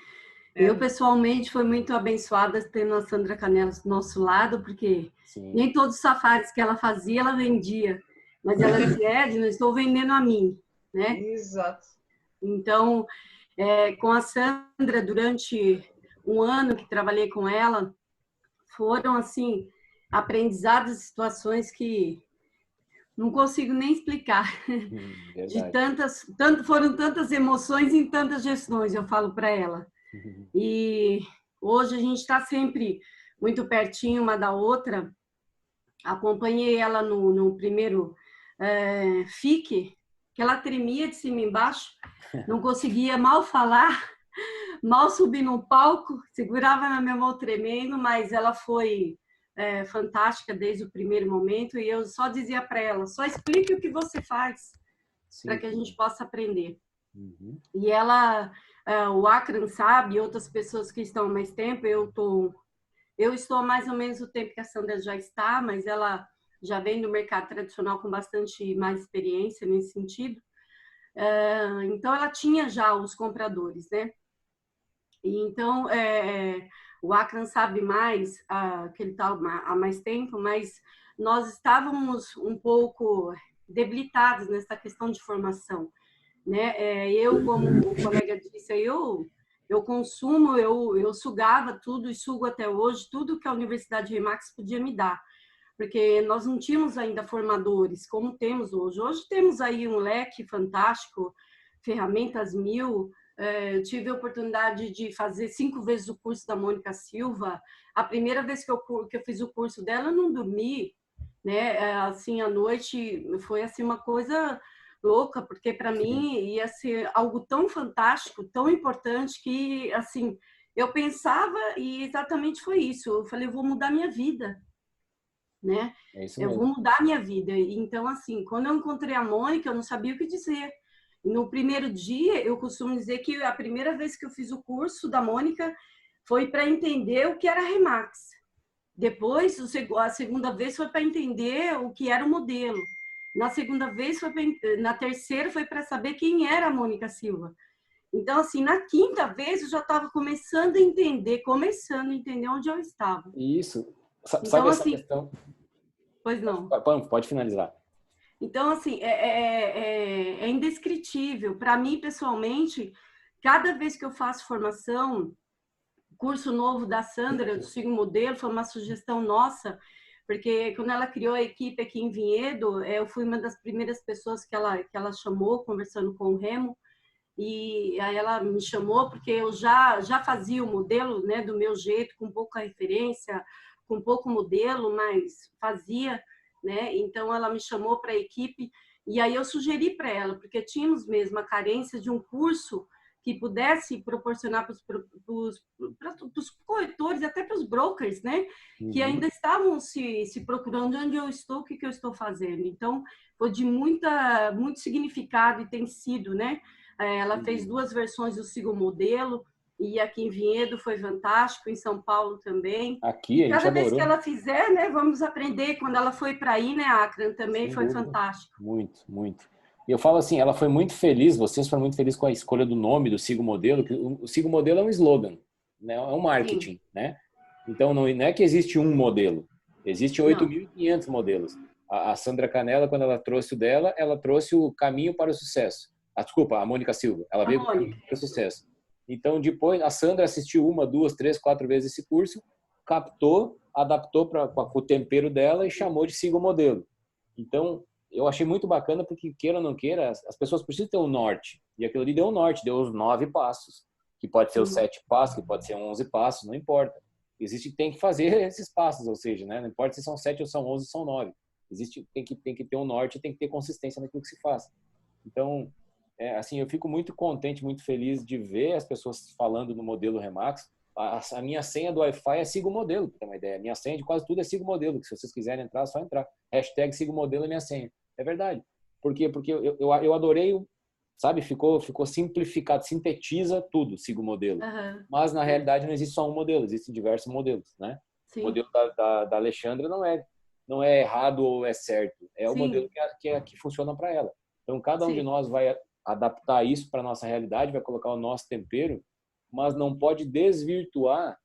eu, pessoalmente, fui muito abençoada tendo a Sandra Canelos do nosso lado, porque nem todos os safaris que ela fazia, ela vendia. Mas ela dizia, Edna, estou vendendo a mim, né? Exato. Então, com a Sandra, durante um ano que trabalhei com ela, foram, assim, aprendizados e situações que não consigo nem explicar. Foram tantas emoções em tantas gestões, eu falo para ela. E hoje a gente está sempre muito pertinho uma da outra. Acompanhei ela no primeiro... FIC, que ela tremia de cima e embaixo, não conseguia mal falar, mal subir no palco, segurava na minha mão tremendo, mas ela foi fantástica desde o primeiro momento e eu só dizia para ela, só explique o que você faz para que a gente possa aprender. E ela, o Akram sabe, e outras pessoas que estão há mais tempo, eu estou há mais ou menos o tempo que a Sandra já está, mas ela já vem do mercado tradicional com bastante mais experiência nesse sentido. Então, ela tinha já os compradores, né? E então, o Akram sabe mais, que ele está há mais tempo, mas nós estávamos um pouco debilitados nessa questão de formação, né? Eu, como o colega disse, eu consumo, eu sugava tudo e sugo até hoje, tudo que a Universidade Remax podia me dar. Porque nós não tínhamos ainda formadores como temos hoje. Hoje temos aí um leque fantástico, ferramentas 1000. Eu tive a oportunidade de fazer 5 vezes o curso da Mônica Silva. A primeira vez que eu fiz o curso dela, eu não dormi, né? Assim, à noite foi assim uma coisa louca, porque para mim ia ser algo tão fantástico, tão importante que assim eu pensava e exatamente foi isso. Eu falei, eu vou mudar minha vida. Né? Eu vou mudar minha vida. Então, assim, quando eu encontrei a Mônica, eu não sabia o que dizer. E no primeiro dia, eu costumo dizer que a primeira vez que eu fiz o curso da Mônica foi para entender o que era Remax. Depois, a segunda vez foi para entender o que era o modelo. Na segunda vez, na terceira, foi para saber quem era a Mônica Silva. Então, assim, na quinta vez, eu já estava começando a entender onde eu estava. Isso. Sabe então, essa assim, questão? Pois não. Pode finalizar. Então, assim, é indescritível. Para mim, pessoalmente, cada vez que eu faço formação, curso novo da Sandra, eu sigo o modelo, foi uma sugestão nossa, porque quando ela criou a equipe aqui em Vinhedo, eu fui uma das primeiras pessoas que ela chamou, conversando com o Remo, e aí ela me chamou porque eu já fazia o modelo, né, do meu jeito, com pouca referência, com pouco modelo, mas fazia, né? Então ela me chamou para a equipe e aí eu sugeri para ela, porque tínhamos mesmo a carência de um curso que pudesse proporcionar para os corretores, até para os brokers, né? Que ainda estavam se procurando onde eu estou, o que eu estou fazendo. Então, foi de muito significado e tem sido, né? Ela fez 2 versões do Siga o Modelo, e aqui em Vinhedo foi fantástico, em São Paulo também. Aqui, a gente cada vez adorou. que ela fizer, né, vamos aprender. Quando ela foi para aí, né, Akran, também Sem foi dúvida. fantástico. Muito, muito. E eu falo assim, ela foi muito feliz, vocês foram muito felizes com a escolha do nome do Siga o Modelo, que o Siga o Modelo é um slogan, né? É um marketing, sim, né? Então, não é que existe um modelo, existem 8.500 modelos. A Sandra Canella, quando ela trouxe o dela, ela trouxe o caminho para o sucesso. Desculpa, a Mônica Silva. Ela veio com o caminho para o sucesso. Então, depois, a Sandra assistiu 1, 2, 3, 4 vezes esse curso, captou, adaptou com o tempero dela e chamou de Siga o Modelo. Então, eu achei muito bacana porque, queira ou não queira, as pessoas precisam ter um norte. E aquilo ali deu um norte, deu os 9 passos. Que pode ser os 7 passos, que pode ser 11 passos, não importa. Tem que fazer esses passos, ou seja, né? Não importa se são 7 ou são 11 ou são 9. Tem que ter um norte, tem que ter consistência naquilo que se faz. Então, assim, eu fico muito contente, muito feliz de ver as pessoas falando no modelo Remax. A minha senha do Wi-Fi é Siga o Modelo, para ter uma ideia. A minha senha de quase tudo é Siga o Modelo, que se vocês quiserem entrar, é só entrar. # Siga o Modelo é minha senha. É verdade. Por quê? Porque eu adorei, sabe? Ficou simplificado, sintetiza tudo, Siga o Modelo. Mas, na realidade, não existe só um modelo, existem diversos modelos, né? Sim. O modelo da Alexandra não é errado ou é certo. É o modelo que funciona para ela. Então, cada um de nós vai adaptar isso para a nossa realidade, vai colocar o nosso tempero, mas não pode desvirtuar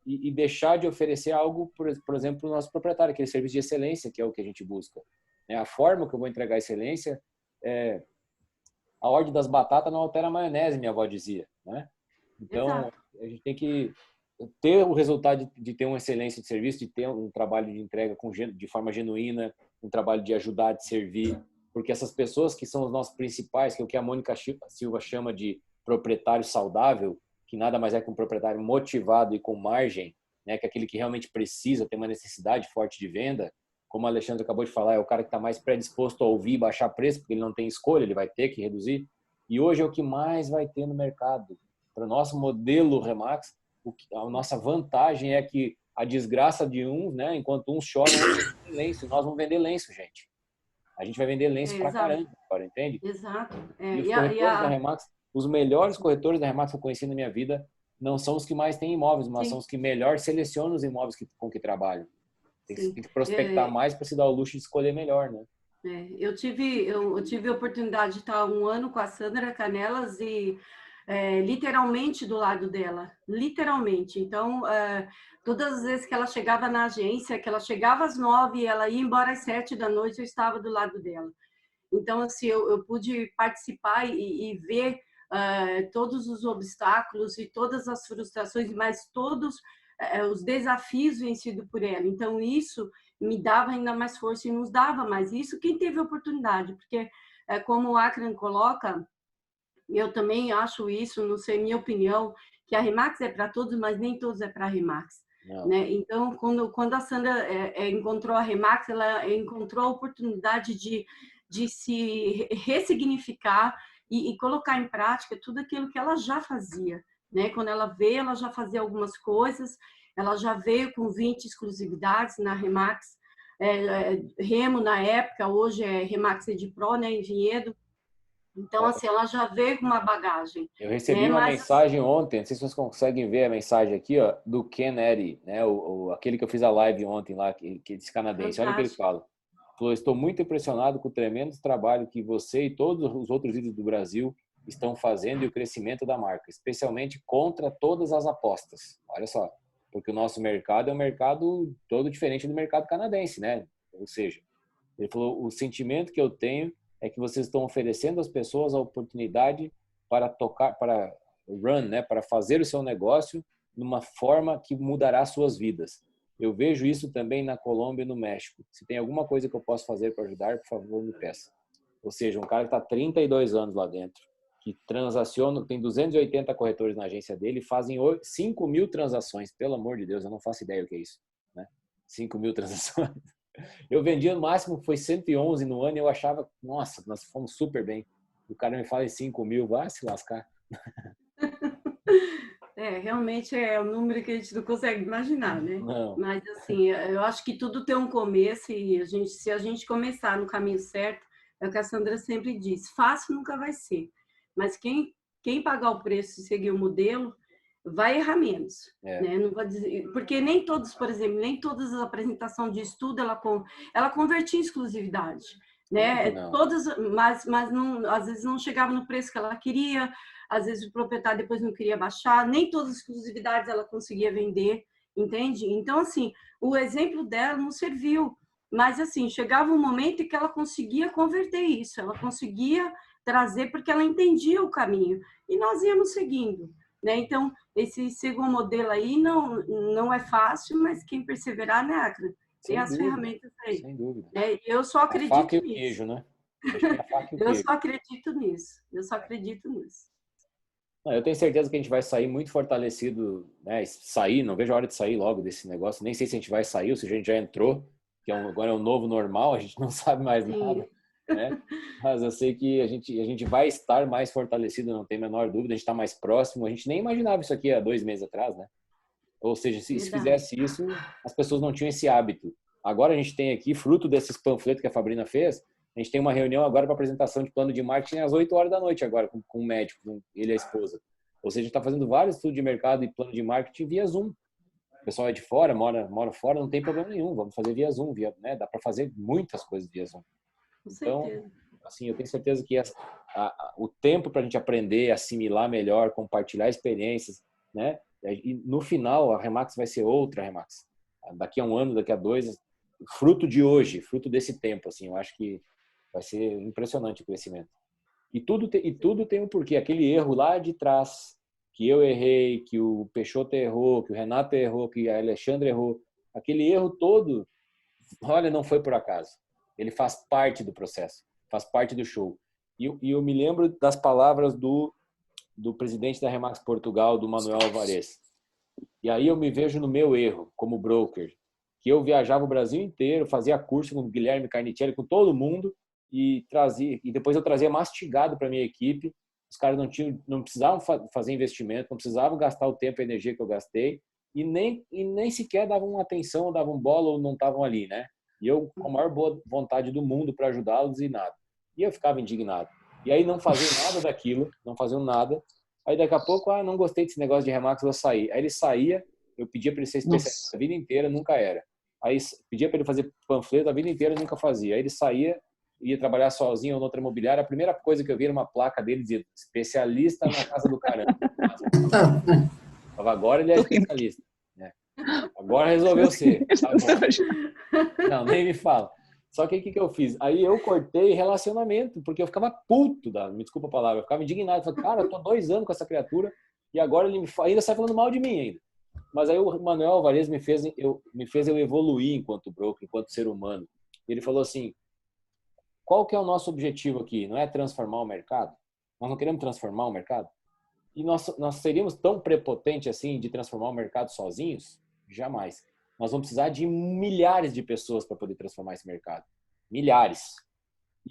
e deixar de oferecer algo, por exemplo, para o nosso proprietário, aquele serviço de excelência, que é o que a gente busca. A forma que eu vou entregar a excelência, a ordem das batatas não altera a maionese, minha avó dizia, né? Então, exato, a gente tem que ter o resultado de ter uma excelência de serviço, de ter um trabalho de entrega de forma genuína, um trabalho de ajudar, de servir, porque essas pessoas que são os nossos principais, que é o que a Mônica Silva chama de proprietário saudável, que nada mais é que um proprietário motivado e com margem, né, que é aquele que realmente precisa, tem uma necessidade forte de venda, como a Alexandra acabou de falar, é o cara que está mais predisposto a ouvir e baixar preço, porque ele não tem escolha, ele vai ter que reduzir. E hoje é o que mais vai ter no mercado. Para o nosso modelo Remax, a nossa vantagem é que a desgraça de uns, né, enquanto uns choram, outros vendem lenço. Nós vamos vender lenço, gente. A gente vai vender lenço pra caramba agora, entende? Exato. E os corretores da Remax, os melhores corretores da Remax que eu conheci na minha vida, não são os que mais têm imóveis, mas são os que melhor selecionam os imóveis com que trabalham. Tem que prospectar mais para se dar o luxo de escolher melhor, né? Eu tive a oportunidade de estar 1 ano com a Sandra Canelas e literalmente do lado dela, literalmente. Então, todas as vezes que ela chegava na agência, que ela chegava às 9 e ela ia embora às 7 da noite, eu estava do lado dela. Então, assim, eu pude participar e ver todos os obstáculos e todas as frustrações, mas todos os desafios vencidos por ela. Então, isso me dava ainda mais força e nos dava mais. Isso quem teve a oportunidade, porque, como o Akran coloca, eu também acho isso, não sei, minha opinião, que a Remax é para todos, mas nem todos é para a Remax. Né? Então, quando a Sandra encontrou a Remax, ela encontrou a oportunidade de se ressignificar e colocar em prática tudo aquilo que ela já fazia. Né? Quando ela veio, ela já fazia algumas coisas, ela já veio com 20 exclusividades na Remax, Remo na época, hoje é Remax Ed Pro, né, em Vinhedo. Então, assim, ela já veio com uma bagagem. Eu recebi uma mensagem ontem, não sei se vocês conseguem ver a mensagem aqui, ó, do Ken Eddy, né? Aquele que eu fiz a live ontem lá, que esse canadense. Fantástico. Olha o que ele fala. Falou, estou muito impressionado com o tremendo trabalho que você e todos os outros líderes do Brasil estão fazendo e o crescimento da marca, especialmente contra todas as apostas. Olha só, porque o nosso mercado é um mercado todo diferente do mercado canadense, né? Ou seja, ele falou, o sentimento que eu tenho é que vocês estão oferecendo às pessoas a oportunidade para tocar, para run, né, para fazer o seu negócio numa forma que mudará suas vidas. Eu vejo isso também na Colômbia e no México. Se tem alguma coisa que eu posso fazer para ajudar, por favor, me peça. Ou seja, um cara que está 32 anos lá dentro, que transaciona, tem 280 corretores na agência dele, fazem 5 mil transações. Pelo amor de Deus, eu não faço ideia o que é isso, né? 5 mil transações. Eu vendia no máximo, foi 111 no ano e eu achava, nossa, nós fomos super bem. O cara me fala em 5 mil, vai se lascar. Realmente é um número que a gente não consegue imaginar, né? Não. Mas, assim, eu acho que tudo tem um começo e se a gente começar no caminho certo, é o que a Sandra sempre diz, fácil nunca vai ser. Mas quem pagar o preço e seguir o modelo, vai errar menos, né? Não vou dizer, porque nem todos, por exemplo, nem todas as apresentações de estudo ela convertia em exclusividade, né? Todas, mas não, às vezes não chegava no preço que ela queria, às vezes o proprietário depois não queria baixar, nem todas as exclusividades ela conseguia vender, entende? Então, assim, o exemplo dela não serviu, mas, assim, chegava um momento em que ela conseguia converter isso, ela conseguia trazer porque ela entendia o caminho e nós íamos seguindo. Né? Então, esse segundo modelo aí não é fácil, mas quem perseverar, né, Acra? Tem as ferramentas aí. Sem dúvida. Eu só acredito nisso. A faca e nisso. o queijo, né? A faca e o Eu queijo. só acredito nisso. Eu só acredito nisso. Eu tenho certeza que a gente vai sair muito fortalecido, né? Não vejo a hora de sair logo desse negócio. Nem sei se a gente vai sair ou se a gente já entrou, que agora é um novo normal, a gente não sabe mais nada. Né? Mas eu sei que a gente vai estar mais fortalecido, não tem a menor dúvida, a gente está mais próximo, a gente nem imaginava isso aqui há 2 meses atrás, né? Ou seja, se fizesse isso, as pessoas não tinham esse hábito. Agora a gente tem aqui, fruto desses panfletos que a Fabrina fez, a gente tem uma reunião agora para apresentação de plano de marketing às 8 horas da noite agora, com um médico, com ele e a esposa. Ou seja, a gente está fazendo vários estudos de mercado e plano de marketing via Zoom. O pessoal é de fora, mora fora, não tem problema nenhum, vamos fazer via Zoom, né? Dá para fazer muitas coisas via Zoom. Então, assim, eu tenho certeza que o tempo para a gente aprender, assimilar melhor, compartilhar experiências, né? E no final, a Remax vai ser outra Remax. Daqui a 1 ano, daqui a 2, fruto de hoje, fruto desse tempo, assim, eu acho que vai ser impressionante o crescimento. E tudo tem um porquê. Aquele erro lá de trás, que eu errei, que o Peixoto errou, que o Renato errou, que a Alexandre errou, aquele erro todo, olha, não foi por acaso. Ele faz parte do processo, faz parte do show. E eu me lembro das palavras do presidente da Remax Portugal, do Manuel Alvarez. E aí eu me vejo no meu erro, como broker, que eu viajava o Brasil inteiro, fazia curso com o Guilherme Carnicelli, com todo mundo, e depois eu trazia mastigado para minha equipe. Os caras não precisavam fazer investimento, não precisavam gastar o tempo e a energia que eu gastei, e nem sequer davam atenção, davam bola ou não estavam ali, né? E eu, com a maior boa vontade do mundo para ajudá-los e nada. E eu ficava indignado. E aí não faziam nada daquilo, não faziam nada. Aí daqui a pouco, não gostei desse negócio de Remax, vou sair. Aí ele saía, eu pedia para ele ser especialista a vida inteira, nunca era. Aí pedia para ele fazer panfleto a vida inteira, nunca fazia. Aí ele saía, ia trabalhar sozinho ou noutra imobiliária. A primeira coisa que eu vi era uma placa dele dizendo especialista na casa do caramba. Agora ele é especialista. Agora resolveu ser. Tá bom. Não, nem me fala. Só que o que eu fiz? Aí eu cortei relacionamento, porque eu ficava puto, me desculpa a palavra, eu ficava indignado. Falei, cara, eu tô 2 anos com essa criatura e agora ele ainda sai falando mal de mim ainda. Mas aí o Manuel Alvarez me fez eu evoluir enquanto broker, enquanto ser humano. Ele falou assim, qual que é o nosso objetivo aqui? Não é transformar o mercado? Nós não queremos transformar o mercado? E nós seríamos tão prepotentes assim de transformar o mercado sozinhos? Jamais. Nós vamos precisar de milhares de pessoas para poder transformar esse mercado. Milhares.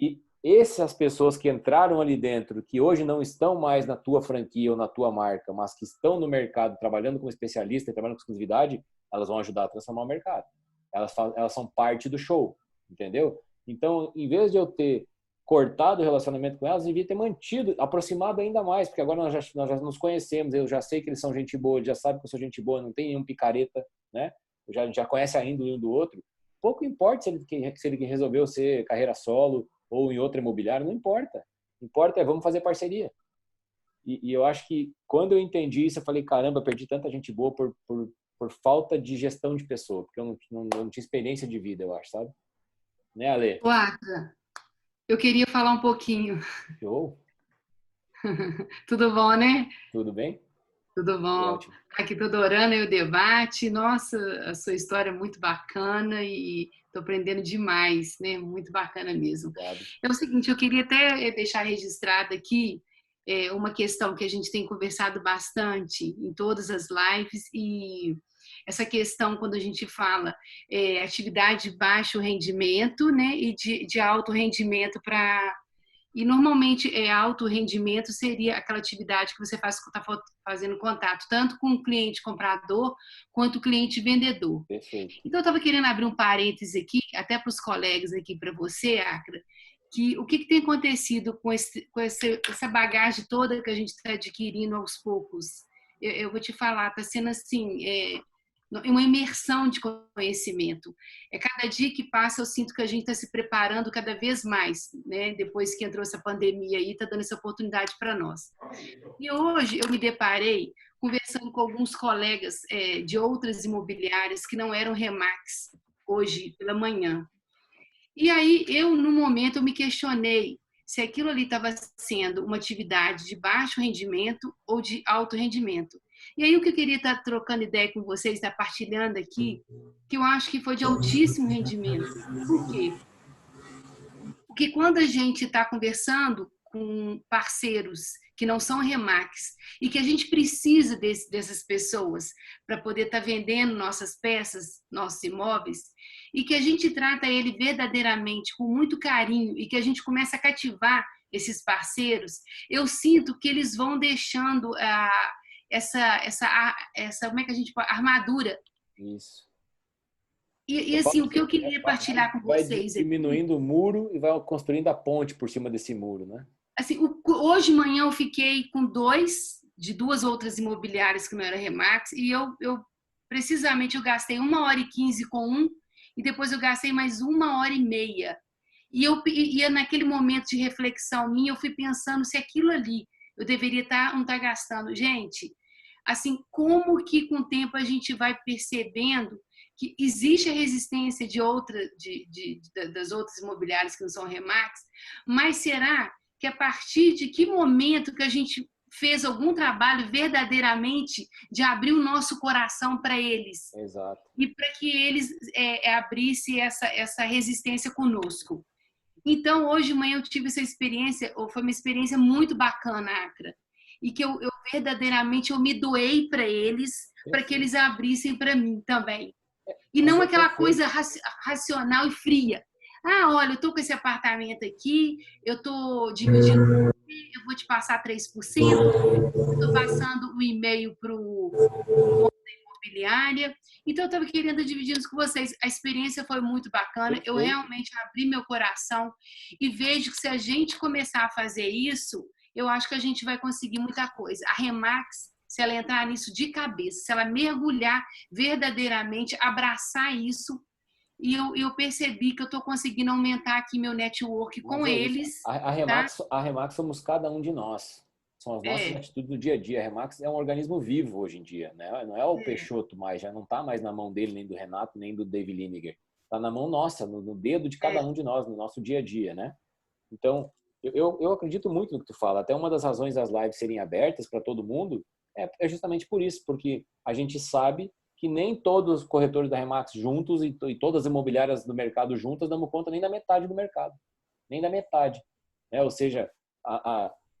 E essas pessoas que entraram ali dentro, que hoje não estão mais na tua franquia ou na tua marca, mas que estão no mercado trabalhando como especialista, trabalhando com exclusividade, elas vão ajudar a transformar o mercado. Elas são parte do show, entendeu? Então, em vez de eu ter cortado o relacionamento com elas, devia ter mantido, aproximado ainda mais, porque agora nós já nos conhecemos, eu já sei que eles são gente boa, ele já sabe que eu sou gente boa, não tem nenhum picareta, né? A gente já conhece a índole um do outro. Pouco importa se ele resolveu ser carreira solo ou em outra imobiliária, não importa. Importa vamos fazer parceria. E eu acho que quando eu entendi isso, eu falei, caramba, perdi tanta gente boa por falta de gestão de pessoa, porque eu não tinha experiência de vida, eu acho, sabe? Né, Ale? Acra, eu queria falar um pouquinho. Show? Tudo bom, né? Tudo bem? Tudo bom. Ótimo. Aqui estou adorando aí o debate. Nossa, a sua história é muito bacana e estou aprendendo demais, né? Muito bacana mesmo. Obrigado. É o seguinte, eu queria até deixar registrado aqui uma questão que a gente tem conversado bastante em todas as lives, e essa questão quando a gente fala atividade de baixo rendimento, né? E de alto rendimento para... E normalmente alto rendimento seria aquela atividade que você está fazendo contato tanto com o cliente comprador quanto o cliente vendedor. Perfeito. Então eu estava querendo abrir um parêntese aqui, até para os colegas aqui, para você, Acra, que o que tem acontecido com essa bagagem toda que a gente está adquirindo aos poucos. Eu vou te falar, está sendo assim... uma imersão de conhecimento. Cada dia que passa, eu sinto que a gente está se preparando cada vez mais, né? Depois que entrou essa pandemia aí, está dando essa oportunidade para nós. E hoje eu me deparei conversando com alguns colegas de outras imobiliárias que não eram Remax, hoje pela manhã. E aí, no momento, eu me questionei se aquilo ali estava sendo uma atividade de baixo rendimento ou de alto rendimento. E aí o que eu queria estar trocando ideia com vocês, estar partilhando aqui, que eu acho que foi de altíssimo rendimento. Por quê? Porque quando a gente está conversando com parceiros que não são Remax e que a gente precisa dessas pessoas para poder estar vendendo nossas peças, nossos imóveis, e que a gente trata ele verdadeiramente com muito carinho e que a gente começa a cativar esses parceiros, eu sinto que eles vão deixando essa como é que a gente pode, armadura. Isso. E assim, o que eu queria partilhar com vocês vai diminuindo o muro e vai construindo a ponte por cima desse muro, né? Assim, hoje de manhã eu fiquei com de duas outras imobiliárias que não eram Remax, e eu precisamente eu gastei 1h15 com um, e depois eu gastei mais 1h30. E naquele momento de reflexão minha, eu fui pensando se aquilo ali eu deveria não estar gastando. Gente, assim, como que com o tempo a gente vai percebendo que existe a resistência das outras imobiliárias que não são Remax, mas será que a partir de que momento que a gente fez algum trabalho verdadeiramente de abrir o nosso coração para eles? Exato. E para que eles abrissem essa resistência conosco. Então, hoje de manhã eu tive essa experiência, foi uma experiência muito bacana, Acra, e que eu verdadeiramente eu me doei para eles, para que eles abrissem para mim também. E não aquela coisa racional e fria. Ah, olha, eu estou com esse apartamento aqui, eu estou dividindo, eu vou te passar 3%, estou passando o e-mail para o imobiliária. Então, eu estava querendo dividir isso com vocês. A experiência foi muito bacana. Eu realmente abri meu coração e vejo que se a gente começar a fazer isso, eu acho que a gente vai conseguir muita coisa. A Remax, se ela entrar nisso de cabeça, se ela mergulhar verdadeiramente, abraçar isso, e eu percebi que eu estou conseguindo aumentar aqui meu network com eles. A Remax somos cada um de nós. São as nossas atitudes do dia a dia. A Remax é um organismo vivo hoje em dia, né? Não é o Peixoto mais, já não está mais na mão dele, nem do Renato, nem do David Liniger. Está na mão nossa, no dedo de cada um de nós, no nosso dia a dia, né? Então, eu acredito muito no que tu fala. Até uma das razões das lives serem abertas para todo mundo é justamente por isso, porque a gente sabe que nem todos os corretores da Remax juntos e todas as imobiliárias do mercado juntas damos conta nem da metade do mercado. Nem da metade. Né? Ou seja,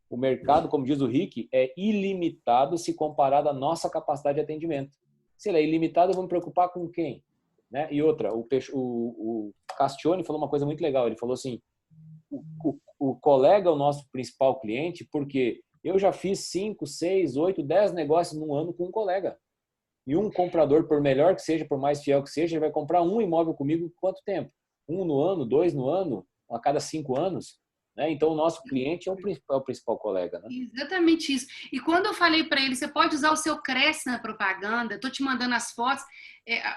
o mercado, como diz o Rick, é ilimitado se comparado à nossa capacidade de atendimento. Se ele é ilimitado, eu vou me preocupar com quem? Né? E outra, o Castione falou uma coisa muito legal. Ele falou assim, o colega é o nosso principal cliente porque eu já fiz 5, 6, 8, 10 negócios num ano com um colega. E um comprador, por melhor que seja, por mais fiel que seja, ele vai comprar um imóvel comigo por quanto tempo? 1 no ano, 2 no ano, a cada 5 anos? né? Então, o nosso cliente é o principal colega, né? Exatamente isso. E quando eu falei para ele, você pode usar o seu Cresce na propaganda, estou te mandando as fotos,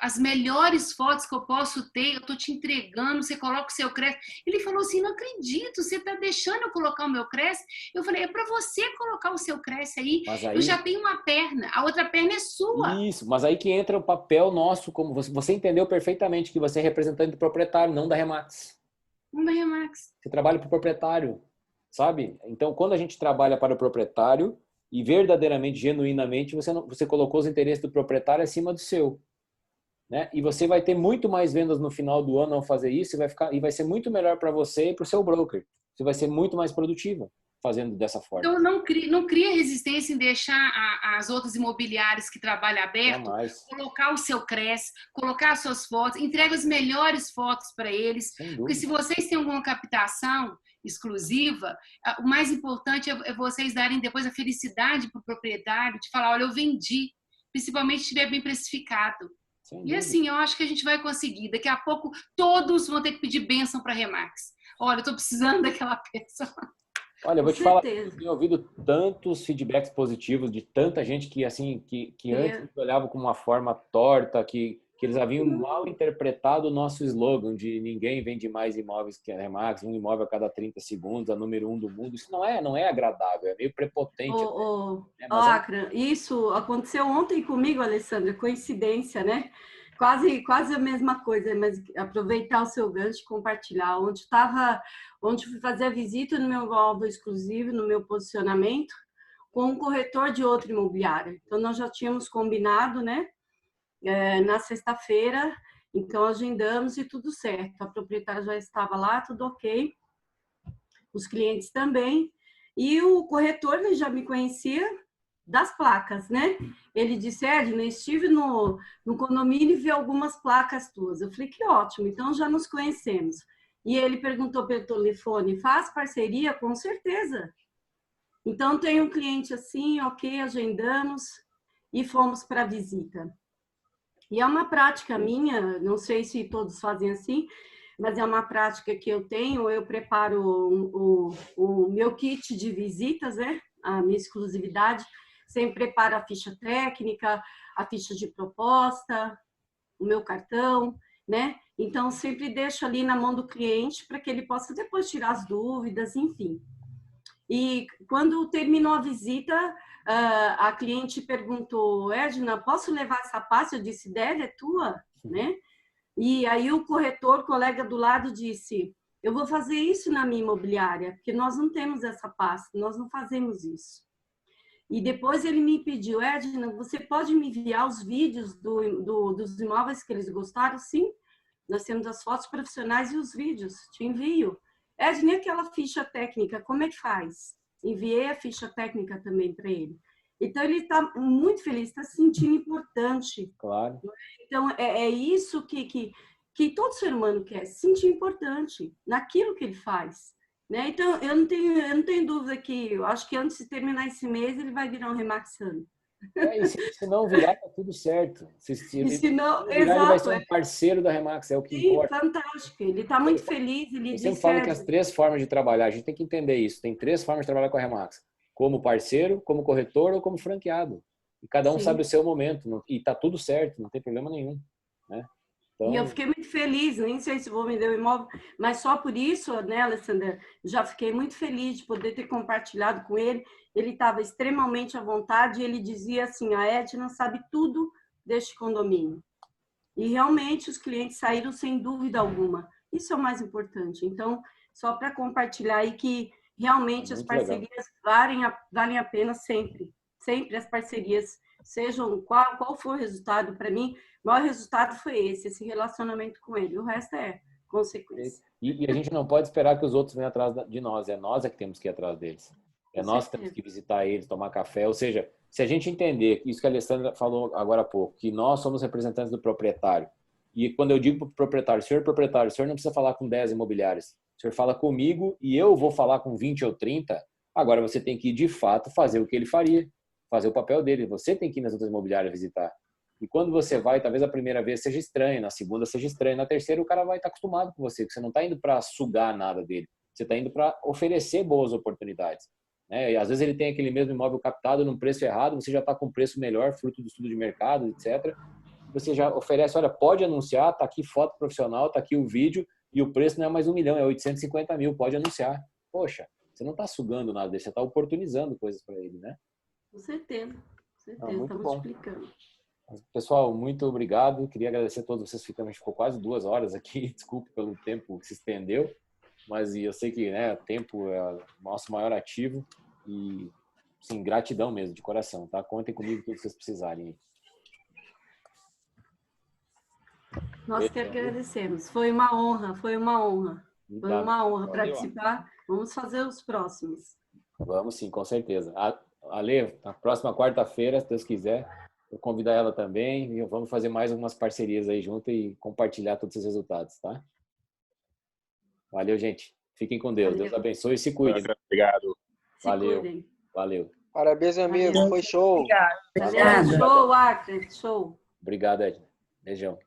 as melhores fotos que eu posso ter, eu estou te entregando, você coloca o seu Cresce. Ele falou assim, não acredito, você está deixando eu colocar o meu Cresce? Eu falei, é para você colocar o seu Cresce aí, eu já tenho uma perna, a outra perna é sua. Isso, mas aí que entra o papel nosso, como você entendeu perfeitamente que você é representante do proprietário, não da Remax. Não da Remax. Você trabalha para o proprietário, sabe? Então, quando a gente trabalha para o proprietário e verdadeiramente, genuinamente, você colocou os interesses do proprietário acima do seu, né? E você vai ter muito mais vendas no final do ano ao fazer isso e vai ser muito melhor para você e para o seu broker. Você vai ser muito mais produtivo fazendo dessa forma. Então, não cria resistência em deixar as outras imobiliárias que trabalham aberto, colocar o seu Cresce, colocar as suas fotos, entrega as melhores fotos para eles. Porque se vocês têm alguma captação exclusiva, o mais importante é vocês darem depois a felicidade para o proprietário de falar, olha, eu vendi, principalmente se estiver bem precificado. E assim, eu acho que a gente vai conseguir. Daqui a pouco, todos vão ter que pedir bênção para a Remax. Olha, eu estou precisando daquela peça. Olha, eu vou te falar, eu tenho ouvido tantos feedbacks positivos de tanta gente que, assim, que antes olhava com uma forma torta, que eles haviam mal interpretado o nosso slogan de ninguém vende mais imóveis que a Remax, um imóvel a cada 30 segundos, a número 1 do mundo. Isso não é agradável, é meio prepotente. Acra, isso aconteceu ontem comigo, Alessandra, coincidência, né? Quase a mesma coisa, mas aproveitar o seu gancho e compartilhar. Onde fui fazer a visita no meu imóvel exclusivo, no meu posicionamento, com um corretor de outra imobiliária. Então, nós já tínhamos combinado, né? Na sexta-feira, então agendamos e tudo certo. A proprietária já estava lá, tudo ok. Os clientes também. E o corretor, ele já me conhecia das placas, né? Ele disse, Edna, estive no condomínio e vi algumas placas tuas. Eu falei, que ótimo, então já nos conhecemos. E ele perguntou pelo telefone, faz parceria? Com certeza. Então, tem um cliente assim, ok, agendamos e fomos para a visita. E é uma prática minha, não sei se todos fazem assim, mas é uma prática que eu tenho, eu preparo o meu kit de visitas, né? A minha exclusividade, sempre preparo a ficha técnica, a ficha de proposta, o meu cartão, né? Então, sempre deixo ali na mão do cliente para que ele possa depois tirar as dúvidas, enfim. E quando terminou a visita, a cliente perguntou, Edna, posso levar essa pasta? Eu disse, deve, é tua, né? E aí o corretor, colega do lado, disse, eu vou fazer isso na minha imobiliária, porque nós não temos essa pasta, nós não fazemos isso. E depois ele me pediu, Edna, você pode me enviar os vídeos dos imóveis que eles gostaram? Sim, nós temos as fotos profissionais e os vídeos, te envio. Edna, e aquela ficha técnica, como é que faz? Enviei a ficha técnica também para ele. Então, ele está muito feliz, está se sentindo importante. Claro. Então, é isso que todo ser humano quer, se sentir importante naquilo que ele faz. Né? Então, eu não tenho dúvida que, eu acho que antes de terminar esse mês, ele vai virar um remaxano. E se não virar, tá tudo certo. Se não, virar, ele vai ser um parceiro da Remax, é o que importa. Fantástico. Ele está muito feliz. Eu sempre falo que as 3 formas de trabalhar, a gente tem que entender isso. Tem 3 formas de trabalhar com a Remax. Como parceiro, como corretor ou como franqueado. E cada um sabe o seu momento. E tá tudo certo, não tem problema nenhum. Né? Então... E eu fiquei muito feliz, nem sei se vou vender o imóvel, mas só por isso, né, Alessandra, já fiquei muito feliz de poder ter compartilhado com ele. Ele estava extremamente à vontade e ele dizia assim, a Edna sabe tudo deste condomínio. E realmente os clientes saíram sem dúvida alguma. Isso é o mais importante. Então, só para compartilhar aí que realmente as parcerias valem a pena sempre. Sempre as parcerias, sejam qual for o resultado para mim, o maior resultado foi esse relacionamento com ele. O resto é consequência. E a gente não pode esperar que os outros venham atrás de nós. É nós que temos que ir atrás deles. Nós que temos que visitar eles, tomar café. Ou seja, se a gente entender, isso que a Alessandra falou agora há pouco, que nós somos representantes do proprietário. E quando eu digo para o proprietário, o senhor não precisa falar com 10 imobiliários. O senhor fala comigo e eu vou falar com 20 ou 30. Agora você tem que, de fato, fazer o que ele faria. Fazer o papel dele. Você tem que ir nas outras imobiliárias visitar. E quando você vai, talvez a primeira vez seja estranho, na segunda seja estranho, na terceira o cara vai estar acostumado com você, porque você não está indo para sugar nada dele. Você está indo para oferecer boas oportunidades. Né? E às vezes ele tem aquele mesmo imóvel captado num preço errado, você já está com um preço melhor, fruto do estudo de mercado, etc. Você já oferece, olha, pode anunciar, está aqui foto profissional, está aqui o vídeo, e o preço não é mais 1 milhão, é 850 mil, pode anunciar. Poxa, você não está sugando nada dele, você está oportunizando coisas para ele, né? Com certeza, muito está bom. multiplicando. Pessoal, muito obrigado. Queria agradecer a todos vocês. A gente ficou quase 2 horas aqui. Desculpe pelo tempo que se estendeu, mas eu sei que, né, o tempo é o nosso maior ativo e, sim, gratidão mesmo, de coração, tá? Contem comigo tudo que vocês precisarem. Nós que agradecemos. Foi uma honra, foi uma honra. Foi uma honra participar. Vamos fazer os próximos. Vamos sim, com certeza. Ale, na próxima quarta-feira, se Deus quiser, vou convidar ela também e vamos fazer mais algumas parcerias aí junto e compartilhar todos os resultados, tá? Valeu, gente. Fiquem com Deus. Valeu. Deus abençoe e se cuidem. Obrigado. Valeu. Valeu. Parabéns, amigo. Foi show. Obrigado. Show, Acre. Show. Obrigado, Edna. Beijão.